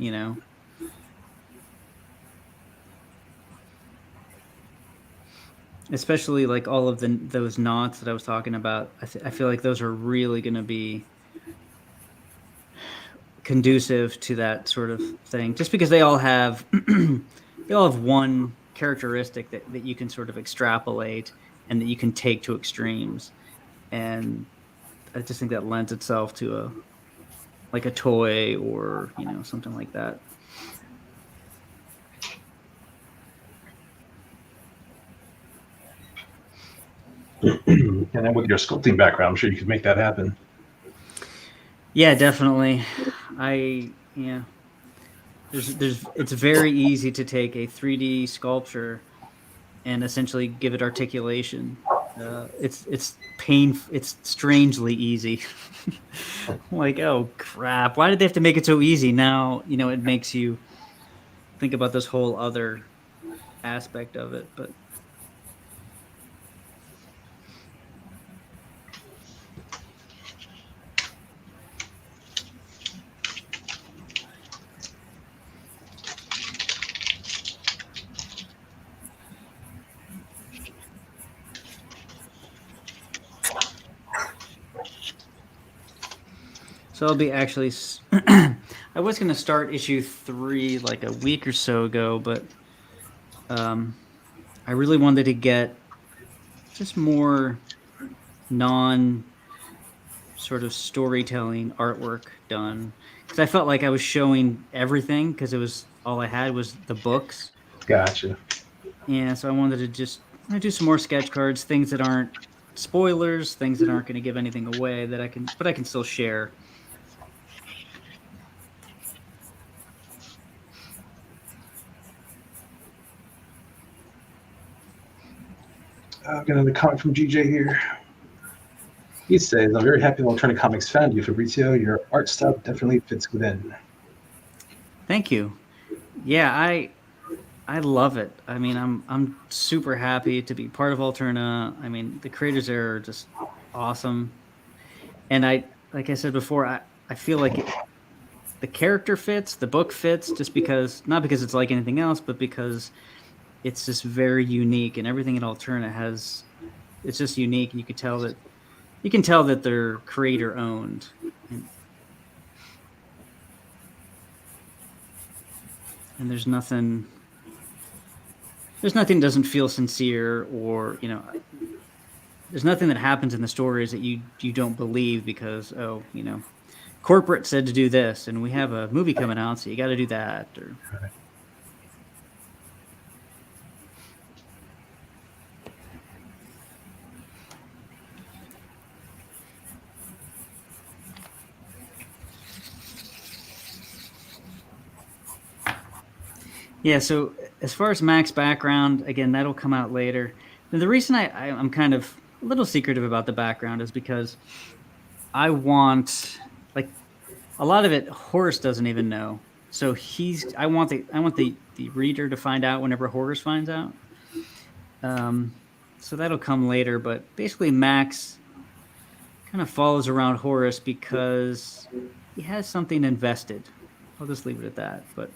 Especially like all of those knots that I was talking about. I feel like those are really going to be conducive to that sort of thing, just because they all have one characteristic that you can sort of extrapolate and that you can take to extremes. And I just think that lends itself to a toy or, something like that. And then with your sculpting background, I'm sure you could make that happen. Yeah, definitely. It's very easy to take a 3D sculpture and essentially give it articulation. It's strangely easy. Like, oh crap, why did they have to make it so easy? Now, it makes you think about this whole other aspect of it, but so I'll be actually I was going to start issue 3 like a week or so ago, but I really wanted to get just more non sort of storytelling artwork done, because I felt like I was showing everything because it was all I had was the books. Gotcha. Yeah, so I wanted to just do some more sketch cards, things that aren't spoilers, things that aren't going to give anything away that I can still share. I've got another comment from GJ here. He says, I'm very happy Alterna Comics found you, Fabrizio. Your art style definitely fits within. Thank you. Yeah, I love it. I mean, I'm super happy to be part of Alterna. I mean, the creators there are just awesome. And like I said before, I feel like the character fits, the book fits, just because, not because it's like anything else, but because it's just very unique, and everything in Alterna has, it's just unique. You can tell that they're creator owned. And there's nothing that doesn't feel sincere, or there's nothing that happens in the stories that you don't believe because, oh, corporate said to do this, and we have a movie coming out, so you got to do that. Or yeah. So as far as Mac's background, again, that'll come out later. And the reason I'm kind of a little secretive about the background is because I want, like, a lot of it Horace doesn't even know. So I want the reader to find out whenever Horace finds out. So that'll come later, but basically Max kind of follows around Horace because he has something invested. I'll just leave it at that. But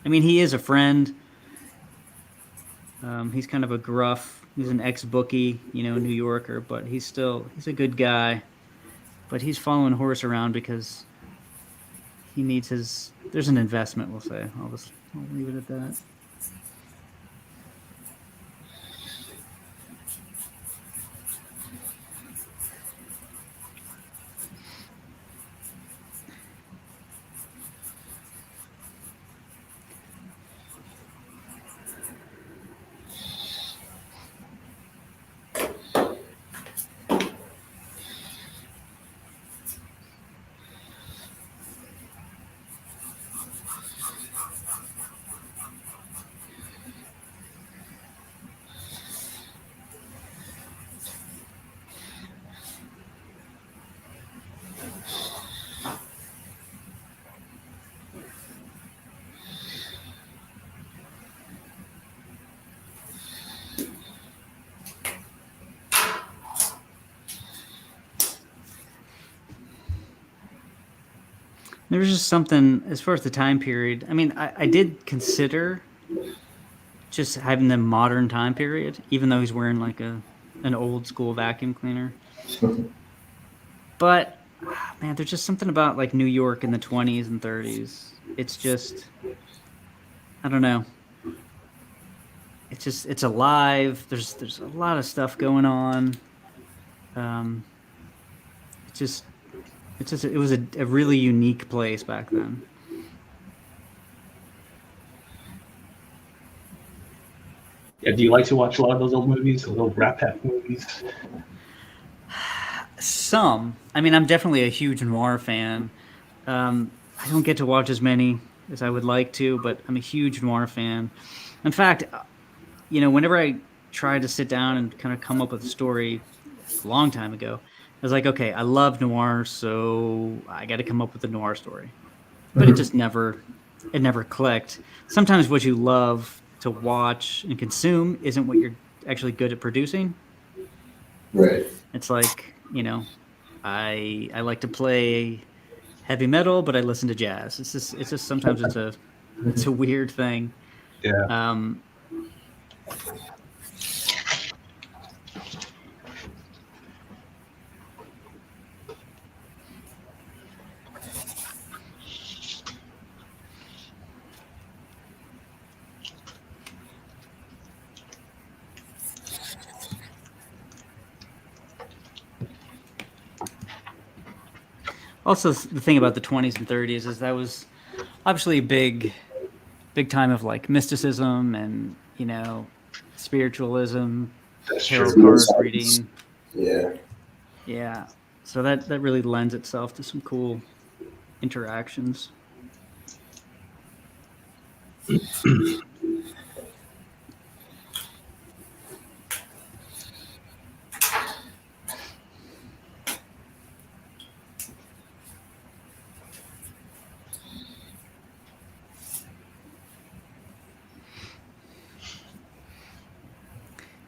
I mean, he is a friend. He's kind of a gruff. He's an ex-bookie, New Yorker, but he's a good guy. But he's following Horace around because he needs there's an investment, we'll say. I'll leave it at that. There's just something as far as the time period. I mean, I did consider just having the modern time period, even though he's wearing like an old school vacuum cleaner. But man, there's just something about like New York in the 20s and 30s. It's just, I don't know. It's alive. There's a lot of stuff going on. Um, it was a really unique place back then. Yeah, do you like to watch a lot of those old movies, those old Rat Pack movies? Some. I mean, I'm definitely a huge noir fan. I don't get to watch as many as I would like to, but I'm a huge noir fan. In fact, whenever I tried to sit down and kind of come up with a story a long time ago, I was like, okay, I love noir, so I got to come up with a noir story. But it just it never clicked. Sometimes what you love to watch and consume isn't what you're actually good at producing. Right. It's like, I like to play heavy metal, but I listen to jazz. It's just sometimes it's a weird thing. Yeah. Also, the thing about the 20s and 30s is that was obviously a big time of like mysticism and spiritualism, That's tarot true. card reading. Yeah. Yeah, so that really lends itself to some cool interactions.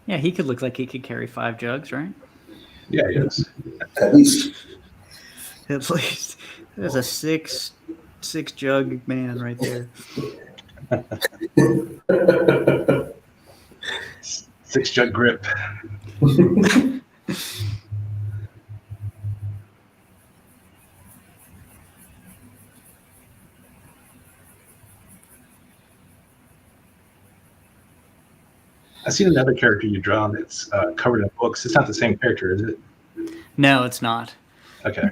Yeah, he could look like he could carry 5 jugs, right? Yeah, he is. At least. At least there's a six jug man right there. 6 jug grip. I've seen another character you drawn that's covered in books. It's not the same character, is it? No, it's not. Okay.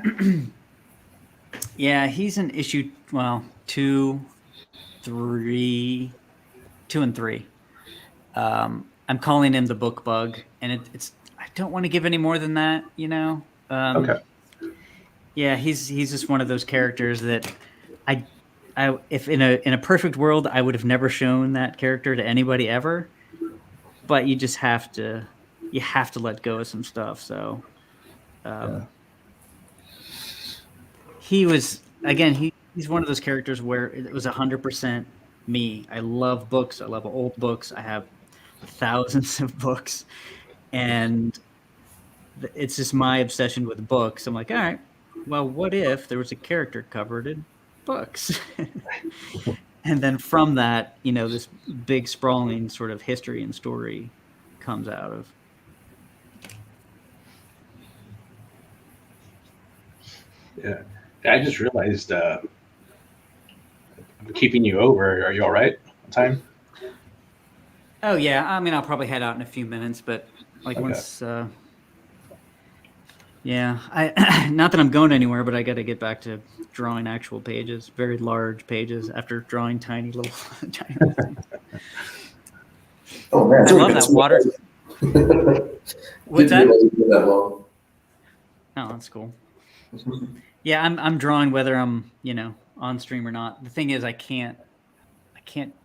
Yeah, he's an issue. Well, 2, 3, 2 and 3. I'm calling him the book bug, and it's. I don't want to give any more than that, you know. Okay. Yeah, he's just one of those characters that I if in a perfect world I would have never shown that character to anybody ever, but you just have to let go of some stuff. So he was again he's one of those characters where it was 100% me. I love books. I love old books. I have thousands of books, and it's just my obsession with books. I'm like, all right, well, what if there was a character covered in books? And then from that, you know, this big sprawling sort of history and story comes out of. Yeah. I just realized I'm keeping you over. Are you all right on time? Oh yeah, I mean, I'll probably head out in a few minutes, but like Okay. once, yeah, I not that I'm going anywhere, but I got to get back to drawing actual pages, very large pages, after drawing tiny little. Tiny little things. Oh man, I love that water. What's that? That long. Oh, that's cool. Yeah, I'm drawing whether I'm, you know, on stream or not. The thing is, I can't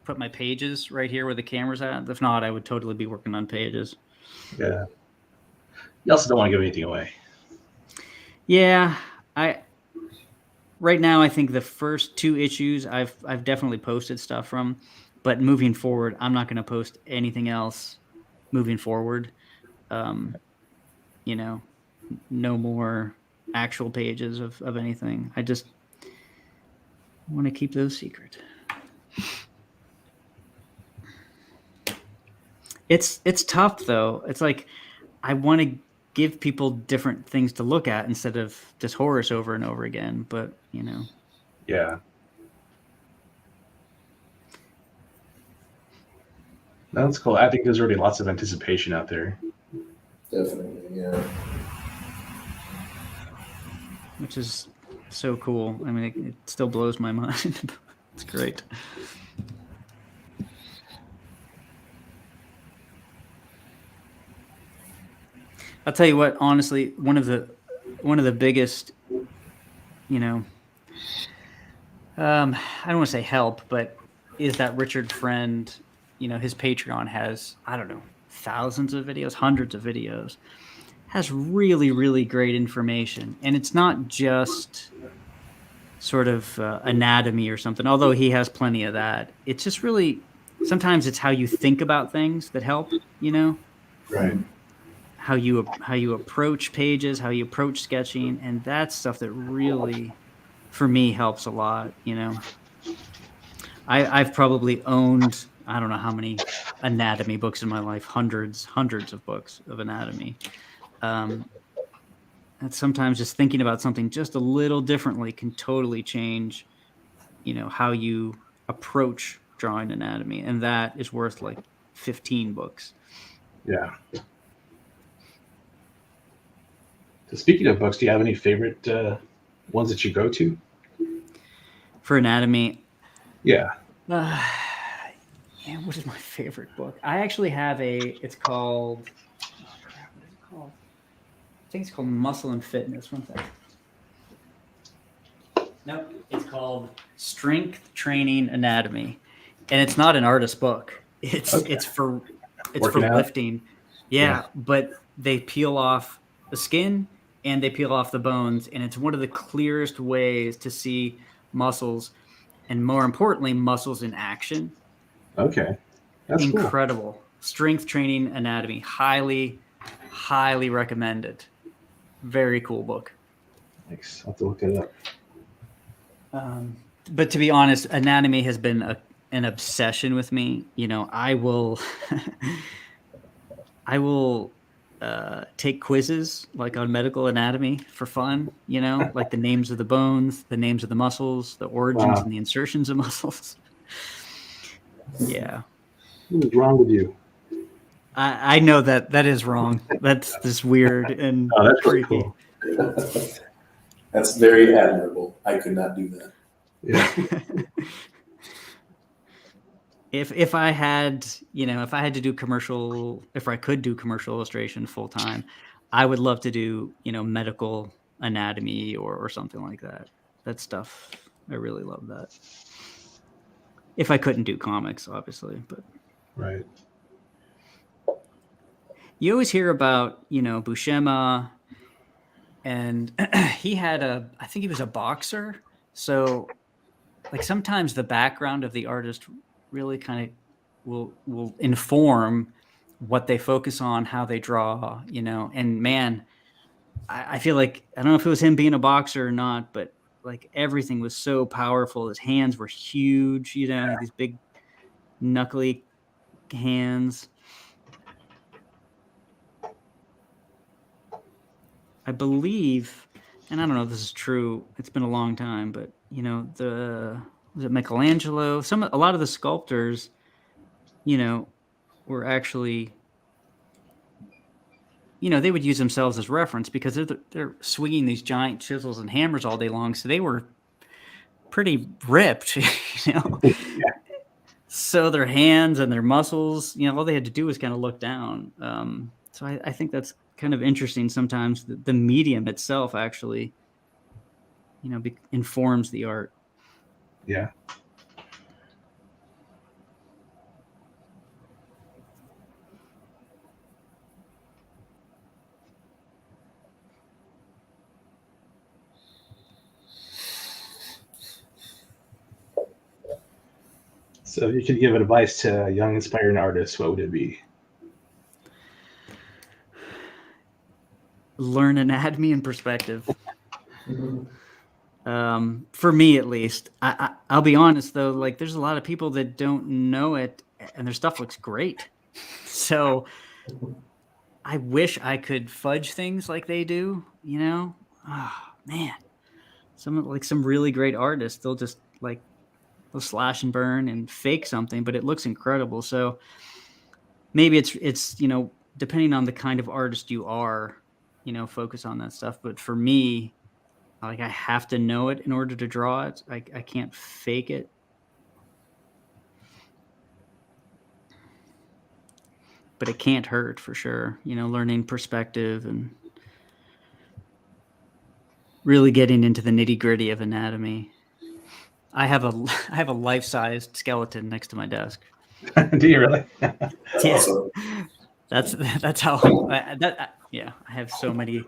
put my pages right here where the camera's at. If not, I would totally be working on pages. Yeah. You also don't want to give anything away. Yeah, right now I think the first 2 issues I've definitely posted stuff from, but moving forward, I'm not going to post anything else moving forward. You know, no more actual pages of anything. I just want to keep those secret. It's tough though. It's like I want to give people different things to look at instead of just horrors over and over again. But you know, Yeah. That's cool. I think there's already lots of anticipation out there. Definitely, yeah. which is so cool. I mean, it still blows my mind. It's great. I'll tell you what, honestly, one of the biggest, you know, I don't want to say help, but is that Richard Friend, you know, his Patreon has, I don't know, thousands of videos, hundreds of videos, has really, really great information. And it's not just sort of anatomy or something, although he has plenty of that. It's just really, sometimes it's how you think about things that help, you know? Right. How you approach pages, how you approach sketching, and that's stuff that really, for me, helps a lot. You know, I've probably owned, I don't know how many anatomy books in my life, hundreds of books of anatomy. And sometimes just thinking about something just a little differently can totally change, you know, how you approach drawing anatomy, and that is worth like 15 books. Yeah. So speaking of books, do you have any favorite ones that you go to? For anatomy? Yeah. Yeah, what is my favorite book? I actually have it's called, oh crap, what is it called? I think it's called Muscle and Fitness. One second. Nope, it's called Strength Training Anatomy. And it's not an artist book. It's for lifting. Yeah, but they peel off the skin and they peel off the bones, and it's one of the clearest ways to see muscles, and more importantly, muscles in action. Okay. That's incredible. Cool. Strength Training Anatomy. Highly, highly recommended. Very cool book. Thanks. I'll have to look it up. But to be honest, anatomy has been an obsession with me. I will take quizzes like on medical anatomy for fun, like the names of the bones, the names of the muscles, the origins and the insertions of muscles. Yeah. What is wrong with you? I know that is wrong. That's just weird and that's creepy. Really cool. That's very admirable. I could not do that. Yeah. If I had to do if I could do commercial illustration full time, I would love to do, medical anatomy or something like that. That stuff, I really love that. If I couldn't do comics, obviously, but. Right. You always hear about, Bushema, and he had I think he was a boxer. So like sometimes the background of the artist really kind of will inform what they focus on, how they draw, and man, I feel like, I don't know if it was him being a boxer or not, but like everything was so powerful. His hands were huge, these big knuckly hands. I believe, and I don't know if this is true, it's been a long time, but was it Michelangelo? A lot of the sculptors, were actually, they would use themselves as reference because they're swinging these giant chisels and hammers all day long. So they were pretty ripped, Yeah. So their hands and their muscles, all they had to do was kind of look down. So I think that's kind of interesting. Sometimes the medium itself actually, informs the art. Yeah. So if you could give advice to a young inspiring artist, what would it be? Learn anatomy and perspective. For me, at least. I'll be honest, though, like there's a lot of people that don't know it and their stuff looks great. So I wish I could fudge things like they do, Oh, man. Some really great artists, they'll just they'll slash and burn and fake something, but it looks incredible. So maybe it's depending on the kind of artist you are, focus on that stuff. But for me, I have to know it in order to draw it. I can't fake it. But it can't hurt for sure. Learning perspective and really getting into the nitty-gritty of anatomy. I have a life-sized skeleton next to my desk. Do you really? Yeah. Awesome. That's how I have so many.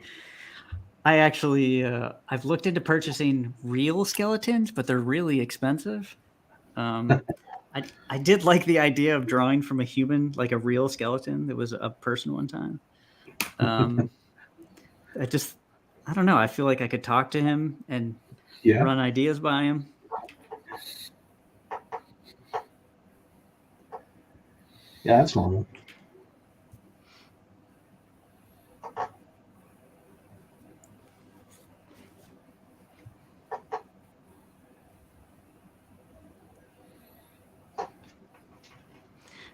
I actually I've looked into purchasing real skeletons, but they're really expensive. I did like the idea of drawing from a human, like a real skeleton that was a person one time. I don't know. I feel like I could talk to him and run ideas by him. Yeah, that's normal.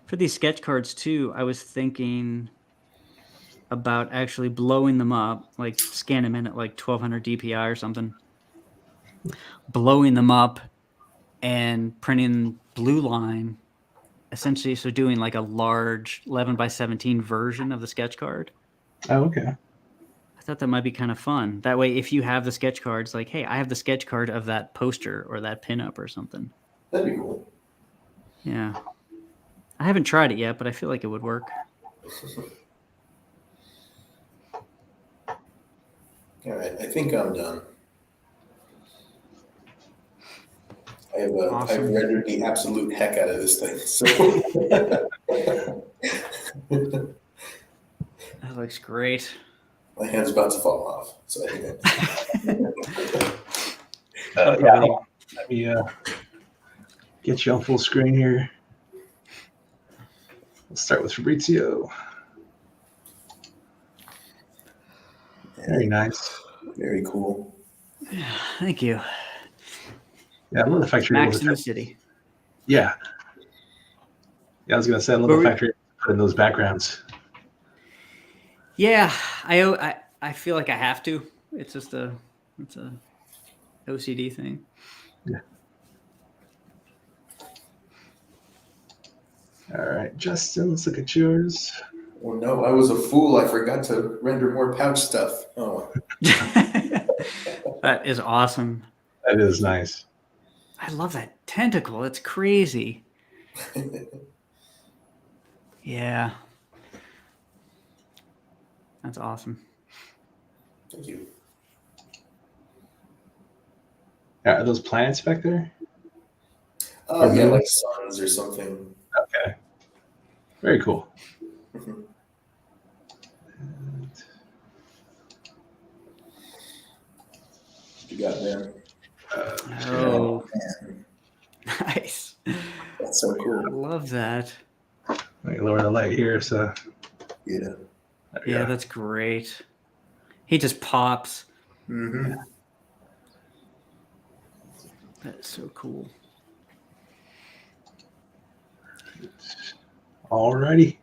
For these sketch cards too, I was thinking about actually blowing them up, like scan them in at like 1200 DPI or something, blowing them up and printing blue line, essentially. So doing like a large 11x17 version of the sketch card. Oh, okay. I thought that might be kind of fun. That way, if you have the sketch cards, like, hey, I have the sketch card of that poster or that pinup or something. That'd be cool. Yeah. I haven't tried it yet, but I feel like it would work. All right, I think I'm done. I've rendered the absolute heck out of this thing. So That looks great. My hand's about to fall off, so I think Yeah, let me get you on full screen here. We'll start with Fabrizio. Very nice. Very cool. Thank you. Yeah, I love the fact you're able Max in to. the city. Yeah. Yeah, I was gonna say I love the fact you're put in those backgrounds. Yeah, I feel like I have to. It's just it's a OCD thing. Yeah. All right, Justin, let's look at yours. Oh no, I was a fool. I forgot to render more pouch stuff. Oh. That is awesome. That is nice. I love that tentacle. It's crazy. Yeah. That's awesome. Thank you. Are those planets back there? Yeah, like suns or something. Okay. Very cool. Mhm. What you got there? Oh, man. nice. That's so cool. I love that. Let me lower the light here. So Yeah. Yeah, that's great. He just pops. Mm-hmm. That's so cool. All righty.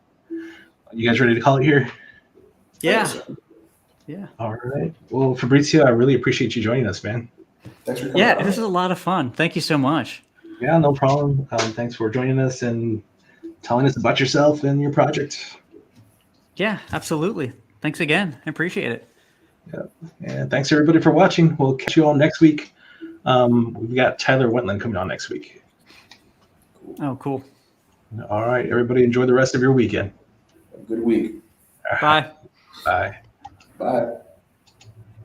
You guys ready to call it here? Yeah. Yeah. All right. Well, Fabrizio, I really appreciate you joining us, man. Thanks for coming. Yeah, this is a lot of fun. Thank you so much. Yeah, no problem. Thanks for joining us and telling us about yourself and your project. Yeah, absolutely. Thanks again. I appreciate it. Yeah. And thanks everybody for watching. We'll catch you all next week. We've got Tyler Wentland coming on next week. Oh, cool. All right, everybody, enjoy the rest of your weekend. Have a good week. Bye. Bye. Bye.